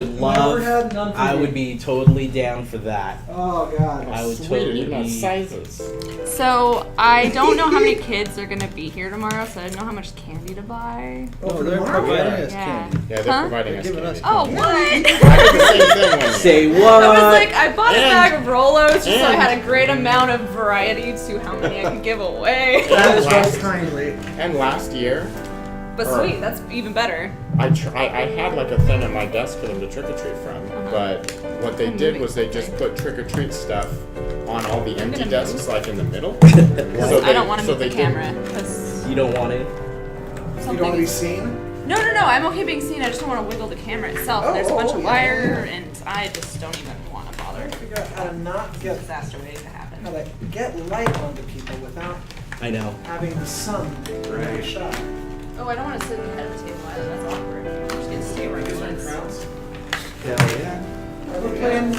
I would be totally down for that. Oh god. I would Sweet, totally even be. sizes. So I don't know how many kids are gonna be here tomorrow, so I don't know how much candy to buy. Oh, they're tomorrow? providing us Yeah. candy. Yeah, they're Huh? providing They're us giving candy. us Oh, what? I did the same thing when Say I what? was like, I bought a And- bag of Rolos just so I and- had a great amount of variety to how many I could give away. That is last, very kindly. and last year, But sweet, that's even better. I had like a thing at my desk for them to trick or treat from, but what they did was they just put trick or treat stuff on all the empty gonna desks, like in the middle. I don't want to move the camera. Because You don't want it? You don't want to be seen? No, I'm okay being seen. I just don't want to wiggle the camera itself. There's a bunch of wire, and I just don't even want to bother. Figure out how to not get Disaster waiting to happen. how to get light onto people without I know. having the sun in your shot. Oh, I don't want to sit at the head of the table either. That's awkward. I'm just gonna stay where I was. Hell yeah. We're playing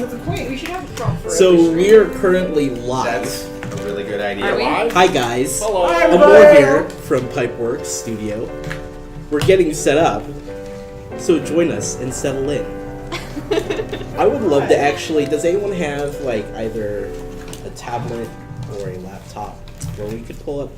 with the queen. We should have a prop for So every we are currently live. That's a really good idea. Are we? Live? Hi guys. Hello. Hi, Amor everybody. here from Pipeworks Studio. We're getting set up, so join us and settle in. I would love to actually. Does anyone have like either a tablet or a laptop where we could pull up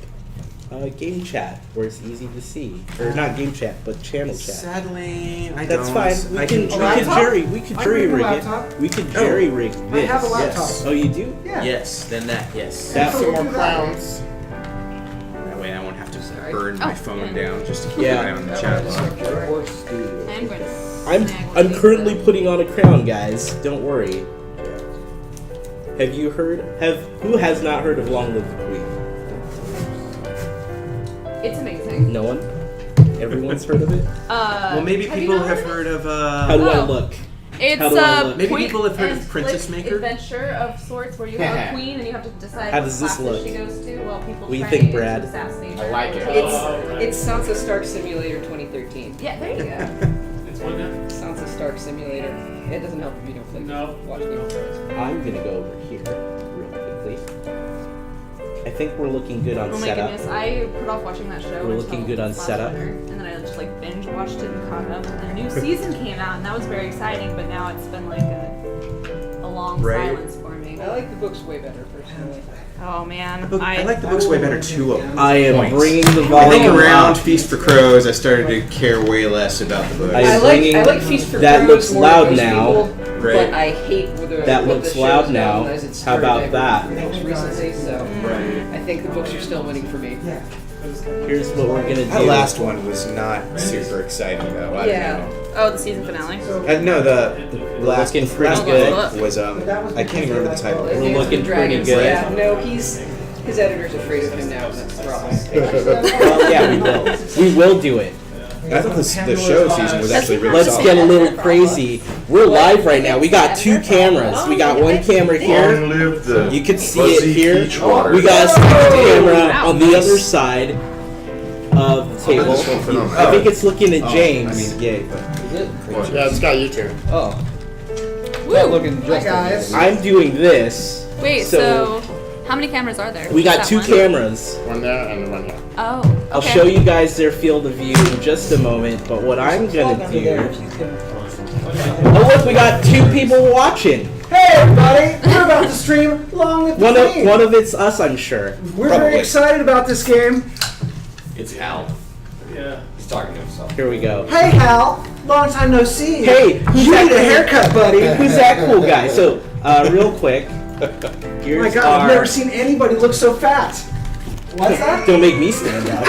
game chat where it's easy to see, or not game chat, but channel chat? Sadly, I That's don't. fine. We can laptop? jerry I can rig bring a it. laptop. We could jerry rig I this. have a laptop. Yes. Oh, you do? Yeah. Yes, then that, yes. That- Some more do that. crowns. That way I won't have to Sorry. burn my Oh, phone yeah. down just to keep Yeah. an eye on the chat log. I'm going to. I'm currently putting on a crown, guys. Don't worry. Have you heard? Who has not heard of Long Live the Queen? It's amazing. No one. Everyone's heard of it. Well, maybe have you people not have heard heard of, How do I Oh. look? It's How do I a look? Maybe point people have heard of and Princess click Maker? adventure of sorts where you have a queen and you have to decide How what does this classes look? she goes to while people What do you try think, to Brad? assassinate I her. like it. It's Sansa Stark Simulator 2013. Yeah, there you go. It's one now? Sansa Stark Simulator. It doesn't help if you don't click. No. Watch Game of Thrones. I'm gonna go over here real quickly. I think we're looking good on Oh my setup. goodness, I put off watching that show. We're until looking good on this last setup. winter, and then I just like binge watched it and caught up. And the new season came out, and that was very exciting. But now it's been like a long Right. silence for me. I like the books way better, personally. Oh man, I like the books way better too. I am Points. bringing the I volume think around up. Feast for Crows, I started to care way less about the books. I I am like bringing- Feast for that Crows looks more loud than most now. people, Right. But I hate whether That what looks the loud show's now. done as it How started about every- that? Most recently, so Right. I think the books are still winning for me. Yeah. Here's what we're gonna do. That last one was not super exciting though. I Yeah. don't know. oh the season finale. No, the last, Looking pretty last good. book was I can't even remember the title. We're Dance with looking Dragons, pretty good. Yeah, no, his editor's afraid of him now, and that's the problem. Well, yeah, we will. We will do it. I thought the show season was actually really Let's solid. get a little crazy. We're live right now. We got 2 cameras. We got one camera here. Live the You can see it fuzzy here. peach water. We got a second camera Wow, on the nice. other side of the table. I think it's looking at James. I mean, yay, but Yeah, it's got you two. Oh. Woo! Looking Hi guys. I'm doing this. Wait, so how many cameras are there? We got Is 2 that one? cameras. One there and one here. Oh, okay. I'll show you guys their field of view in just a moment, but what I'm gonna do... Oh look, we got 2 people watching. Hey everybody! We're about to stream Long Live the Queen. One of it's us, I'm sure. We're very excited about this game. It's Hal. Yeah. He's talking to himself. Here we go. Hey Hal, long time no see. Hey, who's you that need a cool- haircut, buddy. Who's that cool guy? So, real quick, Oh here's my god, I've never seen anybody look so fat. What's that? Don't make me stand up.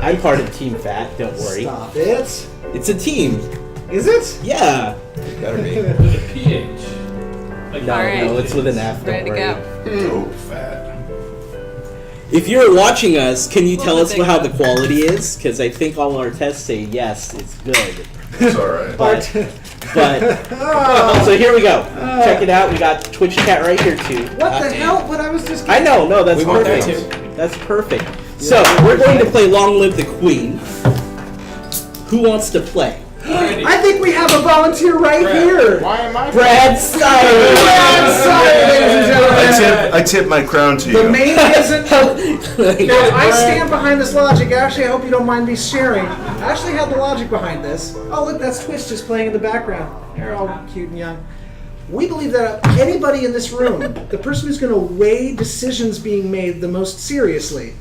I'm part of Team Fat, don't worry. Stop it. It's a team. Is it? Yeah. better be. There's a PH. Like, No, Alright. no, it's with an F, don't Ready to worry. go. Dope fat. If you're watching us, can you tell us how the quality is? Because I think all our tests say yes, it's good. It's alright. But so here we go. Check it out. We got Twitch chat right here too. What the hell? But I was just. I know, no, that's We want that perfect. That's perfect. So we're going to play Long Live the Queen. Who wants to play? I think we have a volunteer right here. Why am I? Brad Steiner. Ladies and gentlemen. I tip my crown to The you. main isn't. Now, I stand behind this logic. Actually, I hope you don't mind me sharing. I actually had the logic behind this. Oh, look, that's Twitch just playing in the background. They're all cute and young. We believe that anybody in this room, the person who's going to weigh decisions being made the most seriously,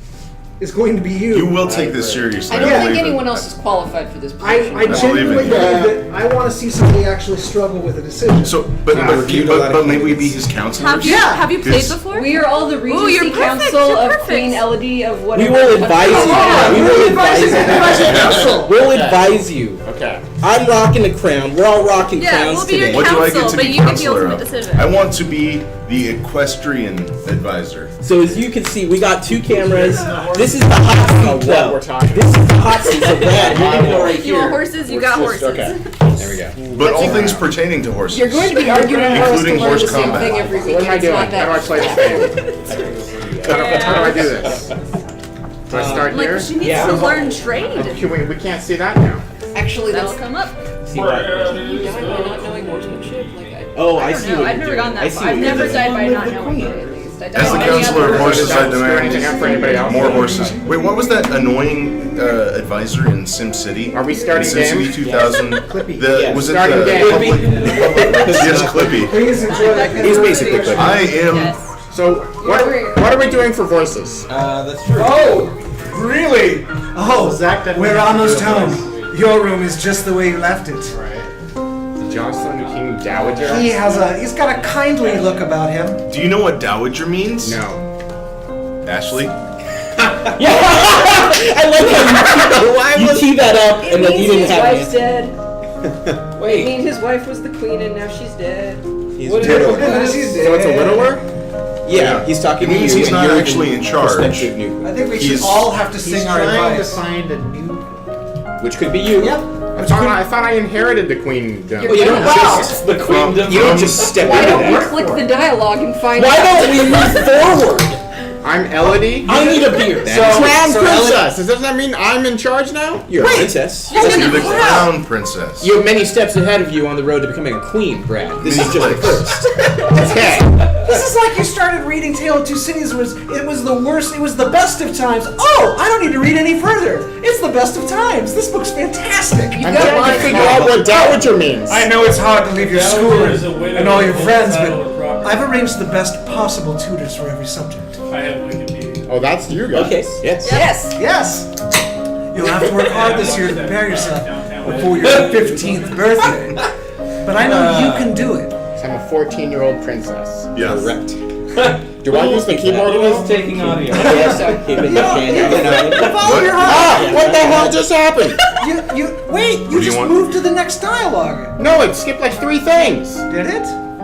is going to be you. You will take this seriously. I don't believe think it. anyone else is qualified for this I position. genuinely believe believe in that I want to see somebody actually struggle with a decision. So, but may we be his counselors? Have you played Yes. before? We are all the Ooh, you're Regency perfect, Council you're of perfect. Queen Elodie of We whatever. will advise you. on, We you will will advise advise you. the council. We'll advise you. Okay. I'm rocking the crown. We're all rocking Yeah, crowns we'll be your today. What do I get counsel, to but be you get the counselor ultimate of? decision. I want to be the equestrian advisor. So as you can see, we got 2 cameras. This is the hot seat, What though. we're talking This is the hot seat. So Brad, you're gonna go right You want here. horses? You got horses. Okay. There we go. But all things pertaining to horses. You're going to be arguing for us to Including learn horse the same combat. thing every So week. what am I It's doing? not How do I that. play this game? How do I do this? Do I start here? Like she needs Yeah. to learn trade. We can't see that now. Actually, That'll that's come up. See what? you die by not knowing horsemanship. Oh, I I don't see know. what I've you're never doing. gone that I see far. what I've you're never doing. died by not The knowing queen. at least. I died As the by counselor of horses, I Square anything up for anybody else? demand more horses. Wait, what was that annoying advisor in SimCity? Are we starting SimCity game? 2000. Clippy. The, Yes. was it Starting the game. public? Yes, Clippy. Please enjoy that. He's basically Clippy. I am. Yes. So what are we doing for horses? That's true. Oh, really? Oh, we're almost home. Your room is just the way you left it. Jocelyn King Dowager? He's got a kindly look about him. Do you know what dowager means? No. Ashley? I like how you tee that up It and then you means didn't his have wife's it. dead. It means his wife was the queen and now she's dead. He's She's So it's a widower? Yeah, he's talking It to means you. he's and not you're actually the in charge. prospective new- I think we He's- should all have to sing our advice. find a new. Which could be you. Yep. I thought I inherited the queendom. Well, you don't Wow. just the queendom. You don't just step Why into don't we that. click the dialogue and find Why out? don't we move forward? I'm Elodie. I need a beer. Crown princess. Does that mean I'm in charge now? You're a princess. You're the crown princess. You have many steps ahead of you on the road to becoming a queen, Brad. This is just the Many first. Okay. This is like you started reading Tale of Two Cities. It was the worst. It was the best of times. Oh, I don't need to read any further. It's the best of times. This book's fantastic. I'm trying to figure out what dowager means. I know it's hard to leave your school and all your friends, but I've arranged the best possible tutors for every subject. I have Wikipedia. Oh, that's you guys. Okay. Yes. Yes. Yes. You'll have to work hard this year to prepare yourself before your 15th birthday. But I know you can do it. I'm a 14-year-old princess. Yes. Correct. Do I use the keyboard wheel? taking audio. Yes, keep it Follow your heart. Ah! What the hell just happened? Wait, do you you just want? moved to the next dialogue. No, it skipped like 3 things. Did it?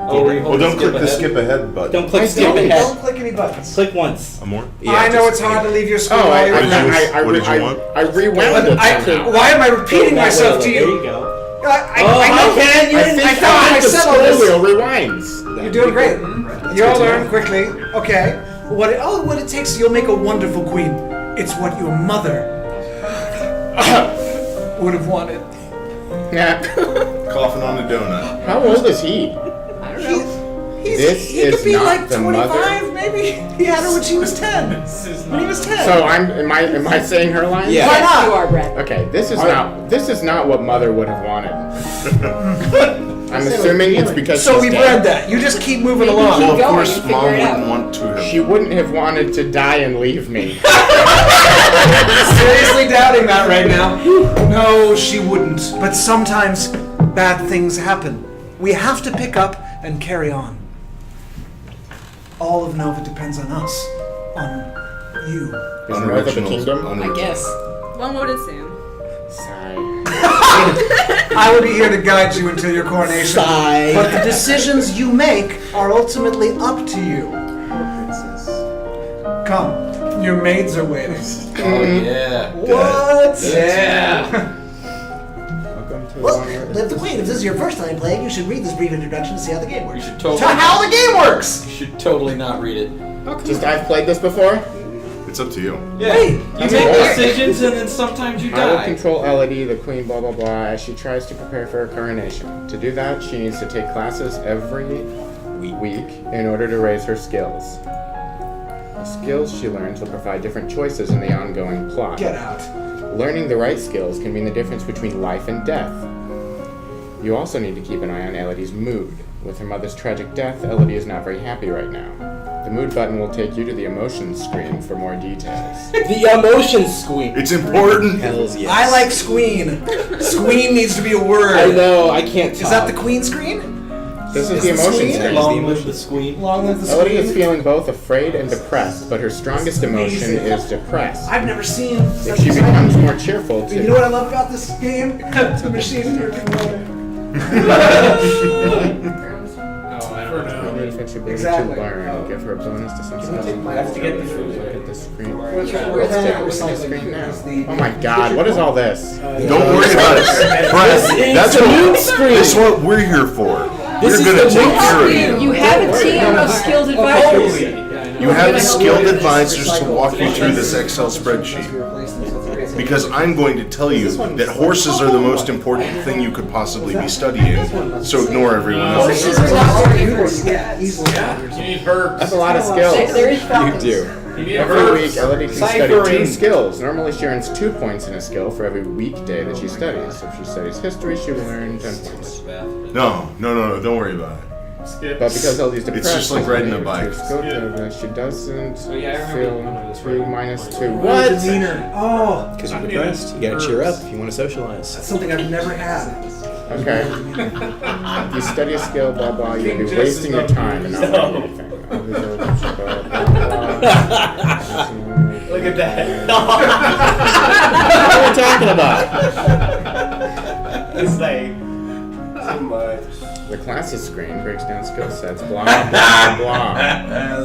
Well, don't click the skip ahead button. Don't click skip don't. ahead. Don't click any buttons. Click once. More? I know it's hard to leave your school. Oh, while you're What did there. you- what did you want? I rewound it somehow. Why am I repeating myself to There you? you go. I know. I thought I the said all scroll this. wheel rewinds. You're doing great. You'll learn quickly. Okay. What it takes, you'll make a wonderful queen. It's what your mother would have wanted. Yeah. Coughing on a donut. How old is he? I don't know. This he is could be not like the 25, mother. maybe. He had her when she was 10. When he was 10. So am I saying her line? Yeah. Why Yes, not? you are, Brad. Okay, this is not what mother would have wanted. I'm assuming it's because So she's we've dead. read that. You just keep moving Maybe along. Well, of going course, and figure mom it out. wouldn't want to have. She wouldn't have wanted to die and leave me. Seriously doubting that right now. No, she wouldn't. But sometimes bad things happen. We have to pick up and carry on. All of Nova depends on us. On you. Is Nova the kingdom? I guess. One would assume. Sigh. I will be here to guide you until your coronation. Sigh. But the decisions you make are ultimately up to you. Come, your maids are waiting. Oh yeah. What? Yeah. Well, live the queen. If this is your first time playing, you should read this brief introduction to see how the game You works. should totally. To how the game works! You should totally not read it. Just I've played this before? It's up to you. Yeah. Wait, You make decisions and then sometimes you I will die. control Elodie, the queen, blah blah blah, as she tries to prepare for her coronation. To do that, she needs to take classes every week in order to raise her skills. The skills she learns will provide different choices in the ongoing plot. get out. Learning the right skills can mean the difference between life and death. You also need to keep an eye on Elodie's mood. With her mother's tragic death, Elodie is not very happy right now. The mood button will take you to the emotions screen for more details. The emotion squeak. It's important. Hells yes. I like squeen. Squeen needs to be a word. I know, I can't talk. Is that the queen screen? This is Is the the emotions screen? screen. Long live the squeak. Long live the Elodie is squeen. feeling both afraid and depressed, but her strongest emotion is depressed. I've never seen If such she excitement. becomes more cheerful, You know what I love about this game? The machine here can Elodie's flexibility Exactly. to learn. Give her a bonus to some skills. I have to get the Look at the screen. Let's Let's take take a look at the screen now. Oh my god, what is all this? Don't worry about it. Brett, that's what we're here for. We're gonna take care of you. You have a team of skilled advisors. You have skilled advisors to walk you through this Excel spreadsheet. Because I'm going to tell you that horses are the most important thing you could possibly be studying, so ignore everyone else. Horses are not very important. You need herbs. That's a lot of skills. There is You do. You need Every herbs. week, Elodie can study Ciphering. 2 skills. Normally, she earns 2 points in a skill for every weekday that she studies. If she studies history, she will earn 10 points. No, don't worry about it. Skip. But because Elodie's depressed, just like riding a bike. She doesn't yeah, I feel remember 2 minus 2. What? What? Oh, Because you're depressed. You gotta cheer up if you want to socialize. that's something I've never had. Okay. If you study a skill, blah blah, you'll be wasting your time and not learning anything. Look at that. What are we talking about? It's like too much. The classes screen breaks down skill sets, blah blah blah.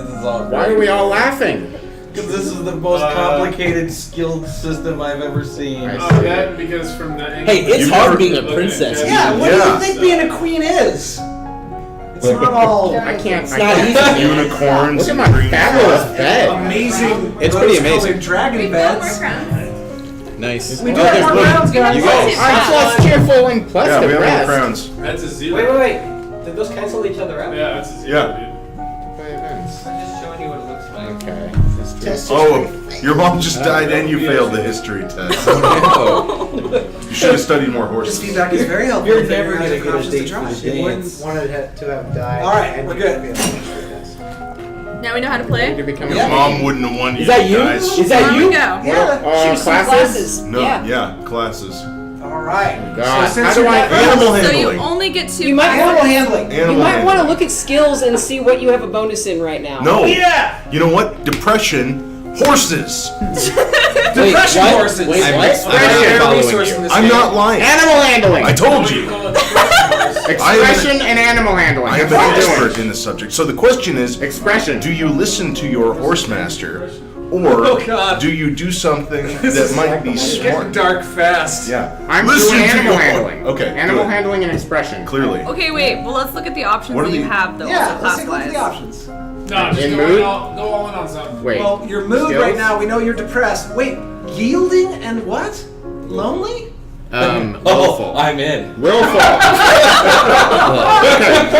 This is all Why are we all laughing? Because this is the most complicated skilled system I've ever seen. I Oh, that because from the Hey, it's hard being a princess. Yeah, what do Yeah. you think being a queen is? It's not all I can't. It's not easy. Unicorns Look at and my green fabulous bed. amazing. It's pretty rose-colored amazing. Dragon We got more beds. crowns. Nice. We do have more rounds, guys. You guys. I'm plus cheerful and plus Yeah, we have more depressed. crowns. That's a zero. Wait. Did those cancel each other out? Yeah, that's a zero, Yeah. By events. I'm just showing you what it looks like. Okay. History. Oh, your mom just died and you failed the history test. You should have studied more This horses. feedback is very helpful. You're in figuring never out gonna different get a options to date try. for the She dance. wouldn't want it to have died. All right, and we're you good. could be able to Now we know how to To play. become Your a mom wouldn't have wanted you Is that you? guys. Is that Here you? we go. Yeah. Choose some classes? No, Yeah. yeah, classes. All right. God, So how since do you're I not- Animal So you handling. only get 2 You might classes. Animal handling. You Animal might want to handling. look at skills and see what you have a bonus in right now. No. Yeah. You know what? Depression. Horses. Depression what? horses. Wait, I'm, what? I'm actually following you. I'm not lying. Animal handling. I told you. Expression and animal handling. I am That's an what I'm expert doing. in this subject. So the question is, Expression. do you listen to your horse master, or Oh, God. do you do something that might be smart? Dark fast. Yeah. I'm Listen doing to animal your- handling. Okay, Animal good. handling and expression. Clearly. Okay, wait. Well, let's look at the options What are that you the- have, though, Yeah, also let's take a look at the class-wise. options. No, just In go mood? all in on something. Wait. Well, your mood Skills? right now, we know you're depressed. Wait, yielding and what? Lonely? Willful. I'm in. Willful.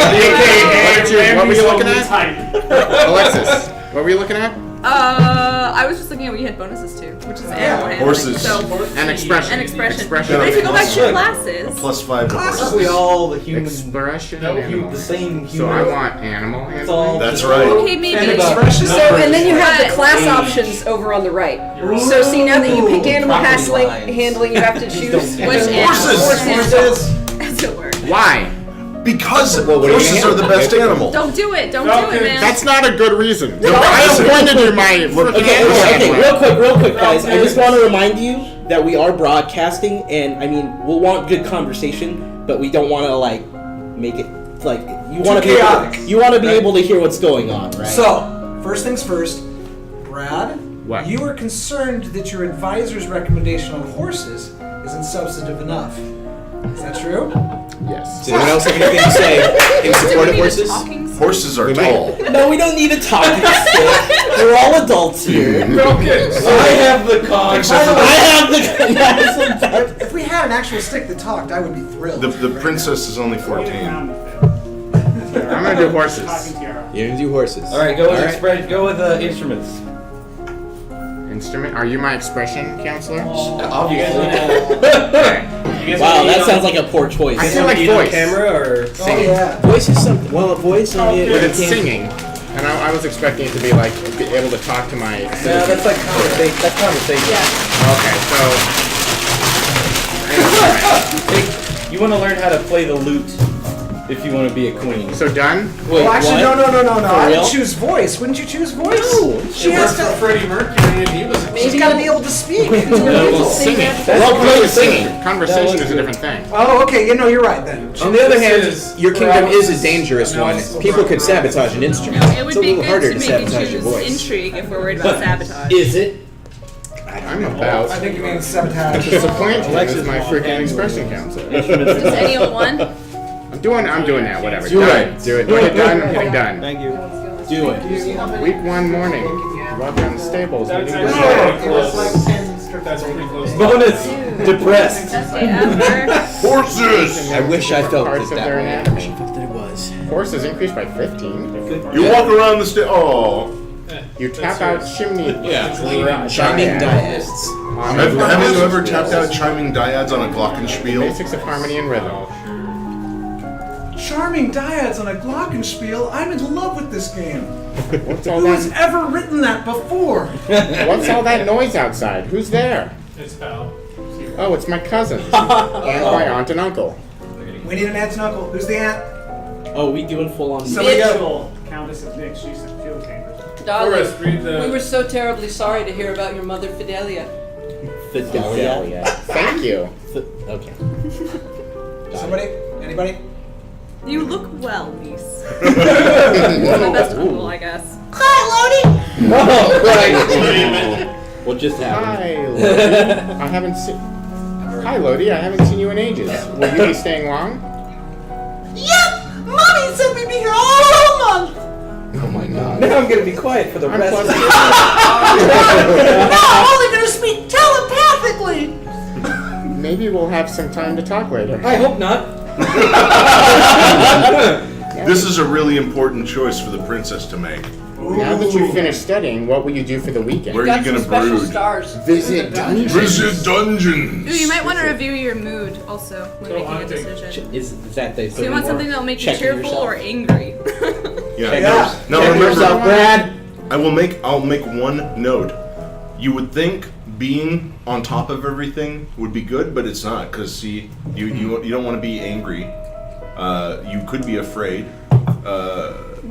AKA, what were you looking at? Alexis, what were you looking at? I was just looking at what you had bonuses to, which is animal handling. Horses. So, And expression. and expression. Expression. But if you go back to Plus- classes, +5 to Classes. horses. We all the human. Expression No, and animal the same handling. So I human. want animal It's all. handling. That's right. okay, maybe. And Expression. So, and then you have the class Age. options over on the right. So, see, now that you picked animal Property handling, you have to choose don't- Which Horses. Horses. as it were. Why? Because Well, what are you horses gonna are the handle? best animal. Don't do it. Don't do it, man. That's not a good reason. No, I listen. appointed you my freaking Okay, animal okay, handler. real quick, guys. I just want to remind you that we are broadcasting, and I mean, we'll want good conversation, but we don't want to like make it like you want to be chaotic. you want to be able to hear what's going on, right? So, first things first, Brad, What? you are concerned that your advisor's recommendation on horses isn't substantive enough. Is that true? Yes. Does anyone else have anything to say in Do support we of need a horses? talking stick? Horses are We might. tall. no, we don't need a talking stick. We're all adults here. We're all kids. I have the con. Except for I have the. If we had an actual stick that talked, I would be thrilled. the princess is only 14. I'm gonna do horses. You're gonna do horses. All right, go with instruments. Instrument? Are you my expression counselor? Obviously. Wow, that sounds like a poor choice. I feel like voice. Camera or Oh yeah. Voice is something. Well, a voice on it. But it's singing. And I was expecting it to be like, be able to talk to my... No, that's like conversation. That's conversation. Yeah. Okay, so... You want to learn how to play the lute if you want to be a queen. So done? Wait, Well, actually, what? no. I real? would choose voice. Wouldn't you choose voice? No. She has to. Freddie Mercury and he was. She's got to be able to speak. Well, singing. Well, play with singing. Conversation is a different thing. Oh, okay. You know, you're right then. On the other hand, is your kingdom is a paralysis. dangerous one. Analysis. People could sabotage an instrument. It It's would a be little good harder to to make you sabotage your choose voice. intrigue if we're worried about sabotage. Is it? I'm about I think you mean sabotage. to supplant him as my freaking expression counselor. Does anyone want? I'm doing that, whatever. Do done. it. Do it. When you're done, I'm hitting done. Thank you. Do it. Week 1 morning. Walk around the stables. That's meeting the actually stables. pretty close. That's pretty close. Bonus. Depressed. Day after. Horses! I wish I felt Parts it of that their way. anatomy. That it was. Horses increased by 15. You walk around the Oh. You tap out chimney. Yeah. Chiming dyads. Have you ever tapped out chiming dyads on a glockenspiel? Basics of harmony and rhythm. Charming dyads on a glockenspiel. I'm in love with this game. What's all Who has that? ever written that before? What's all that noise outside? Who's there? It's Pal. Oh, it's my cousins and my aunt and uncle. We need an aunt and uncle. Who's the aunt? Oh, we doing full on. Somebody go. Countess of Nick. She's in field chambers. Darling, Forrest, read the. we were so terribly sorry to hear about your mother, Fidelia. Fidelia. Thank you. Okay. Somebody? Anybody? You look well, niece. You're my best uncle, I guess. Oh, right. What just happened? Hi, Lodi. I haven't seen. Hi, Lodi. I haven't seen you in ages. Will you be staying long? Mommy said we'd be here all month! Oh my god. Now I'm gonna be quiet for the I'm rest of pleasant. the Now I'm only gonna speak telepathically! Maybe we'll have some time to talk later. I hope not. This is a really important choice for the princess to make. Now that you've finished studying, what will you do for the weekend? Where are Got you some gonna special brood? stars. Visit dungeons. Visit dungeons! Ooh, you might want to review your mood also when So making a hunting. decision. Is that they? So you want something that'll make you checking cheerful yourself. or angry? Yeah. Yeah. Now Check yourself, remember, Brad. I'll make one note. You would think being on top of everything would be good, but it's not. Because see, you don't want to be angry. You could be afraid.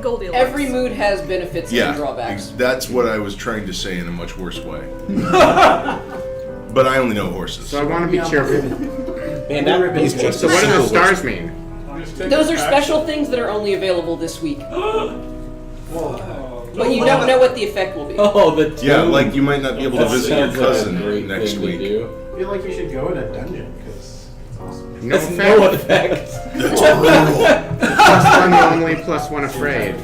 Goldilocks. Every mood has benefits Yeah, and drawbacks. that's what I was trying to say in a much worse way. But I only know horses. So I want to be cheerful. Man, that is just So what do the stars mean? Just take Those a are pack. special things that are only available this week. But you don't know what the effect will be. Oh, the Yeah, like you might not be able to visit your Sounds like a cousin great next thing to week. do. I feel like you should go in a dungeon because it's awesome. No That's effect. no effect. That's brutal. +1 lonely, +1 afraid.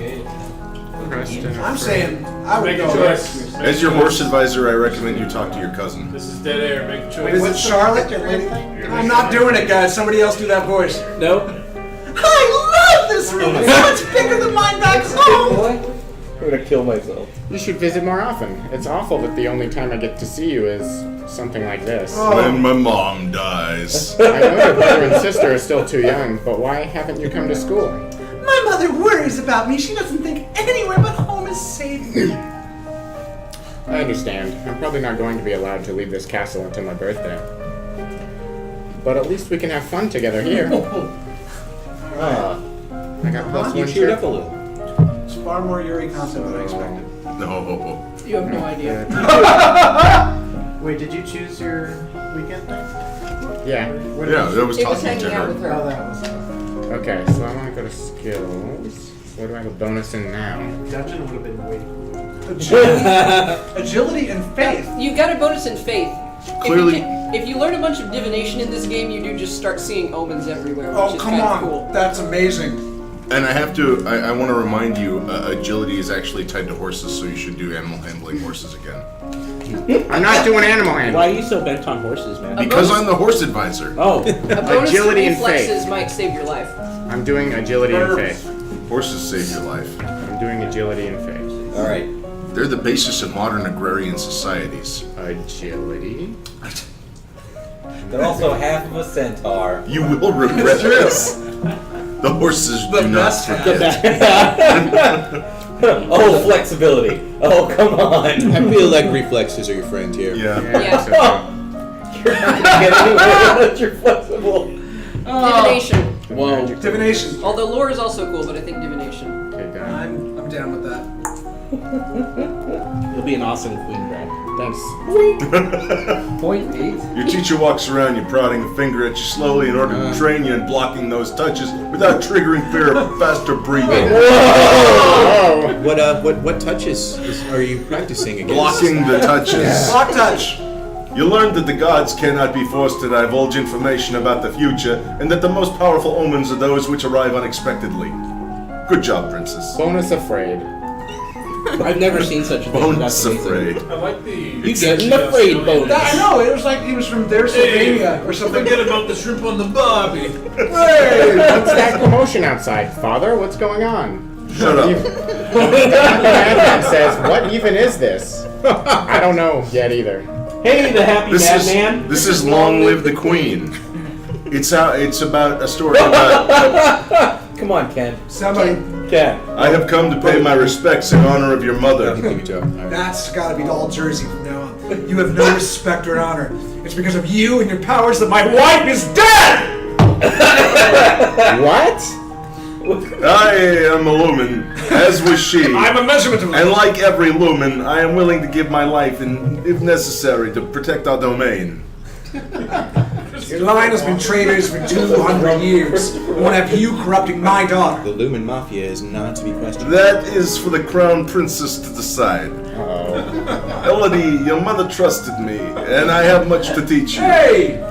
Pressed and I'm afraid. saying I would Make a go. choice. As your horse advisor, I recommend you talk to your cousin. This is dead air. Make a choice. Is it Charlotte? I'm not doing it, guys. Somebody else do that voice. Nope. I love this room! It's much bigger than mine back home! I'm gonna kill myself. You should visit more often. It's awful that the only time I get to see you is something like this. When my mom dies. I know your brother and sister are still too young, but why haven't you come to school? My mother worries about me. She doesn't think anywhere but home is safe. I understand. I'm probably not going to be allowed to leave this castle until my birthday. But at least we can have fun together here. I got +1 You cheered up a cheerful. little. It's far more Yuri concept than I expected. No. You have no idea. Wait, did you choose your weekend thing? Yeah. Yeah, that was It was talking to hanging out with her. Oh, her. that was Okay, so I want to go to skills. What do I have a bonus in now? dungeon would have been way cooler. Agility and faith. You've got a bonus in faith. Clearly- If you learn a bunch of divination in this game, you do just start seeing omens everywhere, which Oh, is come kind on. of cool. That's amazing. And I have to, I want to remind you, agility is actually tied to horses, so you should do animal handling horses again. I'm not doing animal handling. Why are you so bent on horses, man? Because I'm the horse advisor. Oh. A bonus Agility to and reflexes faith. might save your life. I'm doing agility and faith. Horses save your life. I'm doing agility and faith. All right. They're the basis of modern agrarian societies. Agility. They're also half of a centaur. You will regret this. The horses do not forget. Oh, flexibility. Oh, come on. I feel like reflexes are your friend here. Yeah. Yeah. You're not gonna get anywhere unless you're flexible. Divination. Whoa. Divination. Although lore is also cool, but I think divination. Okay, done. I'm down with that. You'll be an awesome queen, Brad. Thanks. 0.8. Your teacher walks around you, prodding a finger at you slowly in order to train you in blocking those touches without triggering fear of faster breathing. What touches are you practicing against? Blocking the touches. Block touch. You learned that the gods cannot be forced to divulge information about the future, and that the most powerful omens are those which arrive unexpectedly. Good job, princess. Bonus afraid. I've never seen such a thing. Bonus That's amazing. afraid. I like the. You get an afraid bonus. I know, it was like he was from there, Sylvania, or something. Forget about the shrimp on the barbie. Hey! What's that commotion outside, Father? What's going on? Shut up. Madman says, "What even is this?" I don't know yet either. Hey, the happy madman. This is Long Live the Queen. It's about a story about. Come on, Ken. Somebody. Ken. I have come to pay my respects in honor of your mother. Give me Joe. All right. That's gotta be all Jersey from now on. You have no respect or honor. It's because of you and your powers that my wife is dead! What? I am a lumen, as was she. I'm a measurement of And like every lumen, I am willing to give my life, if necessary, to protect our domain. Your line has been traitors for 200 years. I won't have you corrupting my daughter. The Lumen Mafia is not to be questioned. That is for the crown princess to decide. Elodie, your mother trusted me, and I have much to teach you. Hey!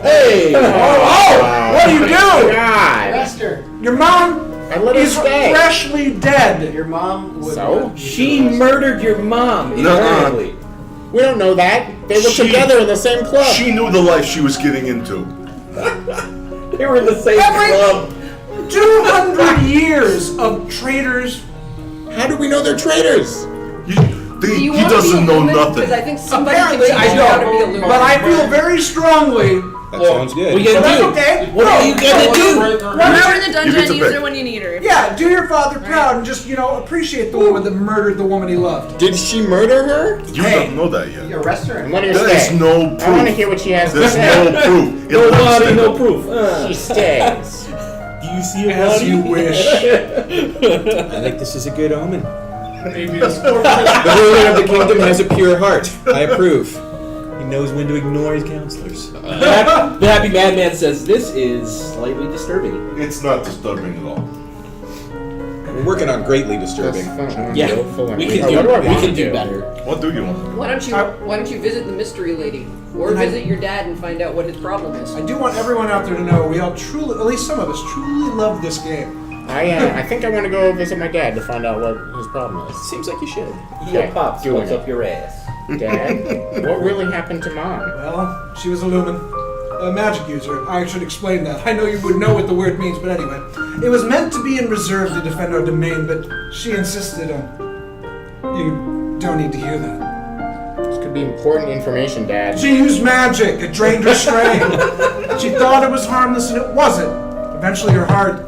Hey! What do you do? God. Lester, Your mom I let her is stay. freshly dead. your mom would. So? She murdered your mom Nuh-uh. internally. We don't know that. They were together in the same club. She knew the life she was getting into. They were in the same club. 200 years of traitors. How do we know they're traitors? Do He you want to doesn't be a know lumen? nothing. Because I think somebody Apparently, can teach I you how to don't. be a lumen. But I feel very strongly. That sounds good. What are you Well, gonna that's do? okay. What are you gonna do? Run her in the You dungeon get and to use pick. her when you need her. Yeah, do your father proud and just, appreciate the woman that murdered the woman he loved. Did she murder her? You Hey. don't know that yet. You arrest her. I'm letting her There is stay. no I want to proof. hear what she has to There's say. no proof. It No looks body, like no it. proof. She stays. Do you see a As body? you wish. I think this is a good omen. Maybe it's more The ruler of the kingdom has a pure heart. I approve. He knows when to ignore his counselors. The happy madman says this is slightly disturbing. It's not disturbing at all. We're working on greatly disturbing. Yeah, we can do better. What do you want? Why don't you visit the mystery lady, or And I- visit your dad and find out what his problem is? I do want everyone out there to know we all truly, at least some of us, truly love this game. I think I want to go visit my dad to find out what his problem is. Seems like you should. Your pops doing what's it. up your ass. Dad, what really happened to Mom? Well, she was a lumen. A magic user. I should explain that. I know you would know what the word means, but anyway. It was meant to be in reserve to defend our domain, but she insisted on... You don't need to hear that. This could be important information, Dad. She used magic. It drained her strength. She thought it was harmless, and it wasn't. Eventually her heart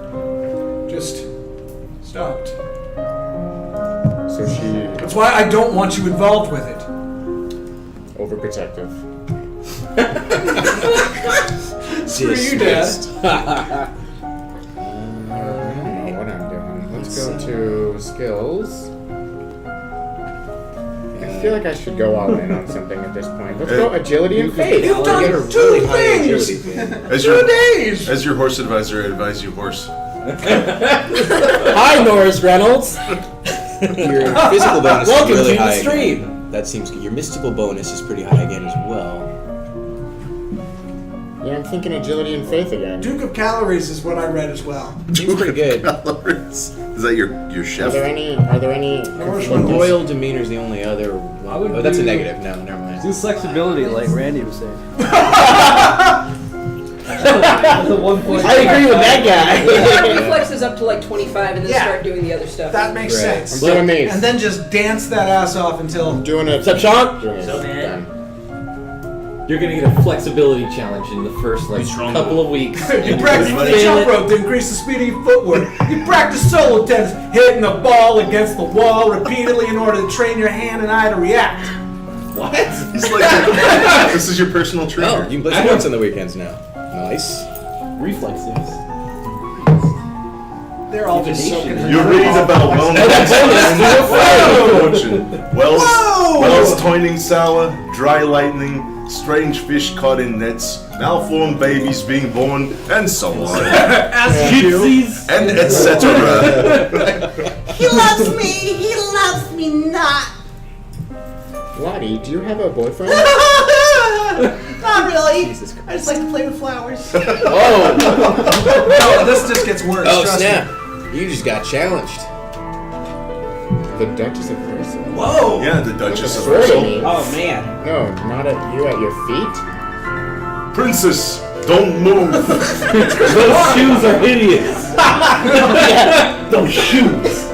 just stopped. So she That's why I don't want you involved with it. overprotective. Screw you, Dad. I don't know what I'm doing. Let's go to skills. I feel like I should go all in on something at this point. Let's go agility and faith. You've done two things! As 2 days! As your horse advisor, I advise you horse. Hi, Norris Reynolds. Your physical bonus Welcome is really to the high. stream. Again. That seems good. Your mystical bonus is pretty high again as well. Yeah, I'm thinking agility and faith again. Duke of Calories is what I read as well. Seems pretty good. Calories. Is that your Are chef? there any? Royal demeanor's the only other one. Oh, that's a negative. No, never mind. Do flexibility like Randy was saying. The 1 point. I agree with that guy. Reflexes up to like 25 and then start doing the other stuff. That makes sense. I'm doing these. And then just dance that ass off until. I'm doing it. What's up, Sean? Doing it. So, man. Done. You're gonna get a flexibility challenge in the first couple of weeks. You practice with the jump rope to increase the speed of your footwork. You practice solo tennis, hitting the ball against the wall repeatedly in order to train your hand and eye to react. What? He's like, this is your personal Oh, trainer. you can play sports on the weekends now. Nice. Reflexes. They're all just soaking in You read about wellness and Wells toining sour, dry lightning, strange fish caught in nets, malformed babies being born, and so on. Gypsies. And etc. He loves me. He loves me not. Lottie, do you have a boyfriend? Not really. I just like to play with flowers. Oh! No, this just gets worse. Oh, trust snap. me. You just got challenged. The Duchess of Versailles. Whoa! Yeah, the Duchess of Swear to Versailles. me. Oh man. No, not at you at your feet. Princess, don't move. Those shoes are hideous. Those shoes.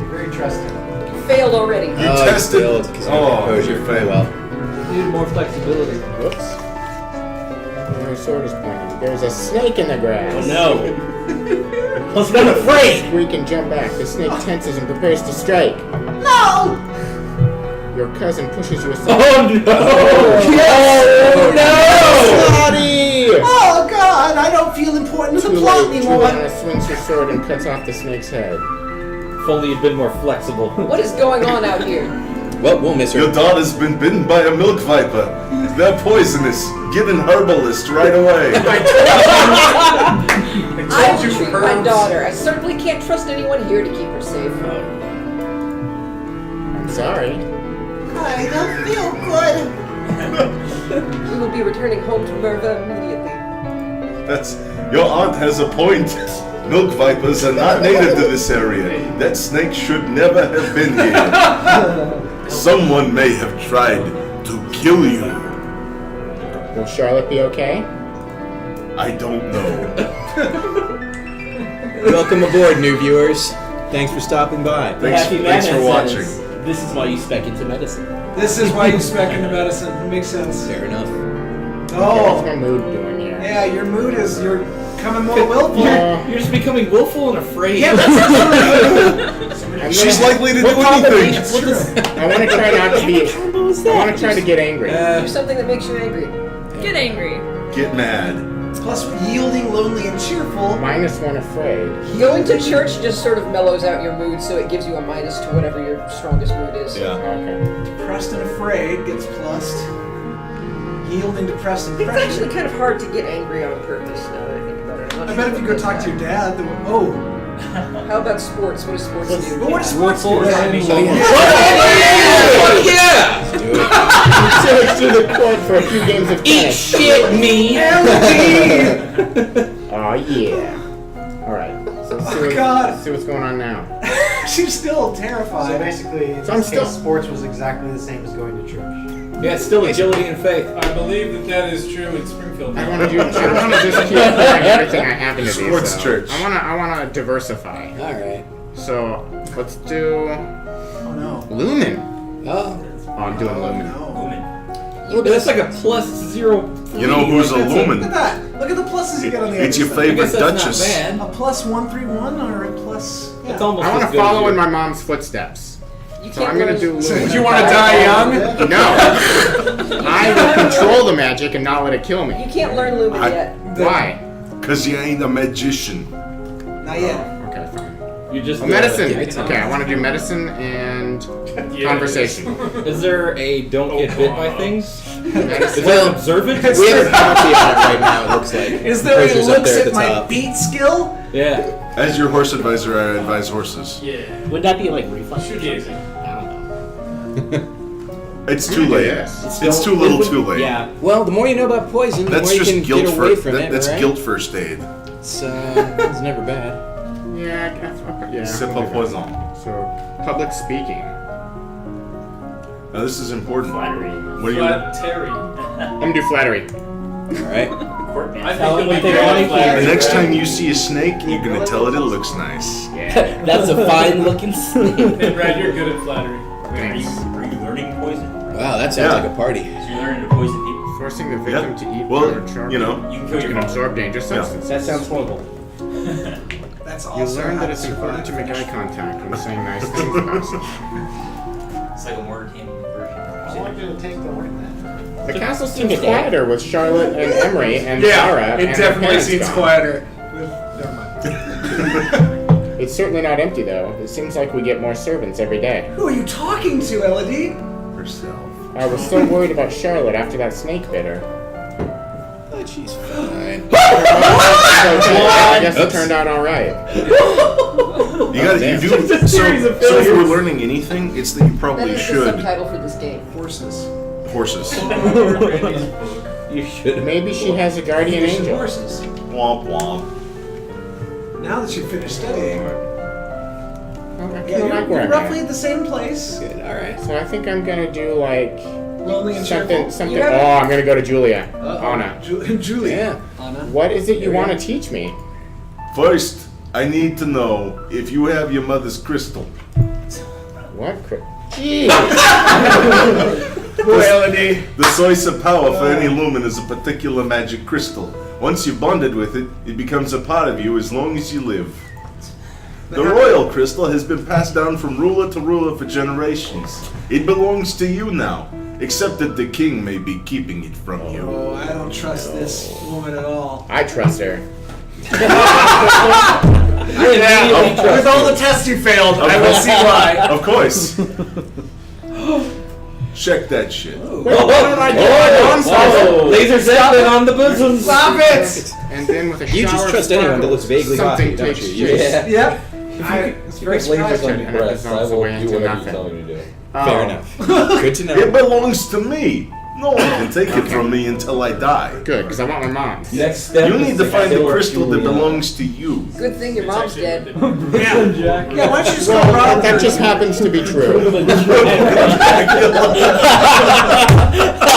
You're very trusting. Failed already. You tested. Oh, you failed. Well. Need more flexibility. Whoops. My sword is pointing. There's a snake in the grass. Oh no. Plus I'm afraid. We can jump back. The snake tenses and prepares to strike. No. Your cousin pushes you aside. Oh no! Lottie! Oh God, I don't feel important to the plot anymore. Juliana swings her sword and cuts off the snake's head. If only you'd been more flexible. What is going on out here? Well, we'll miss her. Your daughter's been bitten by a milk viper. They're poisonous. Get an herbalist right away. I will treat my daughter. I certainly can't trust anyone here to keep her safe. I'm sorry. I don't feel good. We will be returning home to Merva immediately. Your aunt has a point. Milk vipers are not native to this area. That snake should never have been here. Someone may have tried to kill you. Will Charlotte be okay? I don't know. Welcome aboard, new viewers. Thanks for stopping by. Thanks for watching. This is why you spec into medicine. This is why you spec into medicine. It makes sense. Fair enough. What's Oh, my mood doing here? yeah, your mood is, you're becoming more willful. You're just becoming willful and afraid. Yeah, that's true. She's likely to do anything. I want to try not to be. I want to try to get angry. Do something that makes you angry. Get angry. Get mad. Plus, yielding, lonely, and cheerful. -1 afraid. Going to church just sort of mellows out your mood, so it gives you a minus to whatever your strongest mood is. Yeah. Okay. Depressed and afraid gets plussed. Yielding, depressed, and It's depressed. actually kind of hard to get angry on purpose, now that I think about it. I'm not I sure bet if what you go does talk to that. your dad, oh. How about sports? What does sports do? But what is sports do? Yeah. Do it. So it's to the court for a few games of tennis. Shit, me! Oh yeah. All right. So let's see what's going on now. She's still So terrified. basically, in So I'm this still- case, sports was exactly the same as going to church. Yeah, it's still agility and faith. I believe that is true in Springfield. I want to do. I want to just keep pouring everything I have into these. Sports though. church. I want to diversify. Alright. So let's do Oh no. Lumen. Oh. Oh, I'm doing Lumen. But that's like a +0. You know who's a Look at lumen? that. Look at the pluses you got on the It's your other side. favorite that's Duchess. Not bad. A +131 or a plus. Yeah. It's almost I want as to good as follow in you. my mom's footsteps. You So can't I'm gonna lose. do Lumen. You want to die young? No. I will control the magic and not let it kill me. You can't learn Lumen yet. Why? Cause you ain't a magician. Not yet. Okay, fine. You just Medicine. give it time. Okay, I want to do medicine and conversation. Is there a don't get bit by things? Is Medicine. that observant? We have a penalty on it right now, it looks like. Is there any Poser's up looks there at the my top. beat skill? Yeah. As your horse advisor, I advise horses. Yeah. Would that be like reflex? Should or be. something? I don't know. It's too late. It's too little, too late. Yeah. Well, the more you know about poison, the That's more you just can guilt get away for from it. that's right? guilt first aid. It's never bad. Yeah. C'est pas poison. So, public speaking. Now this is important. Flattery. What do you? Terry. I'm gonna do flattery. All right. I think you'll be good at The flattery. next time you see a snake, you're gonna tell it it looks nice. That's a fine looking snake. Hey, Brad, you're good at flattery. Are you learning poison? Wow, that sounds Yeah. like a party. So you're learning to poison people? Forcing the victim to eat Well, powdered charcoal, you know, You can which kill can your absorb dangerous substances. That sounds horrible. That's You also learn how that to it's important to survive. make eye contact when saying nice things about someone. It's like a mortar candy version. How long did it take to learn that? The castle seems quieter with Charlotte and Emery and Sarah. Yeah, it and definitely parents seems gone. quieter. Never mind. It's certainly not empty though. It seems like we get more servants every day. Who are you talking to, Elodie? Herself. I was so worried about Charlotte after that snake bit her. But she's fine. I guess it turned out all right. You got you do. So if we're learning anything, it's that you That probably is the should subtitle for this game. Horses. horses. You should. Maybe she has a guardian Fish and angel. horses. Womp womp. Now that you've finished studying, Yeah, you're roughly at the same place. Good. All right. So I think I'm gonna do like Lonely and something. cheerful. Something. You have- Oh, I'm gonna go to Julia. Uh-oh. Anna. Julie. Yeah. Anna. What is it you want to teach me? First, I need to know if you have your mother's crystal. What? Jeez. The source of power for any lumen is a particular magic crystal. Once you're bonded with it, it becomes a part of you as long as you live. The royal crystal has been passed down from ruler to ruler for generations. It belongs to you now, except that the king may be keeping it from you. Oh, I don't trust this woman at all. I trust her. With all the tests you failed, I will see why. Of course. Check that shit. Laser zapping on the bosom. Stop it! And then with a You just shower trust of anyone that looks vaguely something hockey, don't takes you? shape. Yeah. Yep. If you have lasers on your and it breasts, I dissolves will away do into whatever you nothing. tell me to do. Fair Oh. enough. Good to It know. belongs to me. No one can take it from me until I die. Good, because I want my mom's. Next step. You is need to find the kill crystal that Julia. belongs to you. Good thing your mom's dead. Yeah, why don't you just go Well, rob that her? just happens to be true.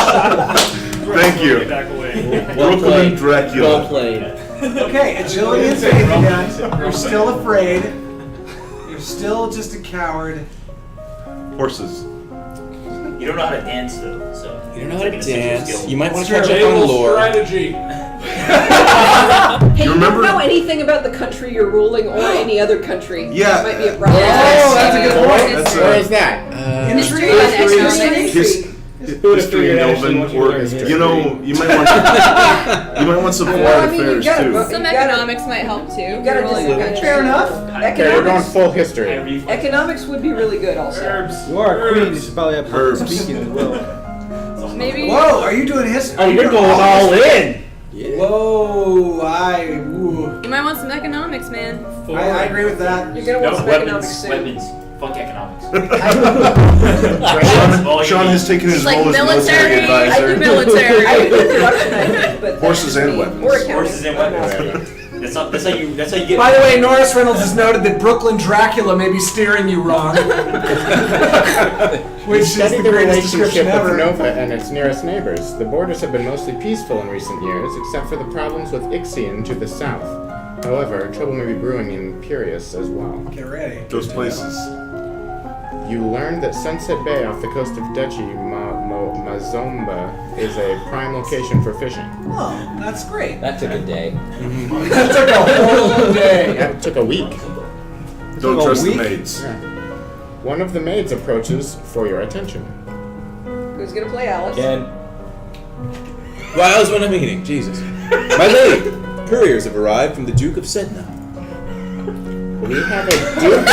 Thank you. Back away. Brooklyn Dracula. Well played. Okay, agility and faith again. You're still afraid. You're still just a coward. Horses. You don't know how to dance though, so You don't know how to it's like an essential dance. skill. You might want to Sure. catch up on Table lore. strategy. Hey, you remember- don't know anything about the country you're ruling or any other country. Yeah. That might be a problem. Oh, that's a good point. That's Where is that? History Uh, and economics. History and Elven, or you know, you might want some foreign Well, I mean, you affairs gotta too. go- Some You gotta- economics might help too. You gotta Ruling just- a country. Fair enough. Okay, we're going Economics. full history. Economics would be really good also. Herbs. You are a queen. You should probably have public Herbs. speaking as well. Maybe. Whoa, are you doing history? Oh, you're going all in. Whoa, ooh. You might want some economics, man. I agree with that. You're gonna No, want some economics weapons. soon. Weapons. Fuck economics. Sean has taken his It's like role as military military. I do advisor. military. I do production, I think, but that Horses should and be- weapons. Or accounting. Horses and weapons. That's how you get. By the way, Norris Reynolds has noted that Brooklyn Dracula may be steering you wrong. Which is Study the the greatest relationship description with ever. Nova and its nearest neighbors. The borders have been mostly peaceful in recent years, except for the problems with Ixion to the south. However, trouble may be brewing in Piraeus as well. Get ready. Those places. You learned that Sunset Bay off the coast of Duchy Mazomba is a prime location for fishing. Oh, that's great. That took a day. That took a whole day. That took a week. Don't a trust the week? maids. Yeah. One of the maids approaches for your attention. Who's gonna play Alice? Ken. Well, I was in a meeting. Jesus. My lady, couriers have arrived from the Duke of Sedna. We have a duke.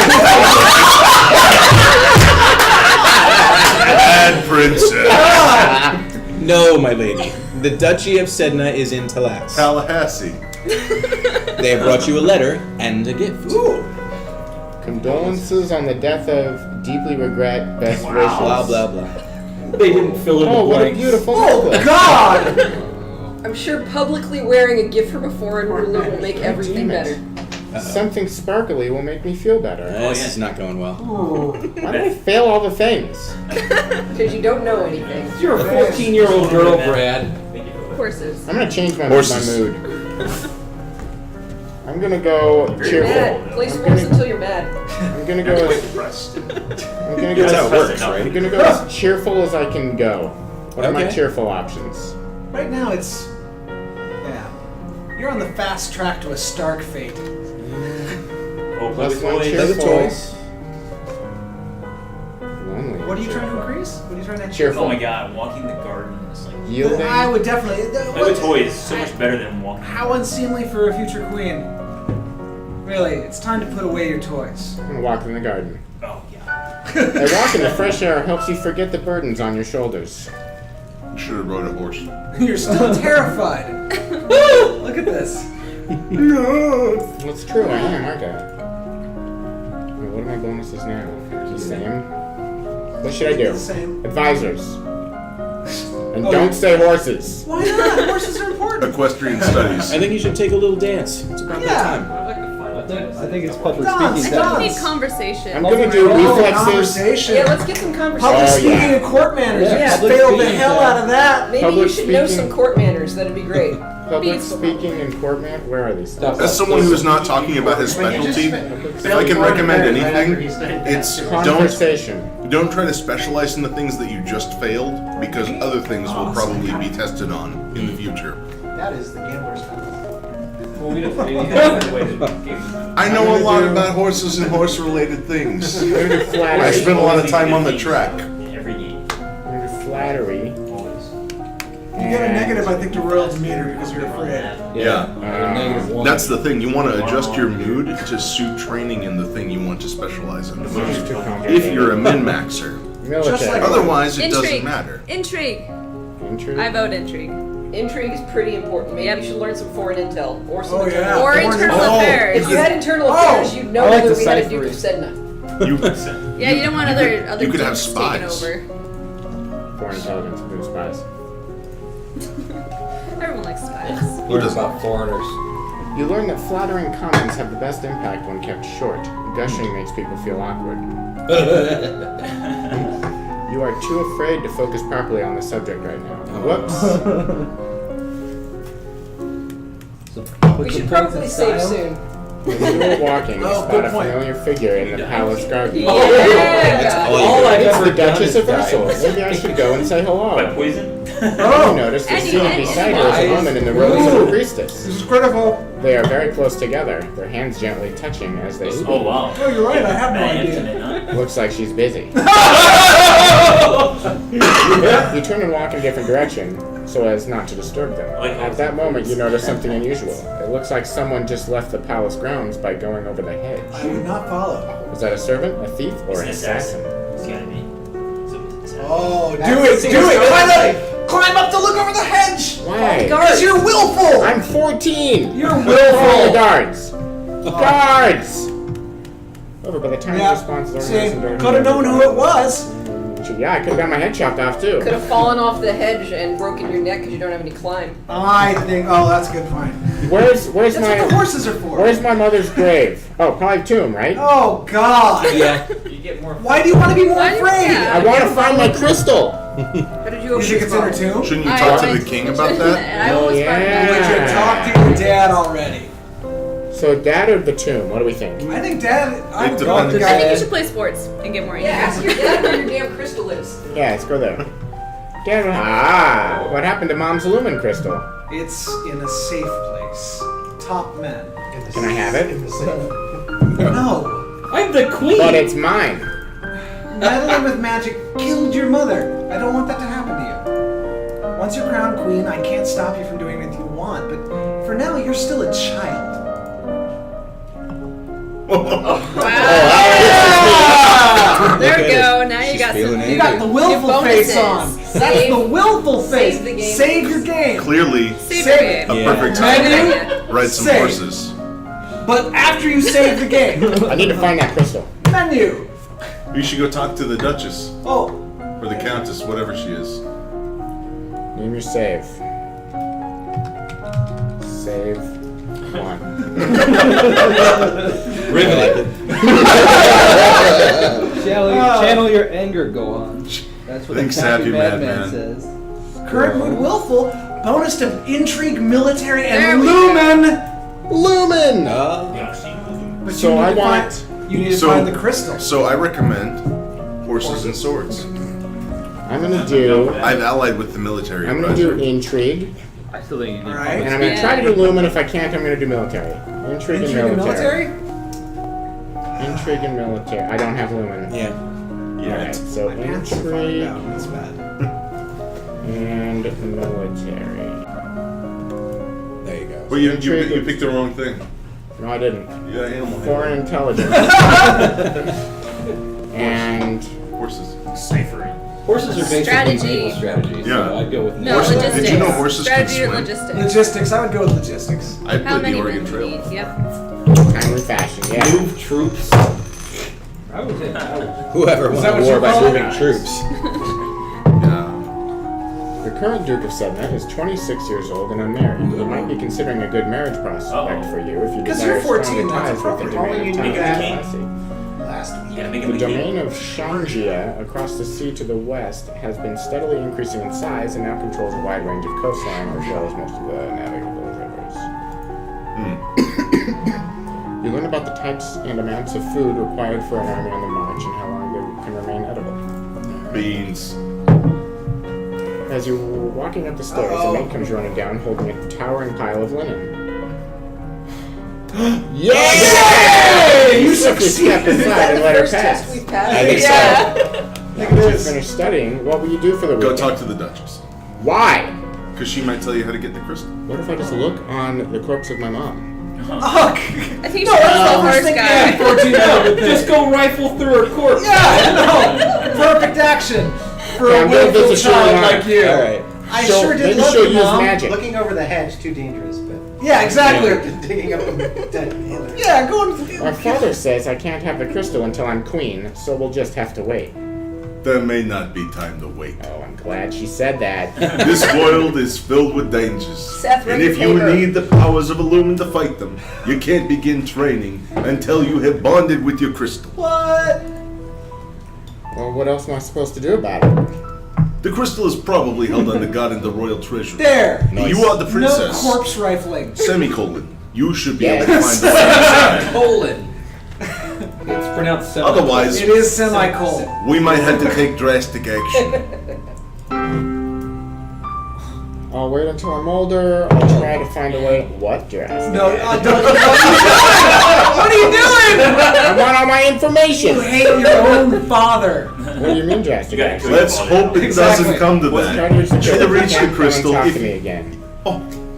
Bad princess. No, my lady. The Duchy of Sedna is in Talas. Tallahassee. They have brought you a letter and a gift. Ooh. Condolences on the death of deeply regret best wishes. Blah blah blah. They didn't fill in the Oh, what a blanks. beautiful Oh necklace. God! I'm sure publicly wearing a gift from a foreign ruler will make everything Damn better. it. Something sparkly will make me feel better. This is not going well. Why do I fail all the things? Because you don't know anything. You're a 14-year-old girl, Brad. Horses. I'm gonna change my Horses. mood. I'm gonna go You're cheerful. mad. Play I'm sports gonna, until you're mad. I'm gonna go as That's how it works, right? I'm gonna go as cheerful as I can go. What are my Okay. cheerful options? Right now, it's you're on the fast track to a Stark fate. Plus one Play the cheerful. toys. Lonely. What are you trying to increase? What are you trying to Cheerful. Oh my god, walking the garden is like. Yielding. I would definitely. Play with toys is so much better than walking. How unseemly for a future queen. Really, it's time to put away your toys. I'm gonna walk in the garden. Oh yeah. A walk in the fresh air helps you forget the burdens on your shoulders. You should have rode a horse. You're still terrified. Look at this. Well, it's true, I am, aren't I? Wait, what are my bonuses now? The same? What should I do? The same. Advisors. And Oh, don't you- say horses. Why not? Horses are important. Equestrian studies. I think you should take a little dance. It's about that time. I think it's public Dance, speaking. dance. We need conversation. I'm gonna do reflexes. Conversation. Yeah, let's get some conversation. Public Oh, speaking yeah. and court manners. Yeah, You just public failed the speaking, hell yeah. out of that. Maybe Public you should know speaking. some court manners. That'd be great. Public Peaceful. speaking and court man. Where are these stuff? As someone who is not talking about his specialty, if I can recommend anything, it's Conversation. don't try to specialize in the things that you just failed, because other things will probably be tested on in the future. That is the gambler's fallacy. Well, we don't have a way to game I know a lot about horses and horse-related things. I'm gonna do flattery. I spent a lot of time on the track. every game. I'm gonna do flattery. Always. You get a negative, I think, to royalty meter because you're afraid. Yeah. -1. That's the thing. You want to adjust your mood to suit training in the thing you want to specialize in the Too most. complicated. If you're a min-maxer. Military. Otherwise, it doesn't Intrigue. matter. Intrigue. Intrigue. I vote intrigue. Intrigue is pretty important. Maybe you should learn some foreign intel or some Oh, internal. yeah. Or Foreign internal intel. affairs. If you had internal Oh, affairs, you'd know I like whether the we had a Duke ciphering. of Sedna. You, Yeah, you don't want other you could have dukes taking spies. over. Foreign intelligence. I'm doing spies. Everyone likes spies. Learn about foreigners. You learn that flattering comments have the best impact when kept short. Gushing makes people feel awkward. You are too afraid to focus properly on the subject right now. Whoops. We should probably save soon. When you were walking, you Oh, spot good a point. familiar figure in the palace garden. Yeah. All I've It's ever the done Duchess is of die. Ursel. Maybe I should go and say By hello. poison? You notice that Eddie, seated Eddie. beside her is a woman in the robes of a priestess. This is critical. They are very close together, their hands gently touching as they speak. Oh wow. Oh, you're right. I have no idea. Infinite, huh? Looks like she's busy. You turn and walk in a different direction so as not to disturb them. At that moment, you notice something unusual. It looks like someone just left the palace grounds by going over the hedge. I would not follow. Was that a servant, a thief, or an It's an assassin. assassin? It's gotta be. So it's an Oh, do That's it, the do it! secret Climb strategy. up! Climb up to look over the hedge! Why? Because you're willful! I'm 14! You're Call the willful! guards! Guards! Over by the time Yeah, the response is see, could have known who it was. Yeah, I could have got my head chopped off too. Could have fallen off the hedge and broken your neck because you don't have any climb. I think, oh, that's a good point. Where's That's what the my horses are for. Where's my mother's grave? Oh, probably tomb, right? Oh, God. Yeah. You get more. Why do you want to be more Why do you- afraid? yeah. I want to find my crystal. How did you You open think this it's in her bottle? tomb? shouldn't you I talk to went the king about that? I almost yeah. Would you talk to your dad already? So dad or the tomb? What do we think? I think dad, I It would go with the depends. I think you guy. should play sports and get more Yeah, ask energy. your dad where your damn crystal is. Yeah, let's go there. Dad, what happened to Mom's lumen crystal? It's in a safe place. Top men. Can I have it? No. I'm the queen. But it's mine. Meddling with magic killed your mother. I don't want that to happen to you. Once you're crowned queen, I can't stop you from doing anything you want, but for now, you're still a child. There we go. Now you She's got some. feeling it. You got the willful New face bonuses. on. That's the willful face. Save the game. Save your game. Clearly, Save Save your it. game. a Yeah. perfect time Menu, to ride some save. horses. But after you save the game. I need to find that crystal. Menu. You should go talk to the Duchess. Oh, Or the Countess, whatever she is. Name your save. Save 1. Riveted. Channel your anger, go on. That's what Thanks, the happy Happy madman Madman. says. Current mood willful. Bonus to intrigue, military, There and we lumen. Lumen! But So you need I to want- find, you need to find the crystal. So I recommend horses and swords. I'm gonna do. I've allied with the military. I'm gonna do advisor. intrigue. I still think you need Alright. And I'm gonna try to do lumen. If I can't, I'm gonna do military. Intrigue and Intrigue and military. military? Intrigue and military. I don't have lumen. Yeah. Alright, so intrigue That's bad. and military. There you go. Well, you picked the wrong thing. No, I didn't. Yeah, animal. Foreign intelligence. And Horses. Ciphering. Horses are basically Strategy. naval strategy, so Yeah. I'd go with No, naval. Horses- logistics. did you know horses can Strategy or swim? logistics? Logistics. I would go with logistics. I How put the many Oregon men Trail. do you need? Yep. timely fashion, yeah. Move troops. I would say Whoever Is won that the what war you by call moving it? troops. Yeah. The current Duke of Sedna is 26 years old and unmarried. He might be considering a good marriage prospect for you if you 'Cause desire you're 14, stronger that's ties with the appropriate. domain Only of you time make and it a king. classy. Last week. You gotta make The him a king. domain of Shangia across the sea to the west has been steadily increasing in size and now controls a wide range of coastline as well as most of the navigable rivers. You learn about the types and amounts of food required for an army on the march and how long they can remain edible. Beans. As you're walking up the stairs, a maid comes running down holding a towering pile of linen. Yay! You took a step aside and let her First test pass. we've passed. I think Yeah. so. Once you finish studying, what will you do for the Go weekend? talk to the Duchess. Why? Because she might tell you how to get the crystal. What if I just look on the corpse of my mom? Oh, I think you should that's go the the first horse thing guy. Just go rifle through her corpse. yeah, no. Perfect action for Yeah, a I'm gonna willful visit your child mom. like you. Alright. I So sure did maybe love she'll you, use Mom. magic. Looking over the hedge, too dangerous, but Yeah, exactly. digging up a dead mother. Yeah, going. My father says I can't have the crystal until I'm queen, so we'll just have to wait. There may not be time to wait. Oh, I'm glad she said that. This world is filled with dangers. Seth, And read if your you paper. need the powers of Illumin to fight them, you can't begin training until you have bonded with your crystal. What? Well, what else am I supposed to do about it? The crystal is probably held under guard in the royal treasury. There. You are the No princess. corpse rifling. Semicolon. You should be Yes. able to find the way inside. Colon. It's pronounced semi. Otherwise, It is semicolon. we might have to take drastic action. I'll wait until I'm older. I'll try to find a way. What dress? No, don't. What are you doing? I want all my information. You hate your own father. What do you mean drastic gotta action? kill Let's hope it Exactly. doesn't come to Try to that. reach the Try to crystal. reach the Can't come and crystal. Talk If to me you, again.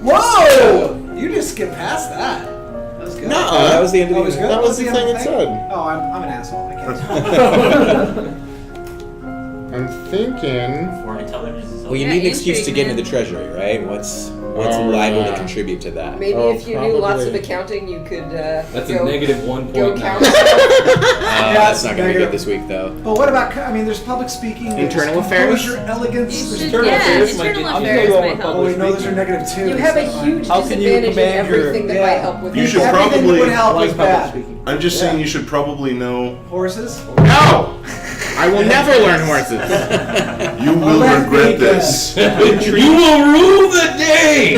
Whoa! You just skipped past that. That was good. No, that was the end of Oh, the it was good? That was the end thing of it said. Oh, I'm an asshole. I can't. I'm thinking. Foreign intelligence is Well, you Yeah, need an excuse to intrigue, get man. into the treasury, right? What's Oh, liable yeah. to contribute to that? Maybe Oh, if you knew lots of probably. accounting, you could That's go, a negative 1 go point now. count. That's not gonna be negative. good this week, though. But what about? I mean, there's public speaking. there's Internal affairs? composure, elegance. You There's should, Internal yeah, affairs might internal get- I'm affairs gonna go might with help. Oh wait, no, those are negative too. You have a huge How can you disadvantage in command your- everything that Yeah. might help with You it. should Everything probably- would help Like is public bad. speaking. I'm just saying you should probably know. Horses. No! I will never learn horses. You will let me regret this. You will rule the day!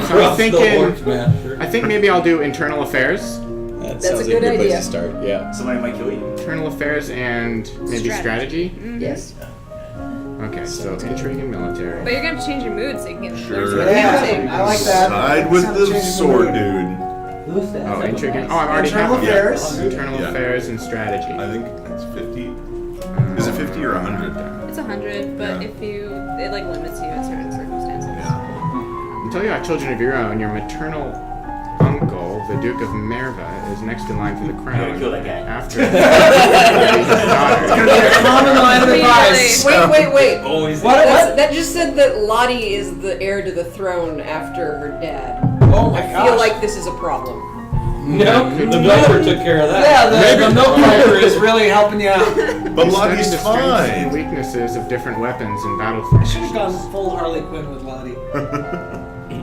So I'm thinking. Master. I think maybe I'll do internal affairs. That That's sounds a like a good good place idea. to start. Yeah. Somebody might kill you. Internal affairs and maybe strategy. Yes. Okay, so intrigue and military. But you're gonna have to change your mood so you can get Sure. Yeah, I like that. Side with Sounds the changing sword, mood. dude. Who's that? Oh, intrigue and. Oh, I'm already Internal have affairs. Internal Yeah. affairs and strategy. I think it's 50. Is it 50 or 100? It's 100, but Yeah. if it like limits you in certain circumstances. Until you have children of your own, your maternal uncle, the Duke of Merva, is next in line for the crown. gotta kill that guy. After his It's daughter. gonna be a common line of advice. Wait. Always. That just said that Lottie is the heir to the throne after her dad. Oh my I feel gosh. like this is a problem. No, the milker took care of that. Yeah, the milk piper is really helping you out. But Studying Lottie's the strengths and fine. weaknesses of different weapons and battle I should have formations. gone full Harley Quinn with Lottie.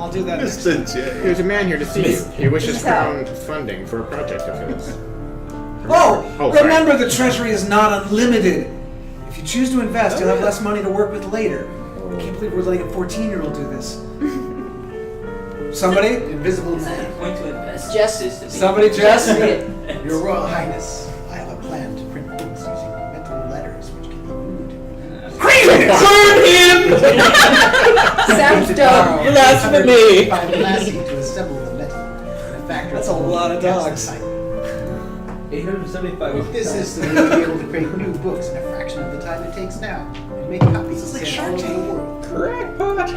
I'll do that next Mr. time. J. There's a man here to see you. He wishes This is how- crowdfunding for a project of his. Oh, sorry. remember the treasury is not unlimited. If you choose to invest, you'll have less money to work with later. I can't believe we're letting a 14-year-old do this. Somebody? Invisible man. Point to invest. Jess. Somebody, Jess? Read it. Your Royal Highness, I have a plan to print books using metal letters which can be moved. Sounds dumb. Blasphemy! Lassie to assemble the metal. The factory That's a lot of dogs. 875. With this system, you'll be able to create new books in a fraction of the time it takes now. And make copies and send all over the world. Crackpot!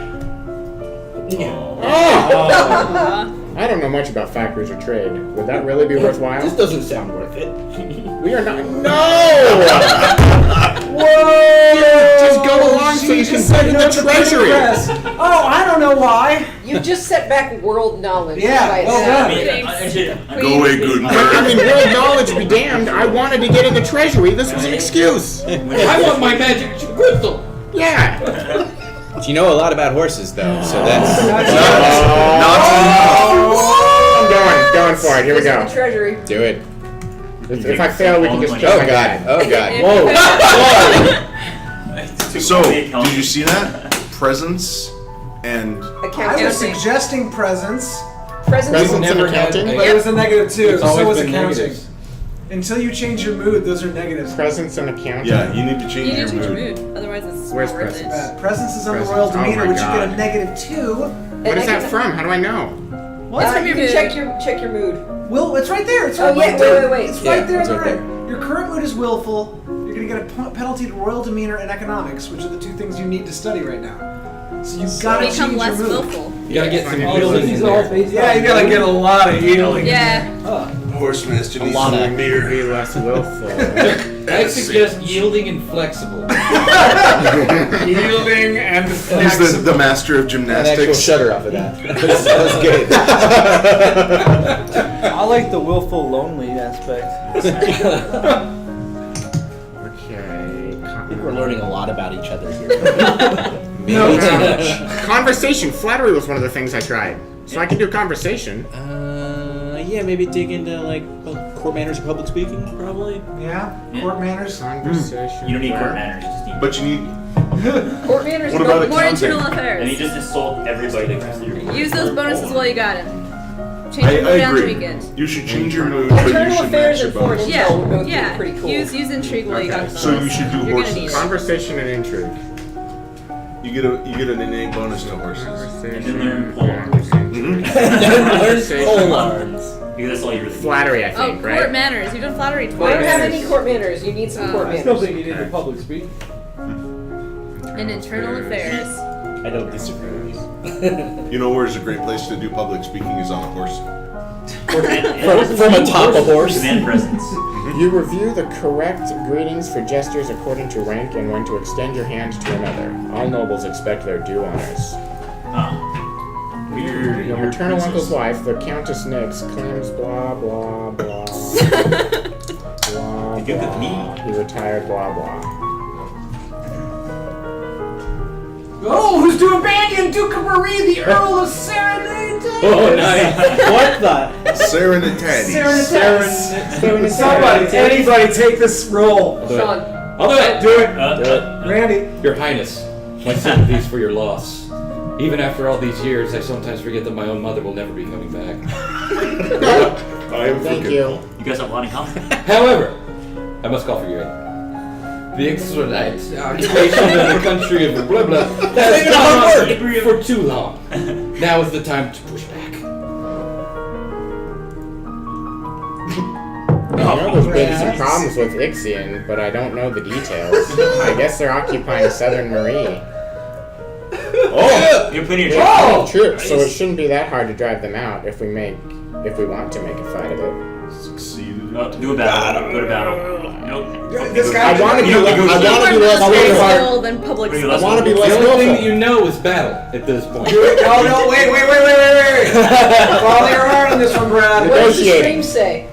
Oh. I don't know much about factories or trade. Would that really be worthwhile? This doesn't sound worth it. We are not. No! Whoa! Just go along so you can sit in the treasury. Oh, I don't know why. You just set back world knowledge. Yeah, by well itself. done. Go away, Gutenberg. I mean, world knowledge be damned. I wanted to get in the treasury. This was an excuse. I want my magic crystal. Yeah. You know a lot about horses, though, so that's I'm going for it. Here we This is go. the treasury. do it. If I fail, we can just kill Oh my god! dad. Oh god! So, did you see that? Presents and I was Accounting. suggesting presents, Presents. Presents and Never had accounting? but it was a negative too. It's So always was been accounting. negatives. Until you change your mood, those are negatives. Presence and accounting. yeah, you need to You change need to your change your mood. mood, otherwise it's Where's not worth presents? it. Presence is on the Presents. royal Oh demeanor, my which you get a God. -2. What is that from? How do I know? What's from your mood? Check your mood. Will, it's right there. It's Oh, right, yeah, right there. wait. It's right Yeah, there it's on the right right. Your current mood is willful. You're gonna get a penalty to royal demeanor and economics, which are the two things you need to study right now. So you've got to Become change less your mood. willful. You gotta get some Yeah. buildings These in are all there. based Yeah, on you gotta get a lot of healing. Yeah. Horsemaster needs lot some of- beer. Be less willful. I suggest yielding and flexible. Yielding and He's flexible. the master of An actual gymnastics. shutter off of that. That's good. I like the willful lonely aspect. Okay. I think we're learning a lot about each other here. Maybe too much. Conversation. Flattery was one of the things I tried. So I can do conversation. Yeah, maybe dig into like court manners or public speaking, probably. Yeah, court manners. Conversation. You don't need court manners, you just need. But you need. Court manners. What about More accounting? internal And you affairs. just insult everybody that comes through your Use those bonuses while you got it. Change I your mood on the agree. weekend. You should change your mood, but you Internal should affairs match your and foreign bonus. Yeah, intel would both be yeah. pretty cool. Use intrigue while you got the So you bonus. should do You're gonna horses. need it. Conversation and intrigue. You get an innate bonus to horses. And then learn pole arms. Mhm. Learn pole arms. Because that's all you really need. Flattery, I Oh, think, court right? manners. You've done flattery We don't twice. have any court manners. You need some court I still manners. think you need the public speak. And internal affairs. I don't disagree. You know where's a great place to do public speaking is on a horse. From atop a horse. Command presence. You review the correct greetings for gestures according to rank and when to extend your hand to another. All nobles expect their due honors. Weird. Your maternal uncle's wife, the Countess Nix, claims blah blah blah. Blah The Duke of blah. Mead. He retired blah blah. Oh, who's doing Banyan? Duke of Marie, the Earl of Serenade. Oh, nice. What the? Serenitatis. Somebody, anybody take this role. Sean. I'll do it. Do it. Do it. Randy. Your Highness, my sympathies for your loss. Even after all these years, I sometimes forget that my own mother will never be coming back. I am Thank forgetful. you. You guys have a lot in common. However, I must call for your aid. The Extradite occupation of the country of blah blah has gone on for too long. Now is the time to push back. I know there's been some problems with Ixion, but I don't know the details. I guess they're occupying Southern Marie. Oh! You're putting your Yeah, troops, so it shouldn't be that hard to drive them out if we want to make a fight of it. Succeeded. Do a battle. Go to battle. Nope. This guy. I want to be You less don't More willful. military than public Pretty speaking. I want to be The less only thing that willful. you know is battle at this point. Oh no! Wait! Follow your heart on this one, Brad. What does the Negotiating. stream say?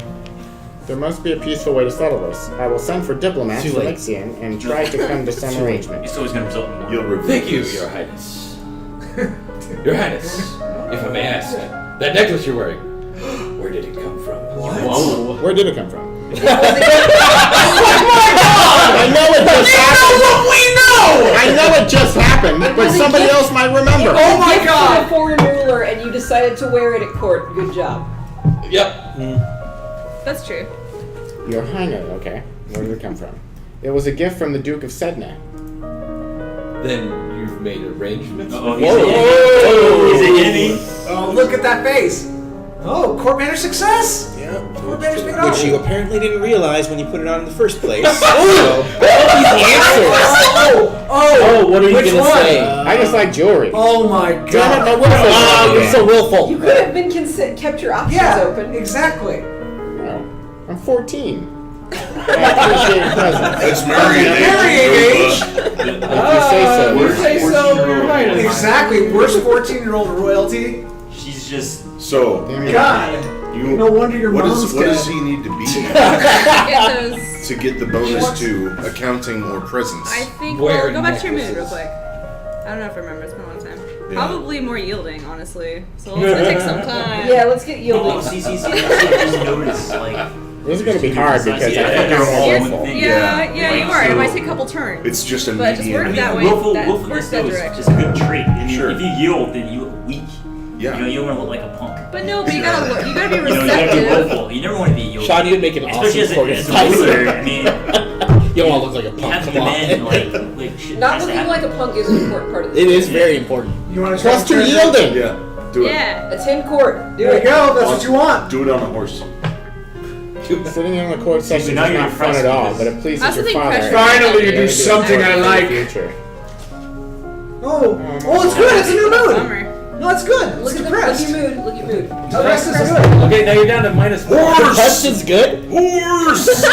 There must be a peaceful way to settle this. I will send for diplomats Too from late. Ixion and try to come to some arrangement. It's always going to result in more. You'll regret Thank you, this. Your Highness. Your Highness, if I may ask, that necklace you're wearing, where did it come from? Whoa. Where did it come from? Oh I know it just happened. What we know! I know it just happened, but somebody else might remember. Oh my God! A foreign ruler, and you decided to wear it at court. Good job. Yep. That's true. Your Highness, okay. Where did it come from? It was a gift from the Duke of Sedna. Then you've made arrangements. Uh-oh, with he's me? an enemy. He's an enemy. Oh, look at that face! Oh, court banner success! Yeah. Court banner's big Which you apparently didn't realize when you put it on in the first place. Oh, what are you Which gonna one? say? I just like jewelry. Oh my Damn it, God! my willful. Oh, you're so willful. You could have been kept your options Yeah, open. exactly. No, I'm 14. I appreciate your presence. It's marrying age. If you say so. You say so, Your Highness. Exactly. Worst 14-year-old royalty. She's just. So, God. No wonder your what mom's does dead. he need to be Get those. to get the bonus to accounting or presence? I think. Where Well, go back to your mood real necklaces? quick. I don't know if I remember. It's been a long time. Yeah. Probably more yielding, honestly. So it's gonna take some time. Yeah, let's get Oh, yielding. see, just notice, like. This is going to be hard because I think they're I'm all willful. thing. Yeah, you are. It So- might take a couple turns. It's just a But just median. work that way. Willful, that willfulness works that though is direction. just a good trait. I mean, Sure. if you yield, then you look weak. Yeah. You know, you don't want to look like a punk. But no, but you gotta look. You gotta be You know, you gotta be receptive. willful. You never want to be yielding. Sean, you'd make an Especially awesome as a choreographer. ruler. I mean, You don't want to look like a you punk. have to Come on. demand, like shit Not has to looking happen. like a punk is an important part of this. It is very important. You want to Plus 2 yielding. Yeah, do it. Yeah. Attend court. Do There you it. go. That's what you want. Do it on a horse. Sitting in the court session is now you're not fun at impressed all, because- but it pleases That's your the thing, father. pressure. Finally, you do Maybe something I in the like. future. Oh, it's good. It's a new mood. Bummer. No, it's good. Look It's at depressed. your mood. Look at your mood. Depressed is good. Okay, now you're down to -4. The question's good. Horse!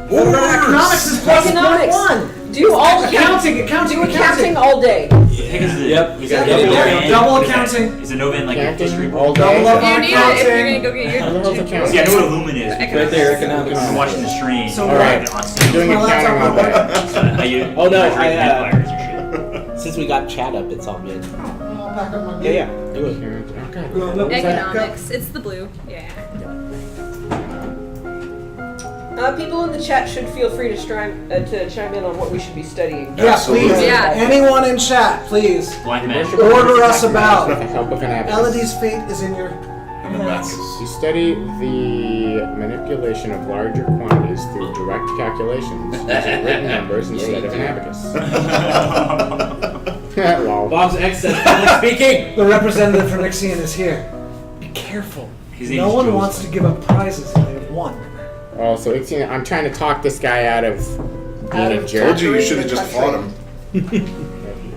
What about economics is plus Economics. 1. Do all Accounting, Do accounting. accounting all day. Yep, you gotta Double, get it there. double accounting. Is a Novan like a Accounting history all book? day. Double up You on need it if you're accounting. gonna go get How the hell's your. accounting? See, I know what a lumen is. Right there, economics. I'm watching the stream. So Alright, I'm doing My accounting all laptop. day. Oh, no, measuring I, empires and shit. Since we got chat up, it's all good. I'll back up my Yeah, do it. Okay. Economics. It's the blue. Yeah. People in the chat should feel free to chime in on what we should be studying. Yeah, Absolutely. please. Yeah. Anyone in chat, please. Black magic. Order us about. With the help of an abacus. Elodie's fate is in your And a hands. Bacchus. You study the manipulation of larger quantities through direct calculations using written numbers instead of an abacus. Lol. Bob's X says public speaking. The representative from Ixion is here. Be careful. His name No is one Joseph. wants to give up prizes if they've won. Oh, so I'm trying to talk this guy out of being a jerk. Told you you should have just fought him.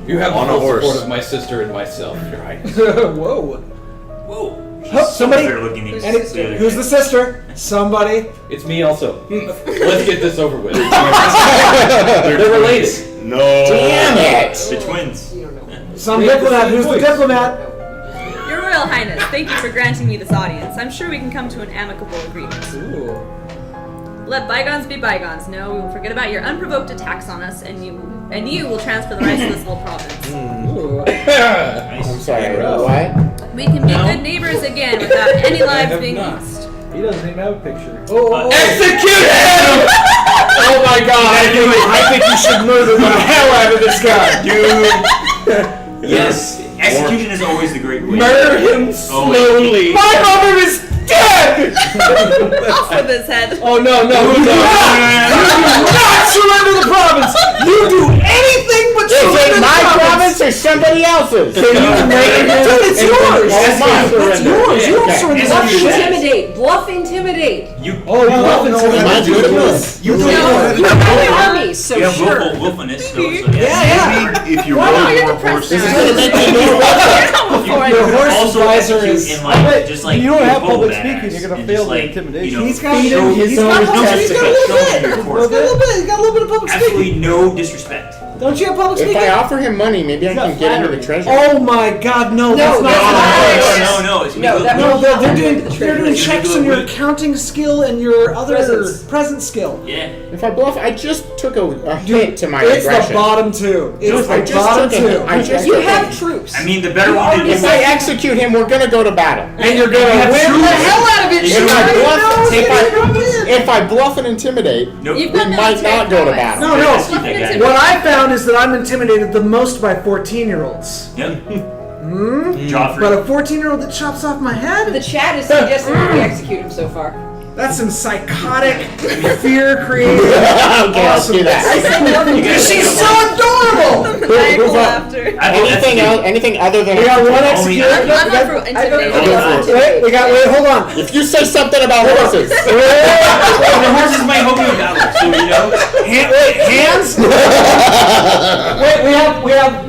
You have On a the full horse. support of my sister and myself, Your Highness. Whoa. Whoa. Oh, somebody. Better looking than Any, the other who's guy. the sister? Somebody. It's me also. Let's get this over with. They're related. No. Damn it! The twins. Some They have the diplomat. same Who's the voice. diplomat? Your Royal Highness, thank you for granting me this audience. I'm sure we can come to an amicable agreement. Ooh. Let bygones be bygones. No, we will forget about your unprovoked attacks on us, and you will transfer the rights of this little province. I'm sorry, what? We can be good neighbors again without any lives have being not. lost. He doesn't even have a picture. Oh. Execute him! Oh my God! I think you should murder the hell out of this guy, Dude. Yes. Execution is always the great way. Murder him slowly. My mother is dead! Off with his head. Oh no, you do not surrender the province! You do anything but Is surrender it the my province! province or somebody else's? Can you make it? Dude, it's yours! It's mine. That's yours! You don't surrender Bluff that shit! intimidate. Bluff intimidate. Oh, you love Am I intimidate. good at this? You do You have armies, so You have sure. willfulness. So, Yeah. Maybe if you Why not? rode You're more depressed horses. This is gonna make me more welcome. Your horse also advisor execute is. in like, just like you don't have total public badass speaking, you're gonna and fail just, the like, intimidation. You know, He's got show he's no got a little bit. disrespect. He's got a little bit. He's got a little bit of public speaking. Absolutely no disrespect. Don't you have public If speaking? I offer him money, maybe I can get into the treasury. Oh my God, no! That's not No. It's they're doing checks on your accounting skill and your other present skill. Yeah. If I bluff, I just took a hit to my It's aggression. the bottom two. It's I the just bottom took a- two. I just You took a- have troops. I mean, the better one If I execute him, we're gonna go to battle. And you're gonna win the hell out of it. If I bluff and intimidate, Nope. we might not go to battle. No. What I found is that I'm intimidated the most by 14-year-olds. Yep. Joffrey. But a 14-year-old that chops off my head? The chat is suggesting that we execute him so far. That's some psychotic, fear-creating Okay, let's do that. She's so adorable! Anything other than We got one execute. Wait, hold on. If you say something about horses, The horses might help you with that one, so you know. Hands?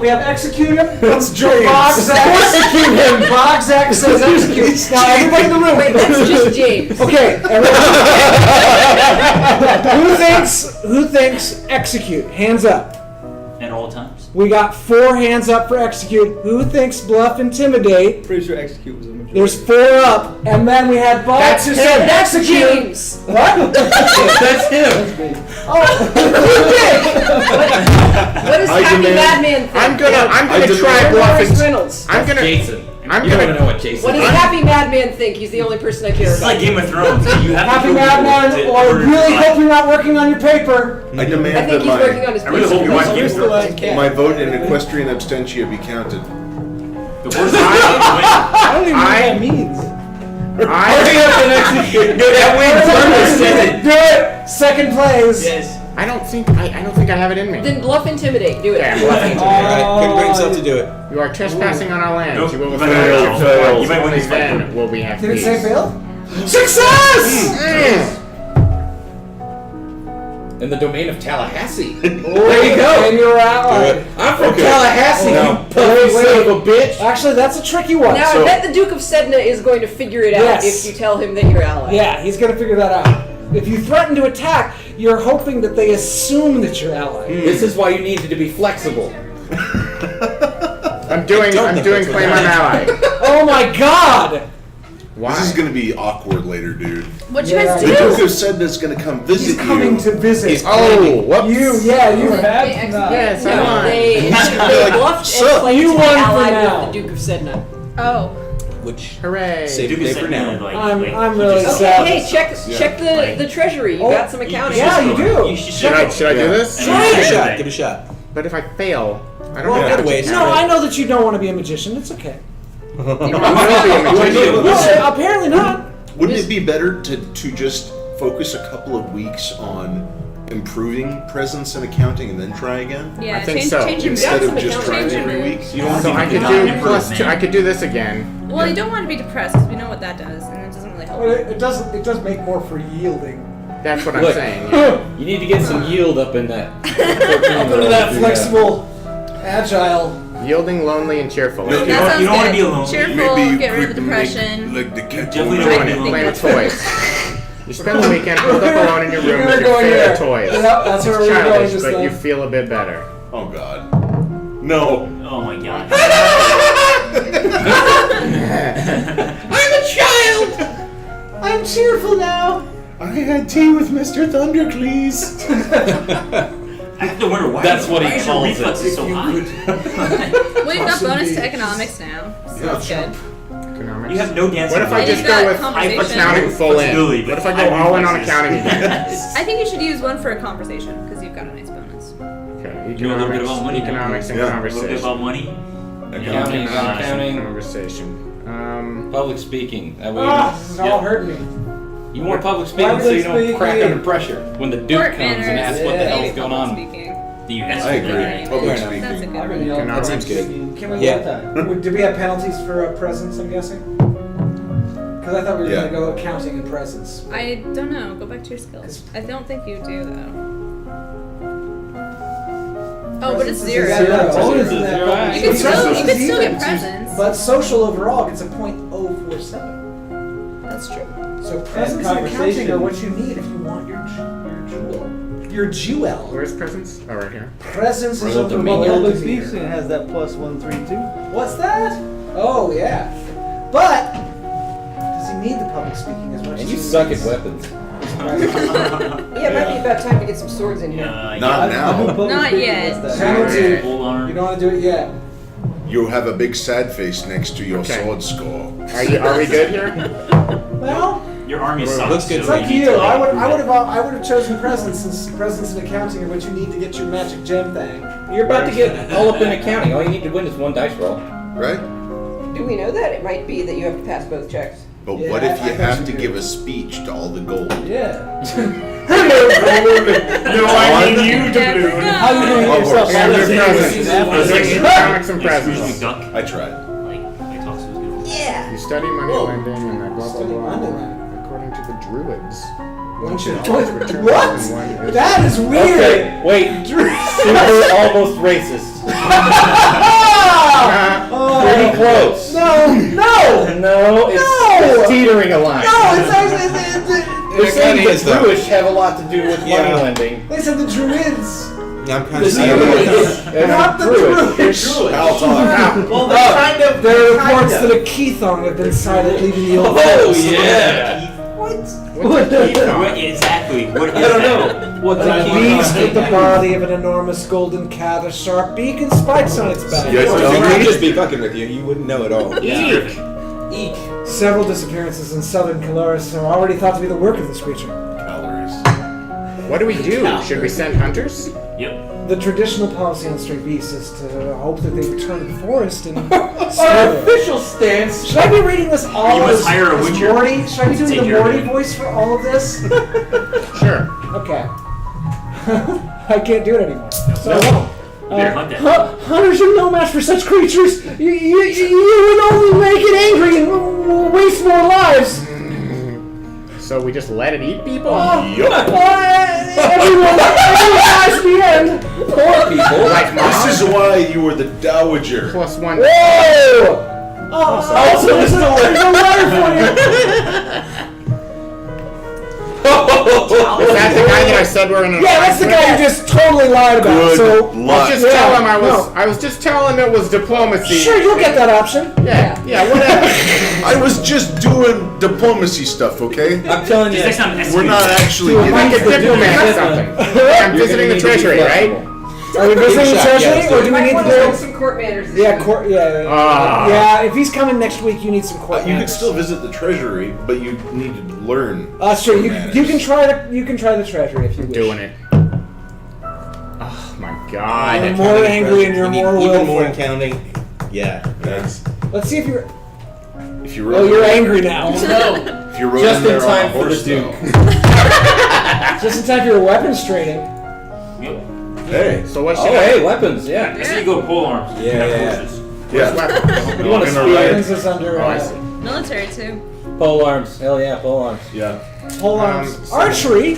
we have execute him. Let's execute him. Bogzak says execute. Now everybody in the room. Wait, that's just James. Okay. Who thinks execute? Hands up. At all times. We got 4 hands up for execute. Who thinks bluff intimidate? Pretty sure execute was a majority. There's 4 up, and then we had Box who said That's execute. James. What? That's him. Oh, What does Happy Madman think? I'm gonna try Morris bluffing. Reynolds. I'm gonna. Jason. I'm You gonna. don't even know what Jason What does Happy Madman think? He's the only person I care It's about. like Game of Thrones. You have Happy to Madman, or I really hope you're not working on your paper. I demand I think that he's working on his I really hope you watch Game of Thrones. my vote in equestrian abstentia be counted. The horses I don't even know what that means. that wins. Do it. Second place. Yes. I don't think I have it in me. Then bluff intimidate. Do it. Yeah, Bluff bluff intimidate. Alright, bring yourself to do it. You are trespassing on our land. Nope. You will You fail. might fail. You might win Only this fight. then will we have Did it peace. say fail? Success! In the domain of Tallahassee. There you go. And you're ally. I'm from Okay. Tallahassee, No. you pussy son of a bitch. Actually, that's a tricky one. Now, I bet the Duke of Sedna is going to figure it out Yes. if you tell him that you're ally. Yeah, he's gonna figure that out. If you threaten to attack, you're hoping that they assume that you're ally. This is why you needed to be flexible. I'm doing claim I'm ally. Oh my God! Why? This is gonna be awkward later, dude. What you guys The do? Duke of Sedna's gonna come visit He's coming you. to visit. Oh, whoops. You They Yes, I no, won. they Like, bluffed so, and claimed you to be won for allied now. with the Duke of Sedna. Oh. Which Hooray. save Duke the is day for sitting now. there, like, I'm he really just- sad. Okay, hey, check the treasury. You got some accounting. Yeah, you do. You should Should I do this? Give it a shot. Give it a shot. But if I fail, I don't Well, have to wait. count No, it. I know that you don't want to be a magician. It's okay. You will be a magician. No, apparently not. Wouldn't it be better to just focus a couple of weeks on improving presence and accounting and then try again? Yeah, I think change, so. change your Instead of some just trying accounting every change week? You don't want So to I be could not do improve, plus man. 2. I could do this again. Well, you don't want to be depressed because we know what that does, and it doesn't really help. But it does make more for yielding. That's what I'm Look, saying. Yeah. You need to get some yield up in that. Up into that flexible, agile. Yielding, lonely, and cheerful. No, You You don't want to be alone. Cheerful, Maybe you get rid of the could depression. make, like the cat Definitely on don't the- want to be playing with toys. You spend the weekend holed up alone in your room You're with your going favorite there. toys. Yep, that's where It's we're going childish, just but then. you feel a bit better. Oh God. No. Oh my god. I'm a child! I'm cheerful now! I had tea with Mr. Thundercleese. I have to wonder why. That's what he why is your calls reflex it. is so high. Well, you've got bonus to economics now, so that's good. Economics. You have no dancing. What if I And just you've go got with conversation. accounting full in? Flexibility, What if I but go all in on reflexes. accounting again? I think you should use one for a conversation because you've got a nice bonus. Okay, You know a little bit about money. economics and Yeah. A little bit conversation. about money. Accounting, accounting, Conversation. public speaking. That way Ah, this is all hurting me. you want public speaking so you don't crack under pressure when the Duke Court comes and manners, asks what the maybe hell's going public on. speaking. Do you I agree. Public That's a speaking. good one. Economics. That seems good. Can we Yeah. go with that? Did we have penalties for presence, I'm guessing? Because I thought we were Yeah. going to go accounting and presence. I don't know. Go back to your skills. I don't think you do though. Oh, but it's Presence is zero. a zero. Presence Oh, is isn't a that zero funny? action. You can still Presence is get even. presents. But social overall gets a .047. That's true. So presence and accounting are what you need if you want your jewel. your jewel. Where's presence? Oh, right here. Presence is Royal over Dominion. Well, Valdemir. the beast has that plus 132. What's that? Oh yeah, but does he need the public speaking as much And as you he suck at needs? weapons. Yeah, it might be about time to get some swords in here. Not I do now. public Not speaking yet. as that. Penalty. Full arm. You don't want to do it yet. You have a big sad face next to your Okay. sword skull. Are we good here? Well, Your army Well, sucks. looks good. it's so like need you. to, I would improve it. have chosen presence, since presence and accounting are what you need to get your magic gem thing. You're about to get all up in accounting. All you need to win is one dice roll. Right? Do we know that? It might be that you have to pass both checks. But Yeah, what if I you bet have you to do. give a speech to all the gold? Yeah. No, I need you, Doubloon. How are you going to get yourself Okay, out of there's this? presence. There's comics and Excuse me, presents. duck. I tried. Like, I talk so good. Yeah. You study money Whoa. lending and the blah blah Study blah. money lending. According to the druids. One should always return What? and one is- That is weird. Okay, wait. Super almost racist. Pretty close. No, no, No, it's, No! it's teetering a line. no! It's actually They're saying kinda the is, though. Druish have a lot to do with money Yeah. lending. they said the druids, Yeah, I'm kind The of seeing Druish. not the druids. I'll talk. Well, they're kind of. There are reports that a Keithong have been sighted leaving the old Oh forest. yeah. What's a What, keystone? exactly. What is I don't that? know. What's A a beast with the key? body of an enormous golden cat, a sharp beak, and spikes on its back. Yes, Well, don't he read could it. just be fucking with you. You wouldn't know at all. It's terrific. Eek. Several disappearances in southern Caloris are already thought to be the work of this creature. Calories. What do we do? Should we send hunters? Yep. The traditional policy on stray beasts is to hope that they return to the forest and Our stay there. official stance. Should I be reading this all You must as, hire a as witcher Morty? Should I be to doing take the care of Morty it. voice for all of this? Sure. Okay. I can't do it anymore. So I won't. You better hunt that. Hunters are no match for such creatures. You would only make it angry and waste more lives. So we just let it eat people? Yup. Everyone dies at the end. Poor people. Like This mom? is why you were the dowager. Plus one. Whoa! Also, there's a letter for you. Is that the guy that I said we're in an Yeah, that's the guy you just totally lied about. Good So luck. Just tell him I was just telling him it was diplomacy. sure, you'll get that option. Yeah, whatever. I was just doing diplomacy stuff, okay? I'm telling you. Next time, We're not actually Like a getting. diplomat or something. I'm You're visiting gonna the need to be treasury, right? flexible. Are we visiting the Shot, treasury, yes. or do You we might need want to to learn do? some court manners. this Yeah, week. court. Yeah, Ah. yeah. If he's coming next week, you need some court. You can manners. still visit the treasury, but you need to learn. Sure. You manners. can try the treasury if you wish. Doing it. Oh my god. You're more angry and you're We need more even more willful. accounting. Yeah, that's. Let's see if you're. If you Oh, rode, you're angry now. if you rode Just in there in time on a for the horse, Duke. Just in time for your weapons training. Yep. Hey, So what should Oh, I hey, weapons. Yeah. That's how you go to pole arms. You Yeah, have yeah. horses. yeah. weapons? You want to Gonna spear? ride. Weapons is under. Oh, I see. Military too. Pole arms. Hell yeah, pole arms. Yeah. Pole arms. so- Archery.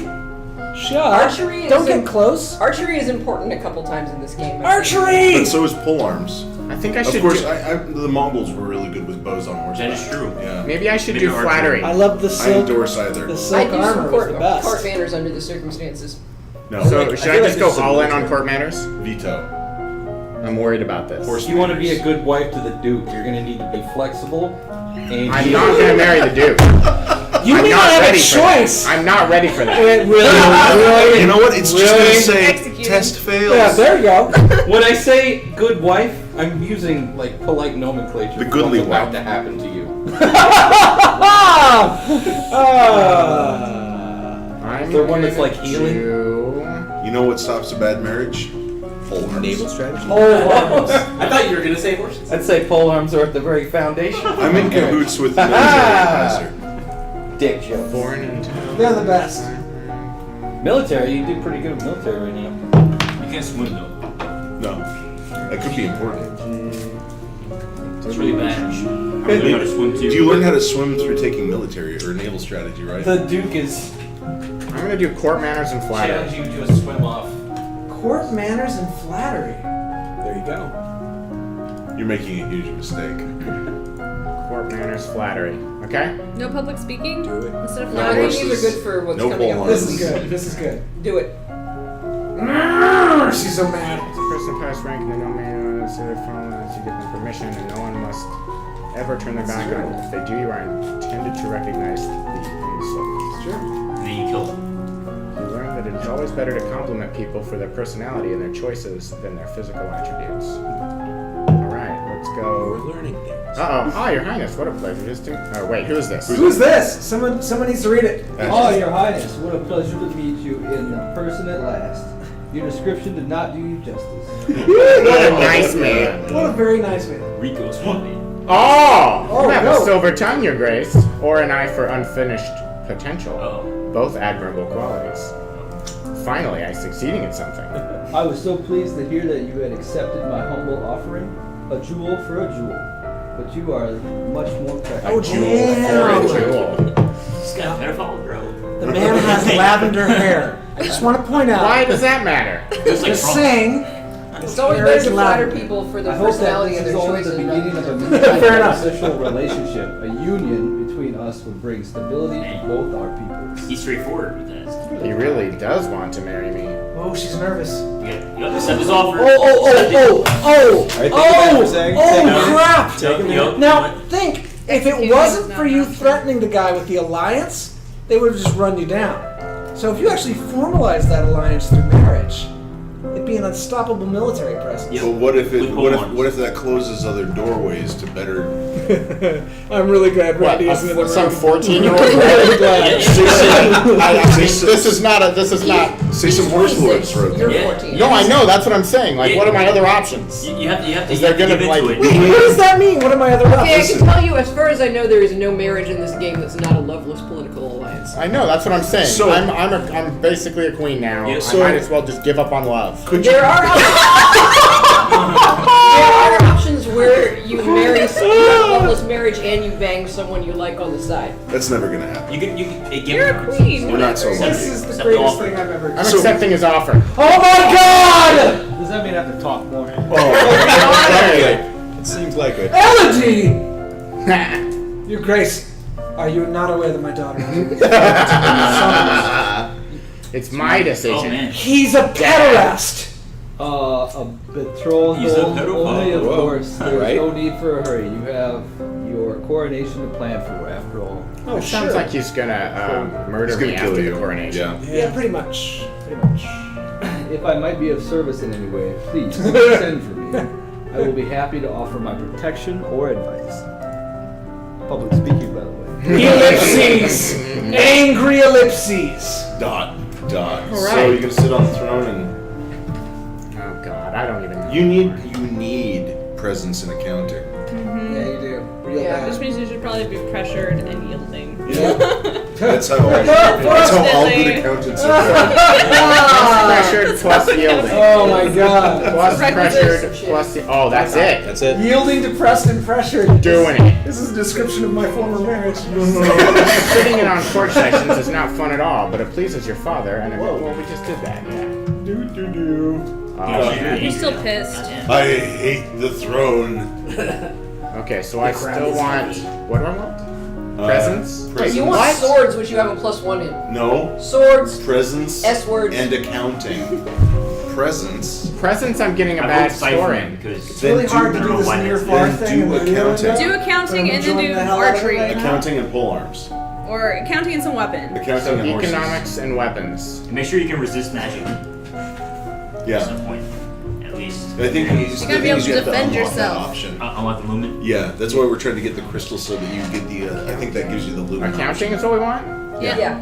Shut. Archery Don't is get im- close. Archery is important a couple times in this game. I think. Archery. But so is polearms. I think I Of should course, do, the Mongols were really good with bows on horseback. That is true. Yeah. maybe I should Maybe do archery. flattery. I love the I silk. endorse either. The I silk do armor some was the best. court manners under the circumstances. No. So I should feel I like just go there's some all in on military- court manners? Veto. I'm worried about this. Horse If you want to be a manners. good wife to the Duke, you're going to need to be flexible. And I'm not gonna marry the Duke. You I'm may not have a ready for that. choice. I'm not ready for that. Really? You know what? It's just Really? gonna say Executed. test fails. Yeah, there you go. When I say good wife, I'm using like polite nomenclature. The for goodly what's about wife. to happen to you. I'm Is there one that's, gonna like, healing? do- You know what stops a bad marriage? Polearms. Naval strategy. I thought you were gonna say horses. I'd say pole arms are at the very foundation. I'm in cahoots with the military advisor. Dick joke. Born into. They're the best. Military, you do pretty good with military right now. You can't swim though. No. That could be important. It's really bad. I really know how to swim too. Do you learn how to swim through taking military or naval strategy, right? The Duke is I'm gonna do court manners and flattery. challenge you to a swim off. Court manners and flattery. There you go. You're making a huge mistake. Court manners, flattery. Okay? No public speaking Do it. instead of No I flattery. think these horses. are good for what's No coming pole up. This arms. is good. This is good. Do it. She's so mad. It's a person past rank and they don't mean to their phone unless you give them permission, and no one must ever turn their back on you. If they do, you are intended to recognize the insult. Sure. And then you kill them. You learn that it is always better to compliment people for their personality and their choices than their physical attributes. Alright, let's go. We're learning things. Uh-oh. Ah, Your Highness, what a pleasure. Just to... Oh, wait, who is this? Who's this? Someone needs to read it. Oh, Your Highness, what a pleasure to meet you in person at last. Your description did not do you justice. What a nice man. What a very nice man. Rico's funny. Oh! Oh, You have no. a silver tongue, Your Grace. Or an eye for unfinished potential. Oh. Both admirable qualities. Finally, I'm succeeding in something. I was so pleased to hear that you had accepted my humble offering, a jewel for a jewel. But you are much more precious. Oh, For a jewel. jewel. This guy better follow, bro. The man has lavender hair. I just want to point out. Why does that matter? It's like Just Trump. saying. It's always hair better is to flatter lavender. people for I their hope that personality this and is their only choices. the beginning of a Fair enough. beneficial relationship. A union between us would bring stability to both our peoples. He's straightforward with that. He really does want to marry me. Oh, she's nervous. You have to send this offer. Oh, Alright, think about it for a second. Take a minute. crap! Take a minute. Yup. Now, think, if it wasn't for you threatening the guy with the alliance, they would have just run you down. So if you actually formalize that alliance through marriage, it'd be an unstoppable military presence. But what if With what if that closes other doorways to better? I'm really glad What, Randy isn't in the room. some 14-year-old? really glad. This is not. Say some horse lords wrote You're Yeah. 14. No, I know. That's what I'm saying. Like, what are my other options? You have to Is there give gonna, into like, it. Wait, what does that mean? What are my other Okay, I options? can tell you, as far as I know, there is no marriage in this game that's not a loveless political alliance. I know. That's what I'm saying. So- I'm basically a queen now. Yeah, I so- might as well just give up on love. There are options where you marry you have a loveless marriage and you bang someone you like on the side. That's never gonna happen. You can give You're a queen. We're not so This lucky. is the Accept the greatest offer. thing I've ever I'm done. accepting his offer. Oh my god! Does that mean I have to talk more? Okay. It seems like it. Elegy! Your Grace, are you not aware that my daughter has It's my Oh decision. man. He's a pederast! A betrothal He's a pedophile. only, of Whoa. course. There's Alright. no need for a hurry. You have your coronation to plan for, after all. Oh, It sounds like he's gonna murder He's gonna me kill after you. the coronation. Yeah. Yeah, pretty much. Pretty much. If I might be of service in any way, please send for me. I will be happy to offer my protection or advice. Public speaking, by the way. Ellipses! Angry ellipses! Dot. So Alright. you're gonna sit on the throne and Oh God, I don't even know. you need presence in accounting. Yeah, you do. Real Yeah, Which means you should probably be pressured and yielding. That's how all good accountants are. Pressured plus yielding. Oh my god. Plus Requisites. pressured plus oh, that's it. That's it. Yielding, depressed, and pressured. Doing it. This is a description of my former marriage. Sitting in on court sessions is not fun at all, but it pleases your father, and well, we just did that. Yeah. Oh, Are you yeah. still pissed? I hate the throne. Okay, so I still want. What do I want? Presents. You want swords, which you have a +1 in. No. Swords, Presence. S words. And accounting. Presence. Presents. I'm getting a bad score in. It's really hard to do this near far thing. do and then accounting. Do accounting and then do Enjoying the hell out of it archery. right now. Accounting and polearms. Or accounting and some weapon. Accounting So and horses. economics and weapons. Make sure you can resist magic. At Yeah. some point, at least. I think You gotta be able to defend yourself. Option. Unlock the movement. Yeah, that's why we're trying to get the crystal so that you get the. I think that gives you the lumen. Accounting is what we want. Yeah.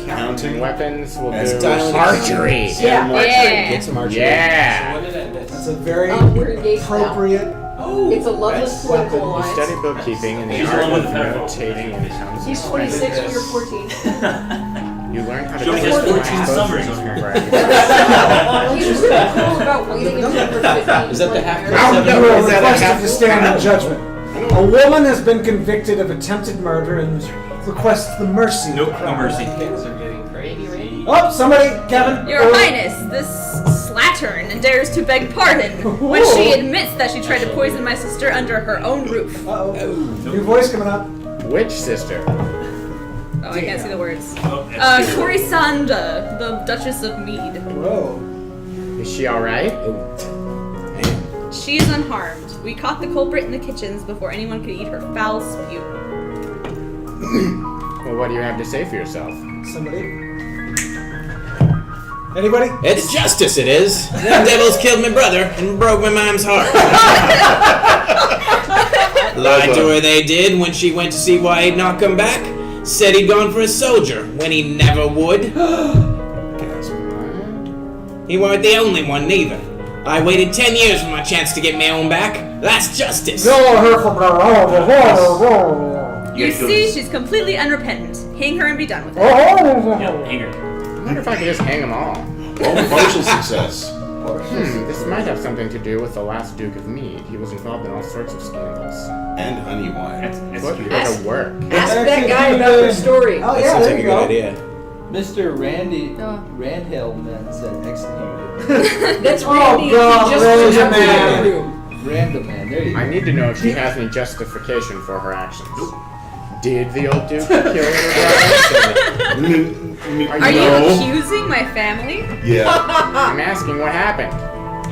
Accounting. Weapons. We'll And do styling. archery. Yeah. Yeah. Get some archery. Yeah. That's a very We're engaged now. appropriate. It's a loveless political You alliance. study bookkeeping and the He's the art one with of the pedophile. notating incomes. He's 26 and you're 14. You learn how to She only has 14 summers on her. He's really cool about waiting until you're 15. Is that the half? You are requested to stand in judgment. A woman has been convicted of attempted murder and requests the mercy. Nope, of the no crowd. mercy. Things are getting crazy. Oh, somebody, Kevin. Your Highness, this slattern dares to beg pardon when she admits that she tried to poison my sister under her own roof. Uh-oh. New voice coming up. Which sister? Oh, I can't see the words. Oh, that's true. Corisanda, the Duchess of Mead. Bro. Is she alright? She is unharmed. We caught the culprit in the kitchens before anyone could eat her foul spute. Well, what do you have to say for yourself? Somebody? Anybody? It's justice, it is. Them devils killed my brother and broke my mom's heart. Lied to her they did when she went to see why he'd not come back. Said he'd gone for a soldier when he never would. He weren't the only one neither. I waited 10 years for my chance to get my own back. That's justice. You see, she's completely unrepentant. Hang her and be done with it. Yep, hang her. I wonder if I could just hang them all. Well, partial success. This might have something to do with the last Duke of Mead. He was involved in all sorts of scandals. And honey wine. What better work? Ask that guy about her story. Oh, That yeah, seems there like a you good go. idea. Mr. Randy Oh. Randhellman said executed. That's Oh, Randy. God, He just Random announced Man. it. Random man. There you go. I need to know if she has any justification for her actions. Did the old Duke kill her brother? Are you accusing my family? Yeah. I'm asking what happened.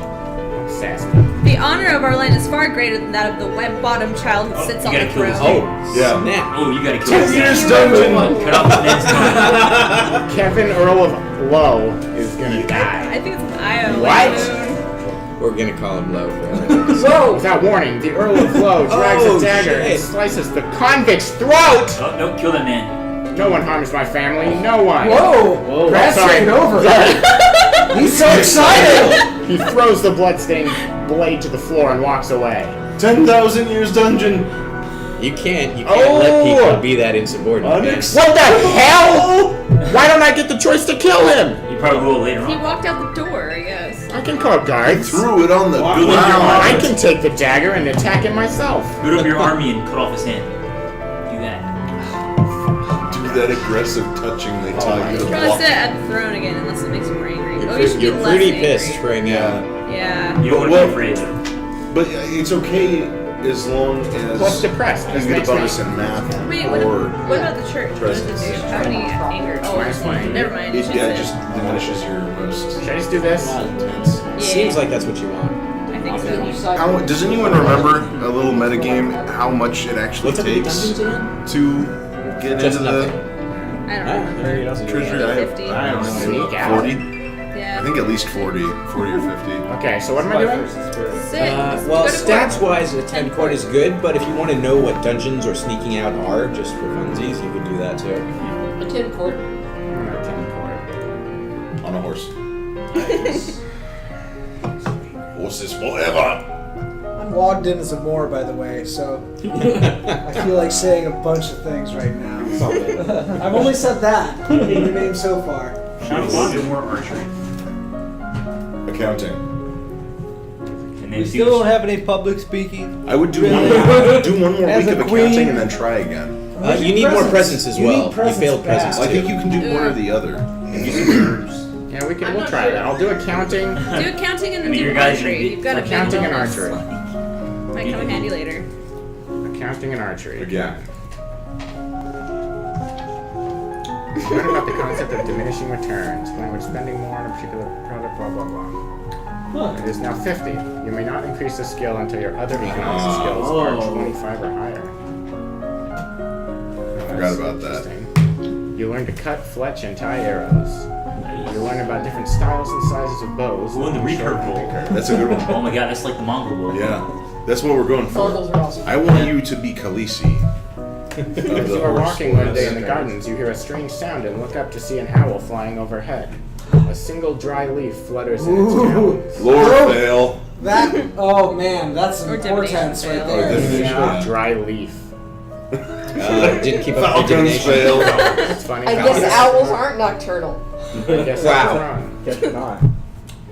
Don't sass me. The honor of our line is far greater than that of the web-bottomed child who sits you on the gotta kill throne. this Yeah. Snap. Oh, you gotta kill 10 this years guy. dungeon. Cut off his next one. Kevin Earl of Lowe is gonna die. I think it's an eye on What? moon. We're gonna call him Low. So, without warning, the Earl of Lowe drags a dagger and slices the convict's throat! Oh, no, kill that man. No one harms my family, no one! Whoa! Brad's Sorry. taking over. Sorry. He's so excited! He throws the bloodstained blade to the floor and walks away. 10,000 years dungeon. You can't let people be that insubordinate. Man. What the hell? Why don't I get the choice to kill him? You probably will later He on. walked out the door, I guess. I can call guards. Threw it on the ground. I can take the dagger and attack it myself. Build up your army and cut off his hand. Do that. Do that aggressive touching they taught you to Probably walk. sit at the throne again unless it makes you more angry. Oh, you should be You're less pretty angry. pissed right now. Yeah. You don't want to be afraid though. But it's okay as long Plus as depressed. you This get a makes me... bonus in math Wait, or what about the church? What does it do? How many anger? Oh, Minus one. never mind. it It's just just diminishes your most Should I just do this? intense. Yeah. Seems like that's what you want. I think so. How, does anyone remember a little metagame how much it actually What's up with the takes dungeons again? to get Just into nothing. I don't remember. the treasury? I 50. don't know. Sneak out. 40? Yeah. I think at least 40 or 50. Okay, so what am I doing? Sit. Well, Go to court. stats-wise, a 10 court is good, but if you want to know what dungeons or sneaking out are, just for funsies, you could do that too. A 10 court. I'm at 10 court. On a horse. Horses forever. I'm logged in as a Moor, by the way, so I feel like saying a bunch of things right now. I've only said that in your name so far. Do more archery. Accounting. And We still don't have any public speaking. I would do one more As week a of queen. accounting and then try again. You need more presents as You well. need presents You failed bad. presents I too. think you can do one or the other. Yeah, we'll try that. I'll do accounting. Do accounting and I mean, do your guys archery. should be- You've got a Accounting and bonus. archery. Might come in handy later. Accounting and archery. Again. Learn about the concept of diminishing returns, when we're spending more on a particular product, blah blah blah. It is now 50. You may not increase the skill until your other economic skills are 25 or higher. Forgot about that. Interesting. You learn to cut, fletch, and tie arrows. You learn about different styles and sizes of bows. Ooh, and the recurve Short- bowl. That's a good one. Oh my god, that's like the Mongol bowl. Yeah. That's what we're going for. Mongols are awesome. I want you to be Khaleesi. As you are walking one day in the gardens, you hear a strange sound and look up to see an owl flying overhead. A single dry leaf flutters in its talons. Lord fail. That, oh man, that's some Or divination portents right fail. there. divination Yeah, fail. dry leaf. Didn't keep up with Falcons divination. fail. That's funny. I guess owls aren't nocturnal. I guess Wow. that's wrong. Guess not.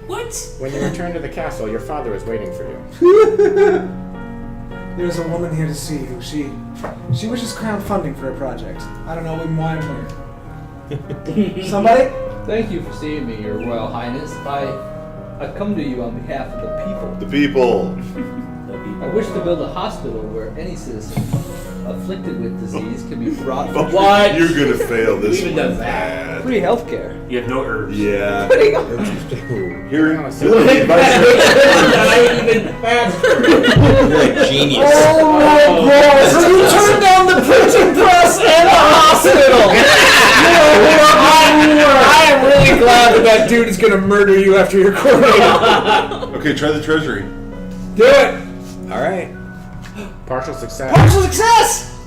What? When you return to the castle, your father is waiting for you. There's a woman here to see you. She wishes crowdfunding for a project. I don't know even why I'm here. Somebody? Thank you for seeing me, Your Royal Highness. I come to you on behalf of the people. The people. I wish to build a hospital where any citizen afflicted with disease can be brought Oh, from What? You're gonna fail this Who even one does that? bad. free healthcare. You have no herbs. Yeah. Putting on. You're No, an so- Even faster. You're a genius. Oh my god! So you turned down the printing press and a hospital! I am really glad that dude is gonna murder you after you're coronated. Okay, try the treasury. Do it! All right. Partial success. Partial success!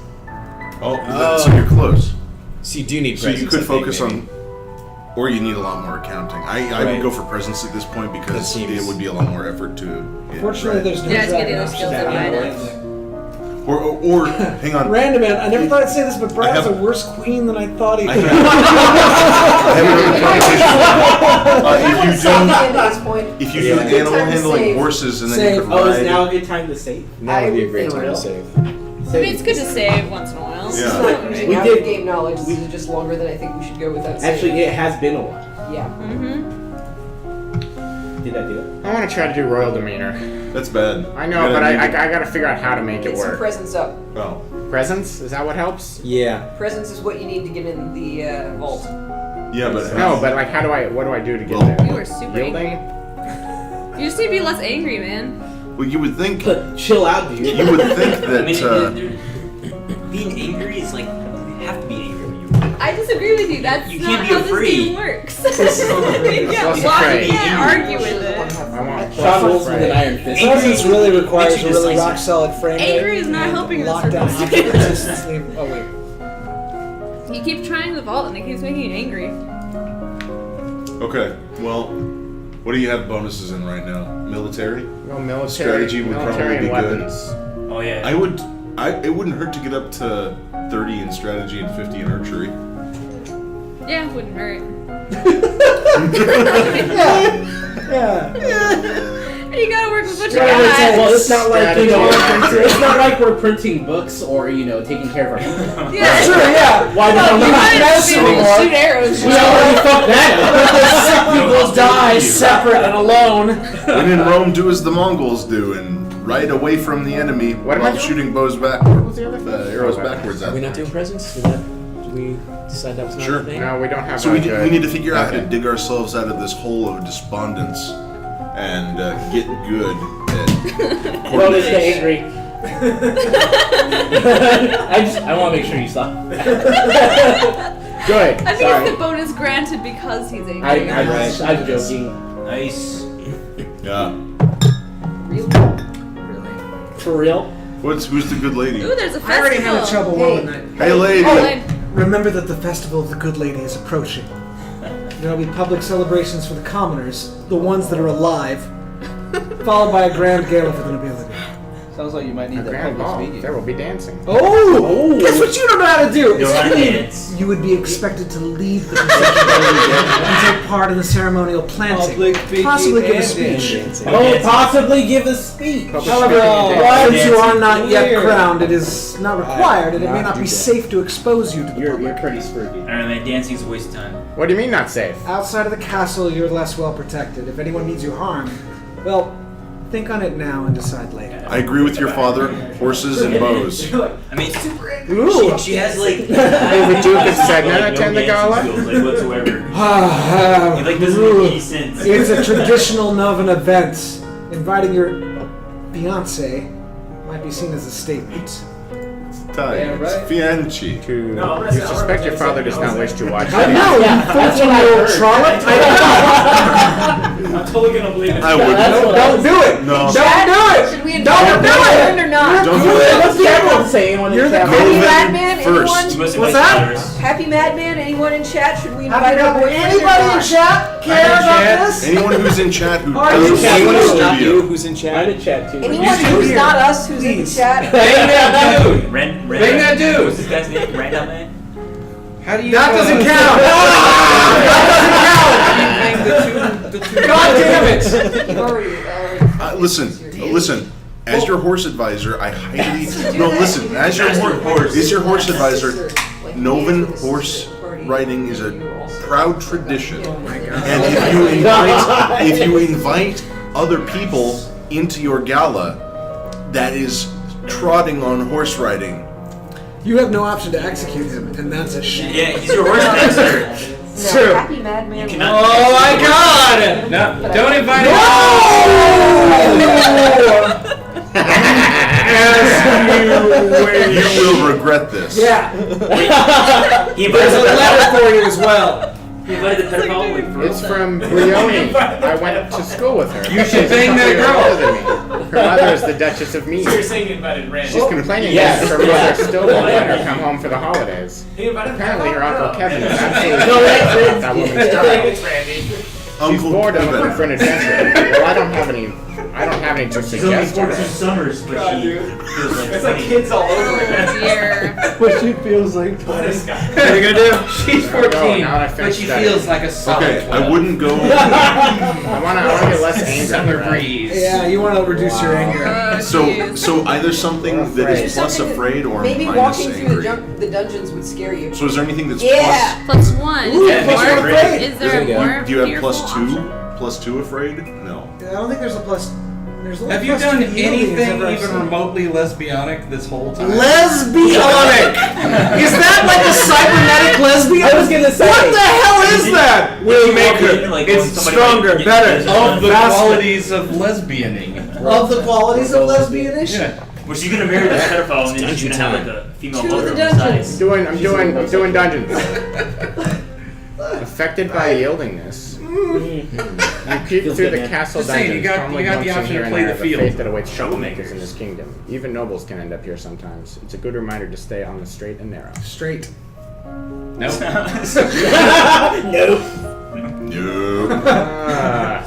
Oh, so you're close. So you do need So you presents, could I think, focus maybe. on, or you need a lot more accounting. I Right. would go for presence at this point because That seems- it would be a lot more effort to. Fortunately, there's no Yeah, it's dragon getting those skills option. that I know. Or hang on. Random man, I never thought I'd say this, but Brad I has a have- worse queen than I thought he I could. have another Something permutation. at this point. If you do Good animal time to handling save. horses and then Save. you could Oh, is ride. now a good time to save? Now would be a I great would time to think save. I mean, it's good to save once in a while. This is Yeah. not using We out did- of game knowledge. This is just longer than I think we should go with that. Actually, it has been a while. Yeah. Mm-hmm. Did I do it? I want to try to do royal demeanor. That's bad. I know, but I got to figure out how to make it Get some work. presents up. Oh. Presents? Is that what helps? Yeah. Presents is what you need to get in the vault. Yeah, but No, but like, what do I do to get Well, there? You were super Yielding? angry. You just need to be less angry, man. well, you would think. But chill out, dude. You would think I mean, that. being angry is like you have to be angry when you. I disagree with you. That's You not can't be how afraid. this game works. Less afraid. You can't argue with it. I want Sean rolls with an iron fist. Presence really requires Makes a you really decisive. rock solid frame rate. Angry is not helping this Lockdown circumstance. option consistency. Oh wait. You keep trying the vault and it keeps making you angry. Okay, well, what do you have bonuses in right now? Military? Well, military. Strategy would military probably be and good. weapons. Oh yeah. It wouldn't hurt to get up to 30 in strategy and 50 in archery. Yeah, it wouldn't hurt. Yeah. You gotta work with what you Well, got. it's not like Strategy. it's not like we're printing books or taking care of our people. Yeah. Sure, yeah. Why No, not? you might That's be able to anymore. shoot arrows. We already fucked that People die separate and alone. When in Rome, do as the Mongols do and ride away from the enemy What am I while doing? shooting bows backwards. was the other thing? Arrows backwards. Are we not doing presents? Did we decide that was not Sure. a thing? No, we don't have So that good. we need to figure out how to Okay. dig ourselves out of this hole of despondence and get good at Bonus to coordinates. angry. I want to make sure you stop. Good. I think Sorry. it's the bonus granted because he's angry. I'm joking. Nice. Yeah. For real? Who's the good lady? Ooh, there's a I festival. already had a trouble one night. Hey, lady. Oh, and Remember that the festival of the Good Lady is approaching. There will be public celebrations for the commoners, the ones that are alive, followed by a grand gala for the nobility. Sounds like you might need A that grand public ball. speaking. There will be dancing. Oh! Guess what you don't know how to do? Know how to Speed. dance. You would be expected to lead the procession and take part in the ceremonial planting, Public speaking possibly give a and speech. dancing. Oh, possibly give a speech. Public However, speaking and dancing. since you are not yet Weird. crowned, it is not required, and it may not not do be that. safe to expose you to the You're public. pretty spooky. I don't know, man. Dancing's a waste of time. What do you mean not safe? Outside of the castle, you're less well protected. If anyone means you harm, well, think on it now and decide later. I agree with your father. Horses and bows. I mean, Ooh. she has like. the Duke of Sedna no attend the dancing gala? skills, like whatsoever. It like doesn't make any sense. It's a traditional Novan event. Inviting your fiance might be seen as a statement. Time. Yeah, It's right. Fianchi. You suspect your father does not wish to watch I it. know, you 14-year-old trollop. I'm totally gonna believe it. I wouldn't. Don't do it. No. Don't do it. Should we Don't invite do everyone it. or not? Don't do What's it. the everyone say? Anyone You're in the chat? Happy Go Madman? in first. Anyone? You must What's invite that? others. Happy Madman? Anyone in chat? Should we invite Happy our Madman. boyfriends or Anybody in not? chat care about this? Anyone who's in chat who Are doesn't you see Anyone the who's not you, studio. who's in I'm chat? in chat too. Anyone You who's here. not us who's in the Please. chat? Bang that dude! Bang Bang that dude! What's this guy's name? Randall Man? How do you? That doesn't count. That doesn't count. God damn it. You've already, Listen. As your horse advisor, I highly listen. As your horse is your horse advisor. Novan horse riding is a proud tradition, and if you invite other people into your gala, that is trotting on horse riding, You have no option to execute him, and that's a shame. Yeah, he's your worst dexter. It's true. Happy madman. Oh my God! No, don't invite him. You will regret this. Yeah. He There's a invited letter for you as well. He invited the pedophile. Like, for It's from Brioni. I went to school with her. You should She's a bang that couple years girl. older than me. Her mother is the Duchess of Mead. So you're saying you invited Randy? She's complaining Yes. that her mother still won't let her come home for the holidays. He invited Apparently, her uncle Kevin is absolutely No, furious about that woman's It's child. Randy. She's Uncle bored of looking Kevin. for an adventure. Well, I don't have any to She's only suggest. 14 her. summers, but God, she dude. feels like It's like 20. kids all over Oh again. dear. But she feels like What 20. is guy? What are you gonna do? She's There we go, 14, now that I but finished she that. feels like a solid Okay, 12. I wouldn't go. I wanna get less angry. Summer right? breeze. Yeah, you want to reduce your anger. So either something that is plus Something that afraid or maybe minus walking through angry. the dungeons would scare you. So is there anything that's Yeah. Plus one. Is Ooh, there plus more? one afraid. Is there There we go. more? Do you have fearful plus two? option? Plus two afraid? No. I don't think there's a plus. There's only Have you plus done two healing anything I've ever even seen. remotely lesbianic this whole time? Lesbianic! Is that like a cybernetic lesbian? I was gonna say. What the hell is that? Will maker. Like, It's somebody stronger, like, better. Of the Faster. qualities of lesbianing. Of the qualities of lesbianish? Yeah. Well, she's gonna marry this pedophile, and then she's gonna have like a female To mother the on the dungeons. side. I'm doing dungeons. Affected by yieldingness. You peep Feels through good, the man. castle Just saying, dungeons, you got calmly the glimpsing option here to and play there the the field. fate that awaits troublemakers in Troublemakers. this kingdom. Even nobles can end up here sometimes. It's a good reminder to stay on the straight and narrow. Straight. Nope. No. No. Ah,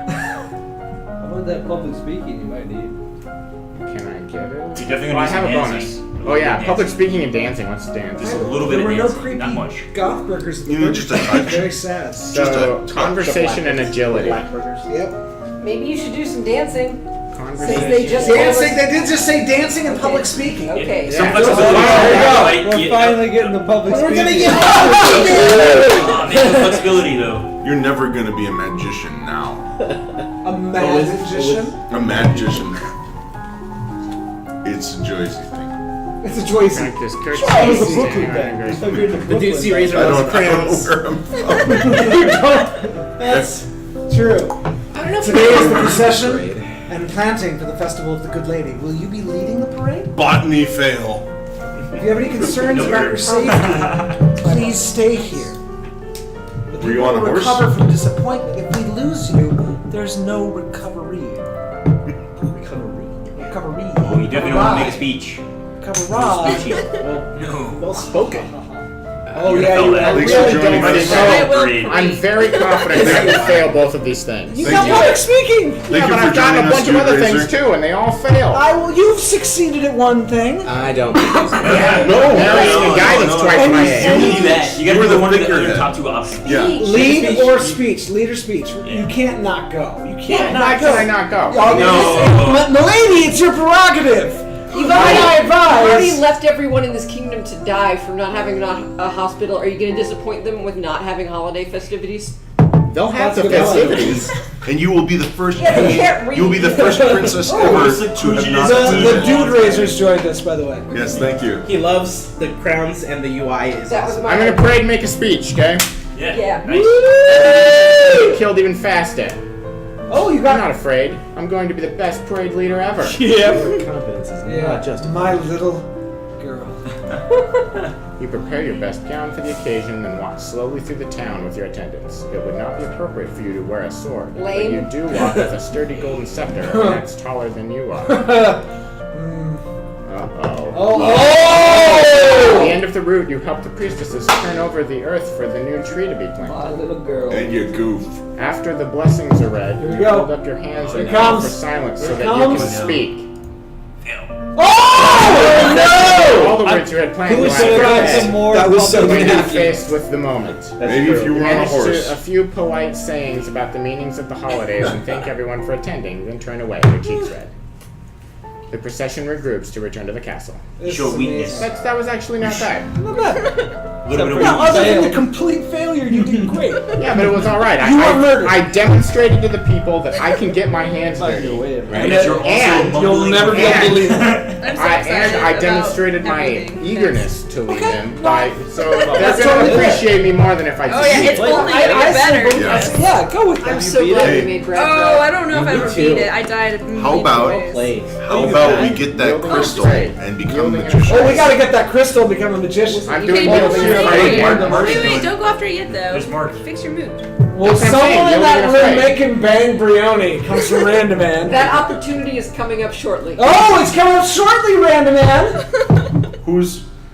How about that public speaking you might need? can I get it? You're definitely Oh, gonna I do have a some bonus. dancing. Oh yeah, Dancing. public speaking and dancing. Let's dance. Just a little bit There were of no dancing, creepy not much. goth burgers at the You know, burger just a king. touch. Very sad. So conversation and agility. Yep. Maybe you should do some dancing. Conversation. Since they just Dancing. They did just say dancing and public speaking. Okay. Some Yeah. flexibility. There We're finally getting the public We're gonna speaking. get public speaking. Maybe some flexibility though. You're never gonna be a magician now. A magician. A magician. It's a Joycey thing. It's a Joycey. Practice courtesy. It was a standing Brooklyn on thing. grace. The dude series I are don't know crayons. where I'm from. That's true. I don't know. Today is the procession and planting for the Festival of the Good Lady. Will you be leading the parade? Botany fail. If you have any concerns about your safety, please stay here. But Were you you on a will horse? recover from disappointment. If we lose you, there's no recovery. Recovery. Well, you definitely don't want to make a speech. Recovery. No. Well spoken. Oh yeah, you Thanks for joining But us. it's Parade. I'm very confident that you fail both of these things. You Thank got you. public speaking. Yeah, Thank you but for I've done joining a us, bunch of Dude other Razor. things too, and they all fail. You've succeeded at one thing. I don't. Narration and guidance twice And my you- age. You do that. You gotta You were do the one of the figurehead. other top two options. Yeah. Lead or speech. Lead or speech. You can't not go. You can't Why not can go. I not go? Oh, Milady, it's your prerogative. You've Might I already advise? left everyone in this kingdom to die for not having a hospital. Are you going to disappoint them with not having holiday festivities? They'll have That's the a good one. festivities. And you will be the first Yeah, they queen. can't read. You will be the first princess ever it's like to have Fuji not is The eaten. Dude Razors joined us, by the way. Yes, thank you. He loves the crowns and the UI is That was awesome. my. I'm gonna parade and make a speech, okay? Yeah. Yeah. Nice. Killed even faster. Oh, you I'm got not afraid. I'm going to be the best parade leader ever. Your confidence is Yeah, not just. my little girl. You prepare your best gown for the occasion, then walk slowly through the town with your attendants. It would not be appropriate for you to wear a sword, but Lame. you do walk with a sturdy golden scepter, and that's taller than you are. Uh-oh. At the end of the route, you help the priestesses turn over the earth for the new tree to be My planted. little girl. And you goof. After the blessings are read, Here we you go. hold up your hands Here and it call comes. for silence so Here it that you can comes. speak. Oh All the words you had planned Who will said have that some more? That was so when you're good. faced with the moment. Maybe if you were on a Manage horse. to a few polite sayings about the meanings of the holidays and thank everyone for attending, then turn away, your cheeks red. The procession regroups to return to the castle. Show weakness. That was actually not bad. Not bad. A little bit of Now, weakness. other than the complete failure You did great. Yeah, but it was all right. You were murdered. I demonstrated to the people that I can get my hands dirty. Right? You're also you'll never be able to leave them. I'm so excited I about demonstrated my everything eagerness to leave Okay. them. So they're That's going to totally appreciate me more than if I Oh yeah, it's succeed. only gonna get better. Yeah, go with that. I'm so glad we made Brad Oh, I don't know if I Me ever too. beat it. I died. How about how about we get that Yielding crystal afraid. and become Yielding magicians? Oh, we gotta get that crystal and become a magician. I'm You doing can't yielding do afraid. it. Wait, don't go after it yet though. There's Mark. Fix your mood. Well, That's what I'm someone saying, in that yielding room afraid. making bang brioni comes from Random Man. That opportunity is coming up shortly. Oh, it's coming up shortly, Random Man.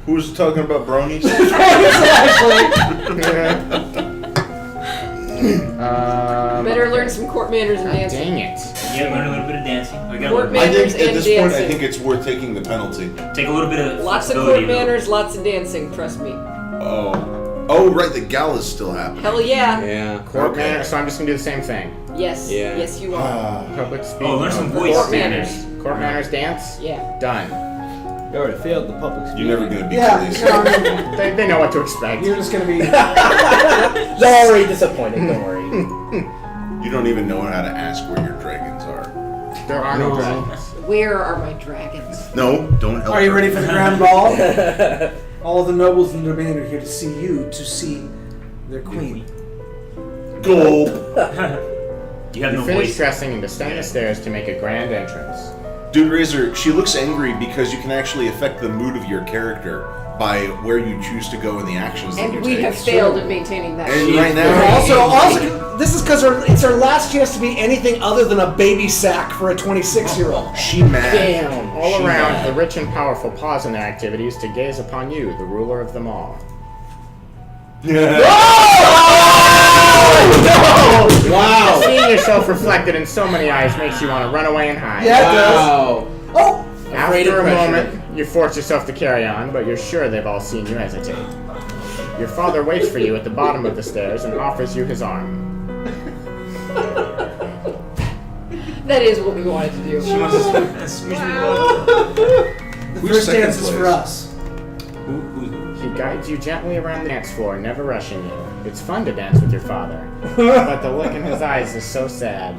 Who's talking about bronies? Better learn some court manners and dancing. Dang it. Yeah, learn a little bit of dancing. I gotta Court learn. I think manners at and this point, I dancing. think it's worth taking the penalty. Take a little bit of Lots of flexibility, court though. manners, lots of dancing, trust me. Oh, right, the gala's still happening. Hell yeah. Yeah. Court Okay. manners, so I'm just going to do the same thing. Yes. Yeah. Yes, you are. Public speaking. Oh, learn some voice. Court manners. Court manners dance. Yeah. Done. You already failed the public speaking. You're never gonna be Yeah, Khaleesi. you know, They know what to expect. you're just gonna be. Don't worry, disappointed. Don't worry. You don't even know how to ask where your dragons are. There are no dragons. Where are my dragons? No, don't help. Are you her. ready for the grand ball? All of the nobles in Domain are here to see you, to see their queen. Gulp. You have You no finish voice. dressing and descend the stairs to make a grand entrance. Dude, Razor, she looks angry because you can actually affect the mood of your character by where you choose to go in the actions that you And we take. have failed at maintaining that. And right now, Also, this is because it's her last chance to be anything other than a baby sack for a 26-year-old. she mad. Damn. All She around, mad. the rich and powerful pause in their activities to gaze upon you, the ruler of them all. Wow. Seeing yourself reflected in so many eyes makes you want to run away and hide. Yeah, it does. Wow. Oh! Afraid After of a pressure. moment, you force yourself to carry on, but you're sure they've all seen you hesitate. Your father waits for you at the bottom of the stairs and offers you his arm. That is what we wanted to do. She wants to squeeze me The first second dance is place? for us. He guides you gently around the dance floor, never rushing you. It's fun to dance with your father, but the look in his eyes is so sad.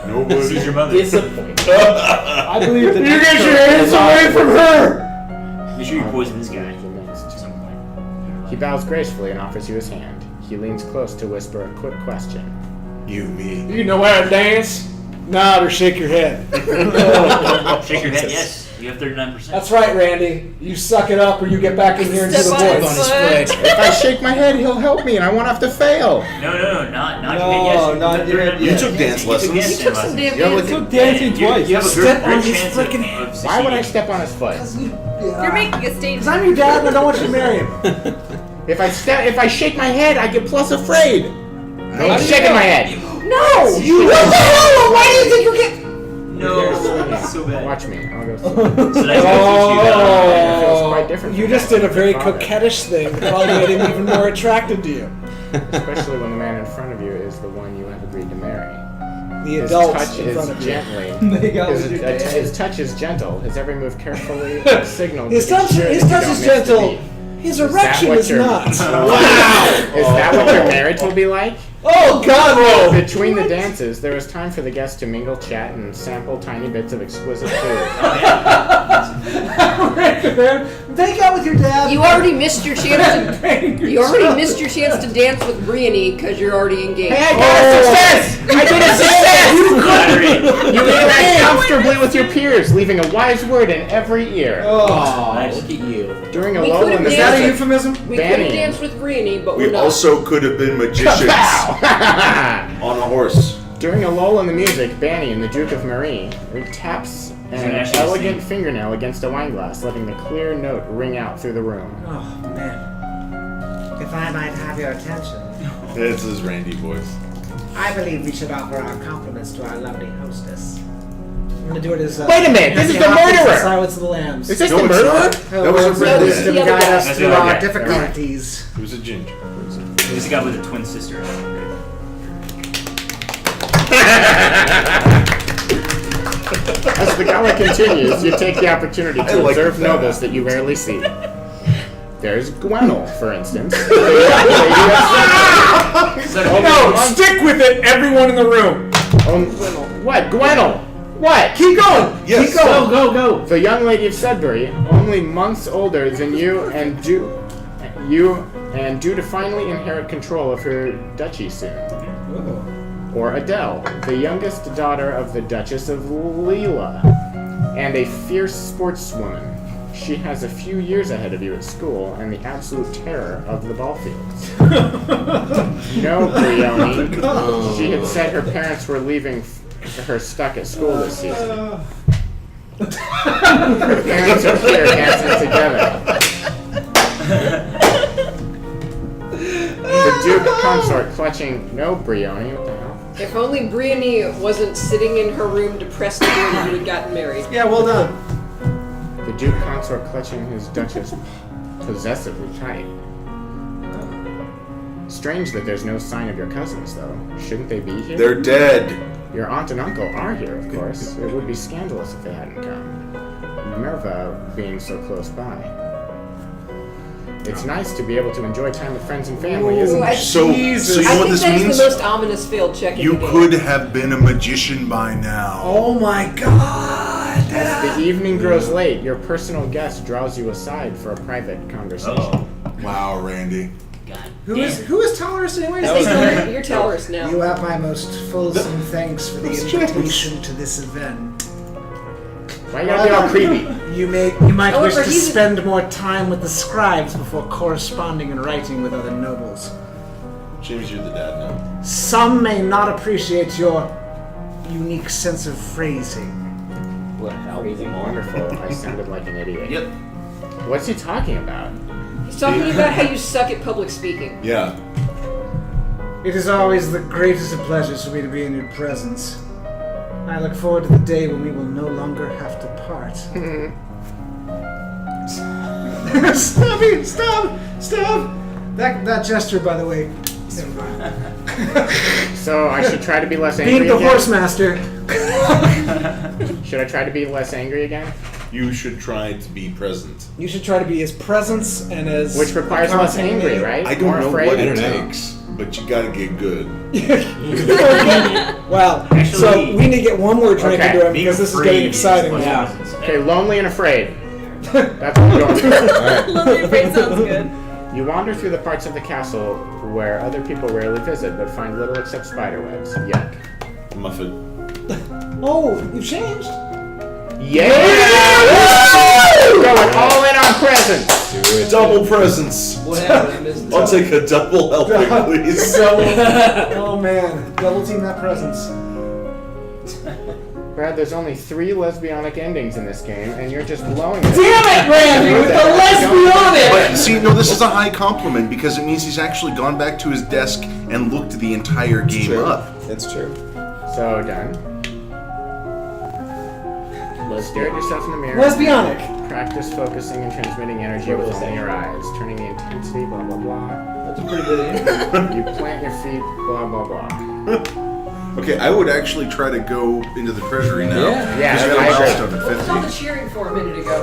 Who's your mother? Disappointed. I believe that You get your hands away from her! Make sure you poison this guy. He bows gracefully and offers you his hand. He leans close to whisper a quick question. You, me. You know how to dance? Nod or shake your head. Shake your head, yes. You have 39%. That's right, Randy. You suck it up or you get back in here into the Step on voice. his foot. If I shake my head, he'll help me, and I won't have to fail. No, not No, your head, yes. not your head, You yes. took dance lessons. dance You took some lessons. damn You have like dancing. a Took dancing twice. You have a Step great on his chance frickin' of head. Why would I succeeding. step on his foot? You're making a statement. Because I'm your dad and I don't want you to marry him. If I shake my head, I get plus afraid. No, I'm shaking my head. No! You what the hell? Why do you think you get? No, it's so bad. Watch me. I'll go. So that's what It feels quite different. You from just dancing did a with your very father. coquettish thing that probably made him even more attracted to you. Especially when the man in front of you is the one you have agreed to marry. The His adults touch in front is of you. gently. They got with your dad. His touch is gentle. His every move carefully a signal. His to touch, ensure his that you touch don't is miss the gentle. beat. His that erection what is you're- not. Wow! Is that what your marriage will be like? Oh God, no! Between the dances, there is time for the guests to mingle, chat, and sample tiny bits of exquisite food. Make out with your dad. You already missed your chance to. You already missed your chance to dance with Briony because you're already engaged. Hey, I got a success! I did a success! You interact comfortably with your peers, leaving a wise word in every ear. Oh, look at you. During a We lull could've in the Is that a danced- euphemism? We Danny. couldn't dance with Briony, but We we're not. also could have been magicians on a horse. During a lull in the music, Banny and the Duke of Marie taps He's an gonna actually elegant sing. fingernail against a wineglass, letting the clear note ring out through the room. Oh, man. If I might have your attention, This is Randy voice. I believe we should offer our compliments to our lovely hostess. I'm gonna do it as Wait a minute, this is the Hopkins in murderer! Silence of the Lambs. Is this No, the it's murderer? not. That was a Her red words of wisdom the other guide guy. us That's through the other our guy. difficulties. It was a ginger. He's the guy with a twin sister. As the gala continues, you take the opportunity I to like observe that. nobles that you rarely see. There's Gwenel, for instance. No, stick with it, everyone in the room. What? Gwennel! What? Keep going. Yes. Keep going. Go. The young lady of Sudbury, only months older than you and due to finally inherit control of her duchy soon. Or Adele, the youngest daughter of the Duchess of Leela, and a fierce sportswoman. She has a few years ahead of you at school and the absolute terror of the ball fields. No, Brioni. She had said her parents were leaving her stuck at school this season. Her parents are here dancing together. The Duke consort clutching. No, Brioni. What the hell? If only Briony wasn't sitting in her room depressed the day that we had gotten married. Yeah, well done. The Duke consort clutching his Duchess possessively tight. Strange that there's no sign of your cousins, though. Shouldn't they be here? They're dead. Your aunt and uncle are here, of course. It would be scandalous if they hadn't come. Merva being so close by. It's nice to be able to enjoy time with friends and family, isn't it? So you know what this I think means? that's the most ominous failed check in You the game. could have been a magician by now. Oh my god. As the evening grows late, your personal guest draws you aside for a private conversation. Wow, Randy. Who is Tolerous anyways? You're Tolerous now. You have my most fulsome thanks for the invitation to this event. Why you gotta be all creepy? You might wish to spend more time with the scribes before corresponding and writing with other nobles. James, you're the dad now. Some may not appreciate your unique sense of phrasing. Wonderful. I sounded like an idiot. Yep. What's he talking about? He's talking about how you suck at public speaking. Yeah. It is always the greatest of pleasures for me to be in your presence. I look forward to the day when we will no longer have to part. Stop! That gesture, by the way. Never mind. So I should try to be less angry Being the again? horse master. Should I try to be less angry again? You should try to be present. You should try to be as present and as... Which requires less angry, right? I don't More know afraid? what it takes, but you gotta get good. Wow. So we need to get one more drink into him because this is getting exciting now. Okay, lonely and afraid. That's what we're going for. Lonely and afraid sounds good. You wander through the parts of the castle where other people rarely visit but find little except spiderwebs. Yuck. Muffin. Oh, you changed? Yeah! Going all in on presents! Do it. Double presents. What happened? I missed it. I'll take a double helping, please. Oh man, double team that presence. Brad, there's only 3 lesbianic endings in this game, and you're just blowing it. Damn it, Randy, with the lesbianic! But see, no, this is a high compliment because it means he's actually gone back to his desk and looked the entire game up. That's true. So done. Stare at yourself in the mirror. Lesbianic. Practice focusing and transmitting energy with only your eyes, turning the intensity, blah blah blah. That's a pretty good aim. You plant your feet, blah blah blah. Okay, I would actually try to go into the treasury now. Yeah, Because you got a I agree. milestone at What was all 50. the cheering for a minute ago?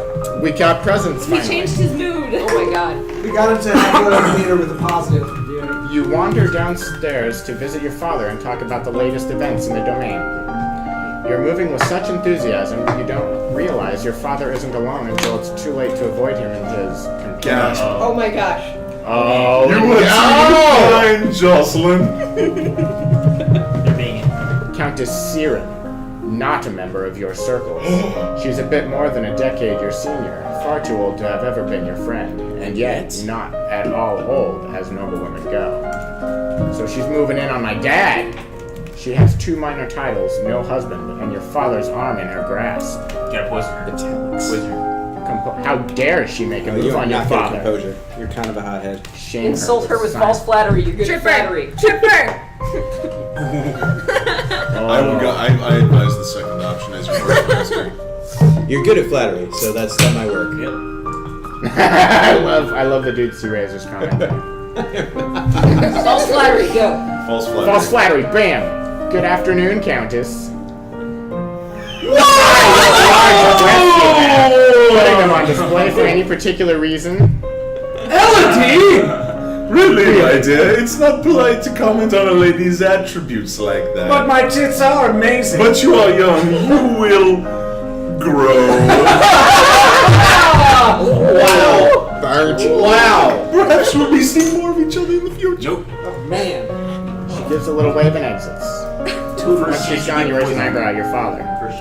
We got presents He finally. changed his mood. Oh my god. We got him to have a leader with a positive. You wander downstairs to visit your father and talk about the latest events in the domain. You're moving with such enthusiasm, you don't realize your father isn't alone until it's too late to avoid him and his companion. Oh my gosh. Oh, You were too kind, Jocelyn. You're being it. Countess Siren, not a member of your circles. She's a bit more than a decade your senior, far too old to have ever been your friend, and yet not at all old as noblewomen go. So she's moving in on my dad. She has 2 minor titles, no husband, and your father's arm in her grasp. Gotta poison her. Italics. How dare she make a move You're on your not getting father? composure. You're kind of a hothead. Shame Insult her with son. false flattery. You're good at flattery. Tripper! I advise the second option as your first master. You're good at flattery, so that might work. Yep. I love the dude C Razor's comment there. False flattery, go. False flattery. False flattery, bam! Good afternoon, Countess. Putting them on display for any particular reason. Elodie! Really, my dear, it's not polite to comment on a lady's attributes like that. But my tits are amazing. But you are young. You will grow. Wow. Burnt. Wow. Perhaps we'll be seeing more of each other in the future. Nope. Oh, man. She gives a little wave and exits. Once she's gone, you raise an eyebrow at your father.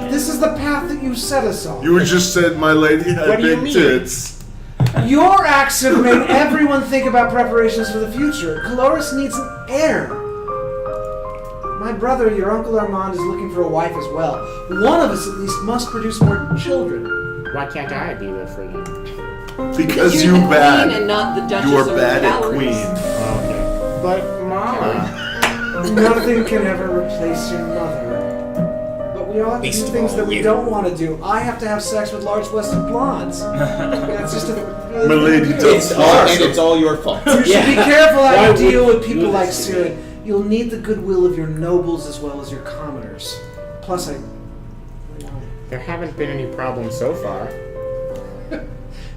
This is the path that you set us on. You just said my lady What had do you big mean? tits. Your acts have made everyone think about preparations for the future. Caloris needs an heir. My brother, your Uncle Armand, is looking for a wife as well. One of us at least must produce more children. Why can't I be there for you? Because you're you the bad. queen and not the Duchess You are of bad at Valorous. queen. Okay. But Mama. Nothing can ever replace your mother. But we all have to do things that we don't want to do. I have to have sex with large-breasted blondes. That's just a... Milady, It's all your fault. You should be careful how Why you would deal you with people do like this to me? Siren. You'll need the goodwill of your nobles as well as your commoners. Plus, There haven't been any problems so far.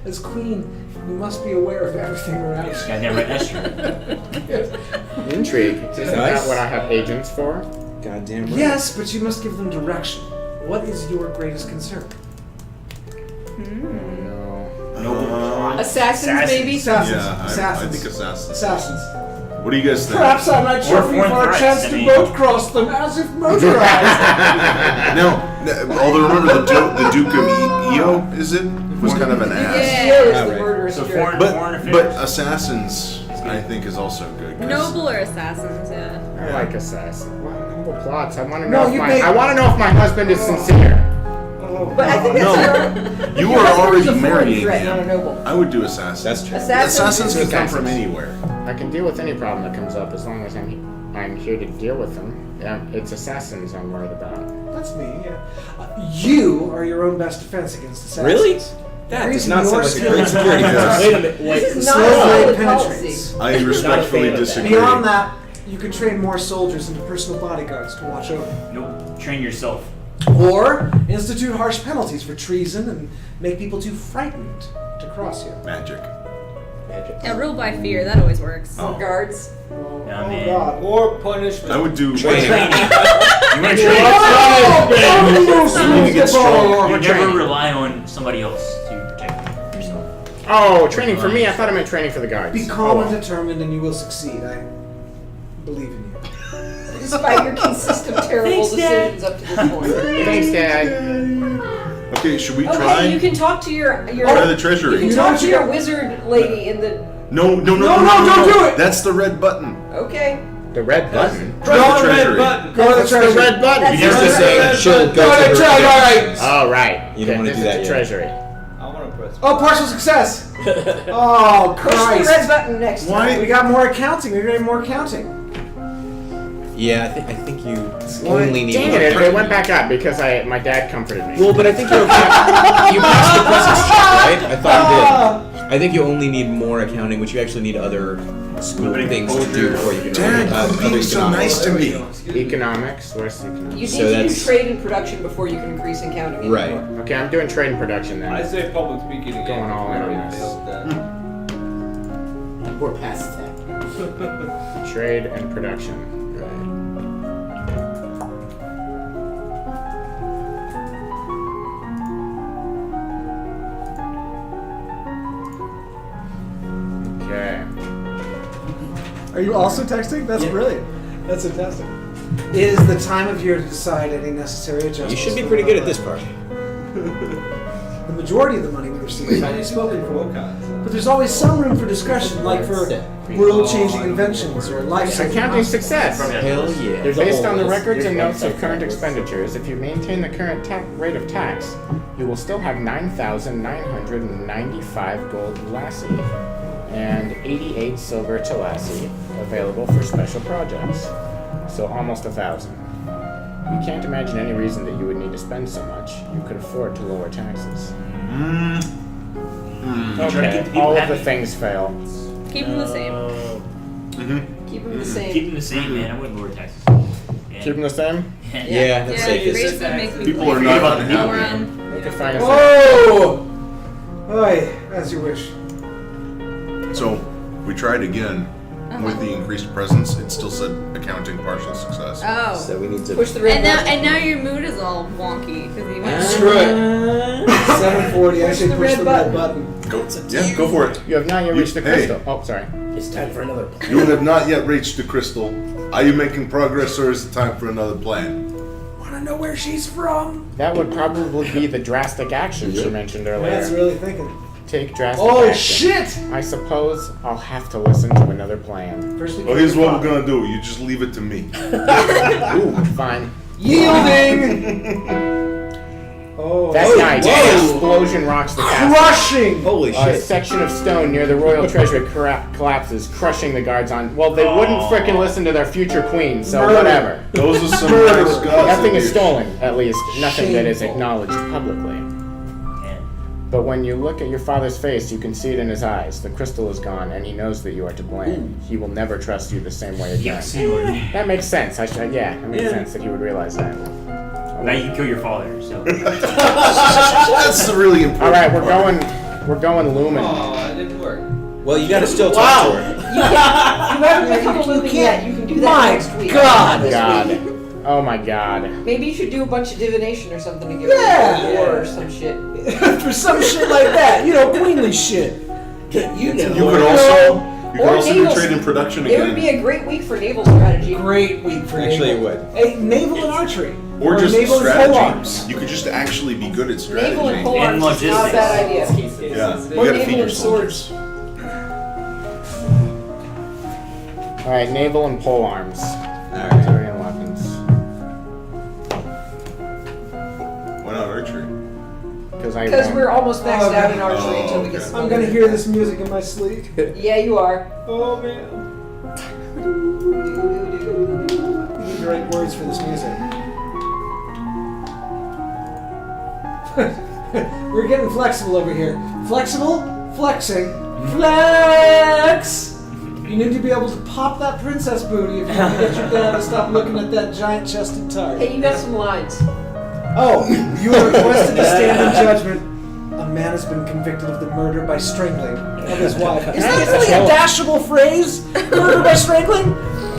as queen, you must be aware of everything around you. Goddamn right, that's true. Intrigue. Isn't Nice. that what I have agents for? Goddamn right. Yes, but you must give them direction. What is your greatest concern? No. Assassins, maybe? Assassins. Yeah, I Assassins. think assassins. Assassins. What do you guys think? Perhaps I might show you for a chance to boat cross them as if motorized. Now, although remember the Duke of Io, is it? Was kind of an ass. Yeah, is the murderous So jerk. foreign affairs. But assassins, I think, is also good. 'cause- Noble or assassins, yeah. I like assassin. Well, noble plots. I want to No, know. you if make- I want to know if my husband is sincere. But I think that's No, you your are husband already is a foreign marrying threat, not a him. noble. I would do assassins. That's true. Assassins can come Assassins. from anywhere. I can deal with any problem that comes up as long as I'm here to deal with them. It's assassins I'm worried about. That's me, yeah. You are your own best defense against assassins. Really? The That does reason not sound your like a great skill- security force. Wait a minute. This Wait. is The not slow a blade solid penetrates. policy. I respectfully of that. disagree. Beyond that, you could train more soldiers into personal bodyguards to watch over. Nope. Train yourself. Or institute harsh penalties for treason and make people too frightened to cross you. Magic. Yeah, rule by fear, that always works. Oh. Guards. Nah, man. God. Or punishment. I would do Training. training. You want to train You get strong. You never training. rely on somebody else to protect yourself. Oh, training for me? I thought I meant training for the guards. Be calm and determined and you will succeed. I believe in you. Despite your consistent terrible decisions up to this point. Thanks, Dad. Okay, should we Okay, try? you can talk to your Try the treasury. You can talk to your wizard lady in the. No, No, don't do it! That's the red button. Okay. The red button. Try the treasury. Go to the That's the treasury. red button. That's You never the just say red she'll button. go to her. Oh, right. You don't wanna this do is that the yet. treasury. I want to press. Oh, partial success! Oh, Push the red Christ. button next Why? time. We got more accounting. We're getting more accounting. Yeah, I think you only need Dang one. it, it went back up because my dad comforted me. Well, but I think you're okay. You passed the presence check, right? I thought you did. I think you only need more accounting, which you actually need other school things to do before you can Dad, other you're being so nice to me. Economics? Where's the economics? You need So to do that's- trade and production before you can increase in counting. Right. Okay, I'm doing trade and production then. I say public speaking again. Going all in on this. We're past that. Trade and production. Right. Okay. Are you also texting? That's brilliant. That's fantastic. It is the time of year to decide any necessary adjustments. You should be for pretty the good at this part. The majority of the money we receive is spoken for. But there's always some room for discretion, like for world-changing inventions or life-saving Accounting success. Hell yeah. Based on the records and notes of current expenditures, if you maintain the current rate of tax, you will still have 9,995 gold lassie and 88 silver Talassi available for special projects. So almost 1,000. You can't imagine any reason that you would need to spend so much. You could afford to lower taxes. Try to keep the Okay, people all of happy. the things fail. Keep them the same. Keep them the same. Keep them the same, man. I wouldn't lower taxes. Yeah. Keep them the same? Yeah, that's safe. raise them, make People are not unhappy. moron. You could find a Whoa! Oi, as you wish. So we tried again. with the increased presence, it still said accounting partial success. Oh. So we need to Push the red button. And now your mood is all wonky because you went. Screw it. 7:40. I say the push red the red button. Go for it. You have not yet reached the Hey. crystal. Oh, sorry. It's time for another plan. You have not yet reached the crystal. Are you making progress, or is it time for another plan? Wanna know where she's from? That would probably be the drastic action she mentioned earlier. That's really thinking. Take drastic Oh action. shit! I suppose I'll have to listen to another plan. First we Well, here's what we're gonna do. You just leave it to me. Ooh, fine. Yielding. Oh. That night, an explosion rocks the castle. Crushing. Holy A shit. section of stone near the royal treasury collapses, crushing the guards on. Well, they wouldn't frickin' listen to their future queen, so Murder. whatever. Those are some nice guys. Nothing is Elliot. stolen, at least. Nothing that is Shameful. acknowledged publicly. But when you look at your father's face, you can see it in his eyes. The crystal is gone, and he knows that you are to blame. He will never trust you the same way again. Yes, he would. That makes sense. That makes sense that he would realize that. Now you can kill your father, so. That's the really important. All right, we're part. going Lumen. Oh, it didn't work. Well, you gotta still talk to her. You haven't become a Lumen yet. You can do that My next week. God. This God. week. Oh my God. Maybe you should do a bunch of divination or something to get Yeah. rid of war or some shit. For some shit like that, you know, queenly shit. You know. You could also Or do naval- trade in production It would be again, a great week for naval strategy. Great week for Actually, naval. it would. Hey, naval and archery. or just naval and strategy. polearms. You could just actually be good at strategy. Naval and And polearms is not a logistics. bad idea. Yeah, you Or gotta feed naval your and soldiers. swords. All right, naval and pole arms. Alright. Artillery weapons. Why not archery? Because we're almost maxed out in archery Oh, until we get I'm gonna hear this music in my sleep. Yeah, you are. Oh man. We need the right words for this music. We're getting flexible over here. Flexible, flexing, flex! You need to be able to pop that princess booty if you want to get your dad to stop looking at that giant chested tart. Hey, you got some lines. Oh, you are requested to stand in judgment. A man has been convicted of the murder by strangling of his wife. Is that really a dashable phrase? Murder by strangling?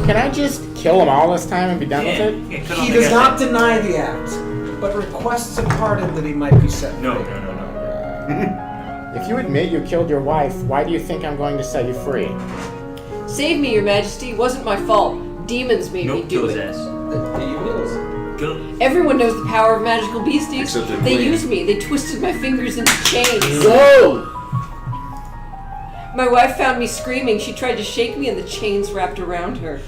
Can I just kill them all this time and be done with it? He does not deny the act, but requests a pardon that he might be set free. No. If you admit you killed your wife, why do you think I'm going to set you free? Save me, your majesty. It wasn't my fault. Demons made me Nope, do kill his it. ass. Kill. Everyone knows the power of magical beasties. Except the They queen. used me. They twisted my fingers into chains. Whoa! My wife found me screaming. She tried to shake me and the chains wrapped around her.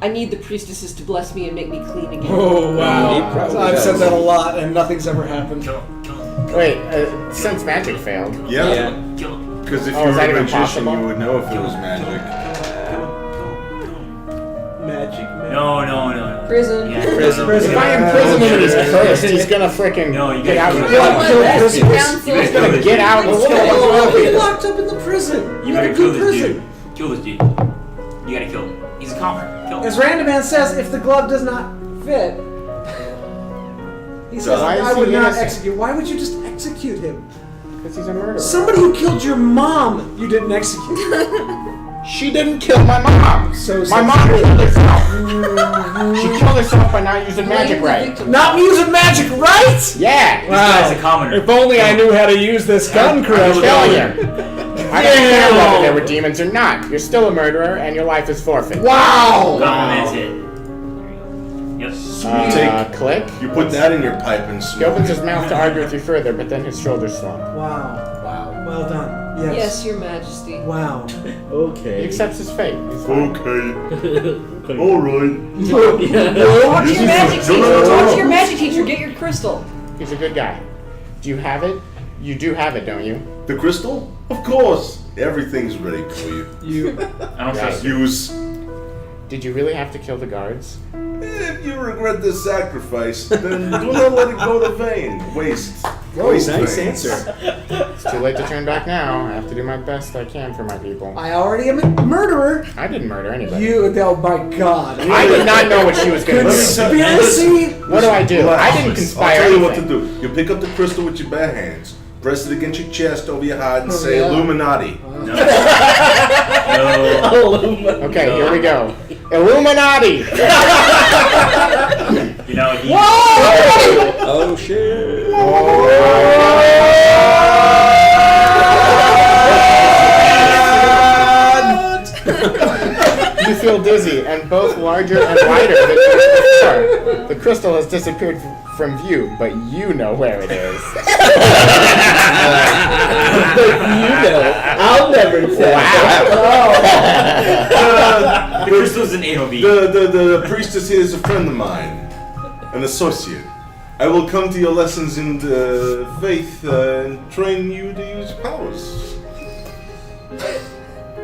I need the priestesses to bless me and make me clean again. Oh He wow! probably I've said does. that a lot, and nothing's ever happened. Wait, since magic failed. Yeah, because if Oh, you is were that a even magician, possible? you would know if it was magic. Magic man. No. Prison. Yeah, Prison. If I imprison him and he's cursed, he's gonna frickin' No, you get out gotta and kill kill him. him. Council. He's gonna get out and kill Why are you him. locked up in the prison? You You're in gotta a kill good this prison. dude. Kill this dude. You gotta kill him. He's a commoner. Kill him. As Randaman says, if the glove does not fit, he says, Why is I would he not innocent? execute. Why would you just execute him? Because he's a murderer. Somebody who killed your mom, you didn't execute. She didn't kill my mom. So My mom killed herself. She killed herself by not using magic right. Not using magic, right? Yeah. This guy's a commoner. If only I knew how to use this gun I'm correctly. telling you. I don't care whether there were demons or not. You're still a murderer, and your life is forfeit. Wow! That's it. There you go. Yep. Click. You put that in your pipe and He smoke. opens his mouth to argue with you further, but then his shoulders slump. Wow. Wow. Well done. Yes. Yes, your majesty. Wow. He Okay. accepts his fate. He's fine. Okay. All right. Talk to your magic teacher. Talk to your magic teacher. Get your crystal. He's a good guy. Do you have it? You do have it, don't you? The crystal? Of course. Everything's ready for you. I don't trust you. Use. Did you really have to kill the guards? If you regret this sacrifice, then do not let it go to vain. Waste. Oh, Waste nice things. answer. It's too late to turn back now. I have to do my best I can for my people. I already am a murderer. I didn't murder anybody. You, oh my god. I did not know what she was going to do. Conspiracy? What do I do? Relax. I didn't conspire I'll tell you what to anything. do. You pick up the crystal with your bare hands, press it against your chest over your heart, and say yeah. Illuminati. Yeah, Okay, here we go. Illuminati! You know, he. Oh shit! You feel dizzy and both larger and wider than you were before. The crystal has disappeared from view, but you know where it is. You know, I'll never tell. The crystal's an AOV. The priestess here is a friend of mine, an associate. I will come to your lessons in the faith and train you to use powers.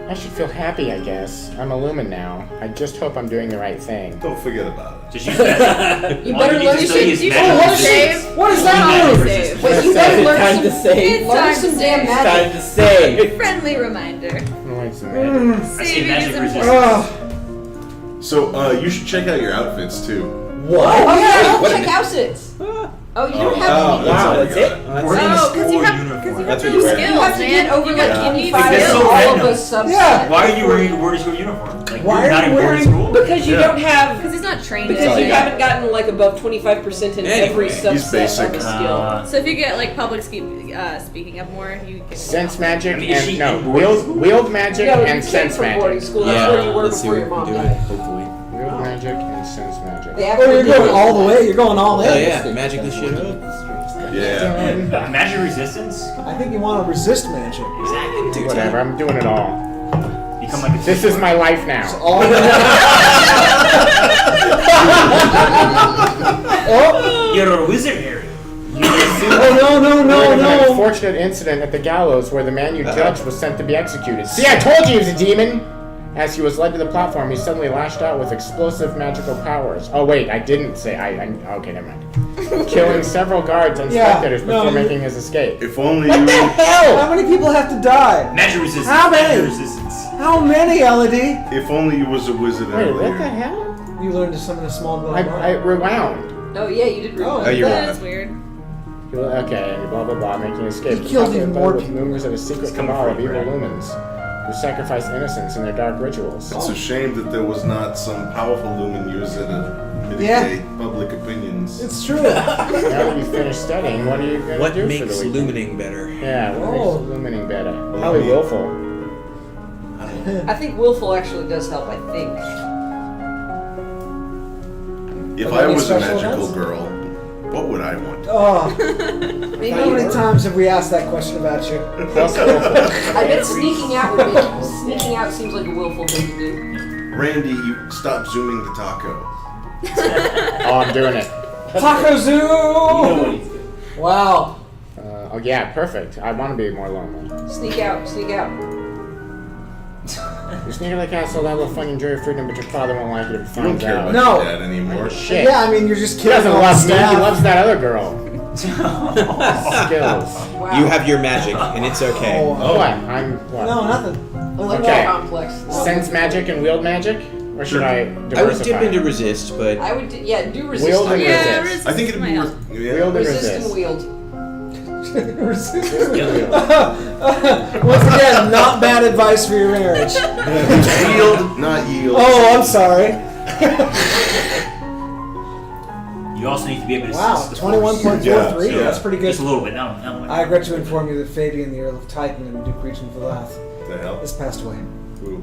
I should feel happy, I guess. I'm a lumen now. I just hope I'm doing the right thing. Don't forget about it. Just use magic. You All better need learn to some. study is magic. What does that mean? Wait, you better learn Time some. to save. Learn some damn Time magic. to save. Friendly reminder. Like some magic. I say Saving magic is resistance. important. So, you should check out your outfits too. What? Oh yeah, What? check outfits. Oh, you don't have Oh, any. that's all that's I it? got. Oh, because you have That's no what you wear. You skills, have to get man. over You like got- any you five That's and so all of random. us subset. Yeah. Why are you wearing your uniform? Like, Why you're are not you in boarding wearing- school? Because you Yeah. don't have. Because he's not trained Because in you it. haven't gotten like above 25% in every Anyway, subset he's basic. of a skill. So if you get like public speaking up more, you can. Sense magic I mean, is she and in boarding school? wield magic No, you and came sense from boarding magic. school. That's where you were let's see before what your we mom can do. died. Hopefully. Wield magic and sense magic. They Oh, actually you're did going it. all the way. You're going all in. Oh yeah, magic this shit up. Yeah. Magic resistance? I think you want to resist magic. Exactly. Whatever, I'm doing it all. Become like a This is my life now. All oh, You're a wizard, Harry. oh no, An no. unfortunate incident at the gallows where the man you judged was sent to be executed. See, I told you he was a demon! As he was led to the platform, he suddenly lashed out with explosive magical powers. Oh wait, I didn't say okay, never mind. Killing several guards and Yeah, spectators before no, making his escape. If only What you. the hell? How many people have to die? Magic resistance. How many? Magic resistance. How many, Elodie? If only you was a wizard Wait, earlier. what the hell? You learned to summon a small glowing I orb. rewound. Oh yeah, you did. Oh, you're That right. is weird. Okay, and blah blah blah, making escape. He killed even more with people. members of a secret cabal of evil lumens who sacrifice innocents in their dark rituals. It's a shame that there was not some powerful lumen user to mitigate public opinions. It's true. Now that you've finished studying, what are you gonna What do makes for the weekend? lumining better? Yeah, what Oh. makes illumining better? Probably willful. I think willful actually does help. I think. If Are I there any was a special magical events? girl, what would I want? Oh, Maybe how many times have we asked that question about you? Plus willful. I bet sneaking out would be. Sneaking out seems like a willful thing to do. Randy, you stop zooming the taco. Oh, I'm doing it. Taco Zoo! Wow. Oh yeah, perfect. I want to be more lonely. Sneak out. Sneak out. You sneak like castle level of fun, enjoy your freedom, but your father won't like it if he You don't finds care out. about No. your dad anymore. Shit. Yeah, I mean, you're just He killing doesn't all the love me. He staff. loves that other girl. Skills. Wow. You have your magic, and it's okay. Oh. What? I'm what? No, nothing. I like Okay. that complex. Sense magic and wield magic, or should I I would diversify? dip into resist, but I would. Do resist. Wield and Yeah, resist. resist I think it'd be might worth. help. Yeah. Wield and Resist resist. and wield. Once again, not bad advice for your marriage. Yield, not yield. Oh, I'm sorry. You also need to be able to Wow, resist the force. 21.43. Yeah. That's pretty good. Just a little bit. Not much. I regret to inform you that Fabian, the Earl of Titan and Duke Regent Valath, The hell? has passed away. Ooh.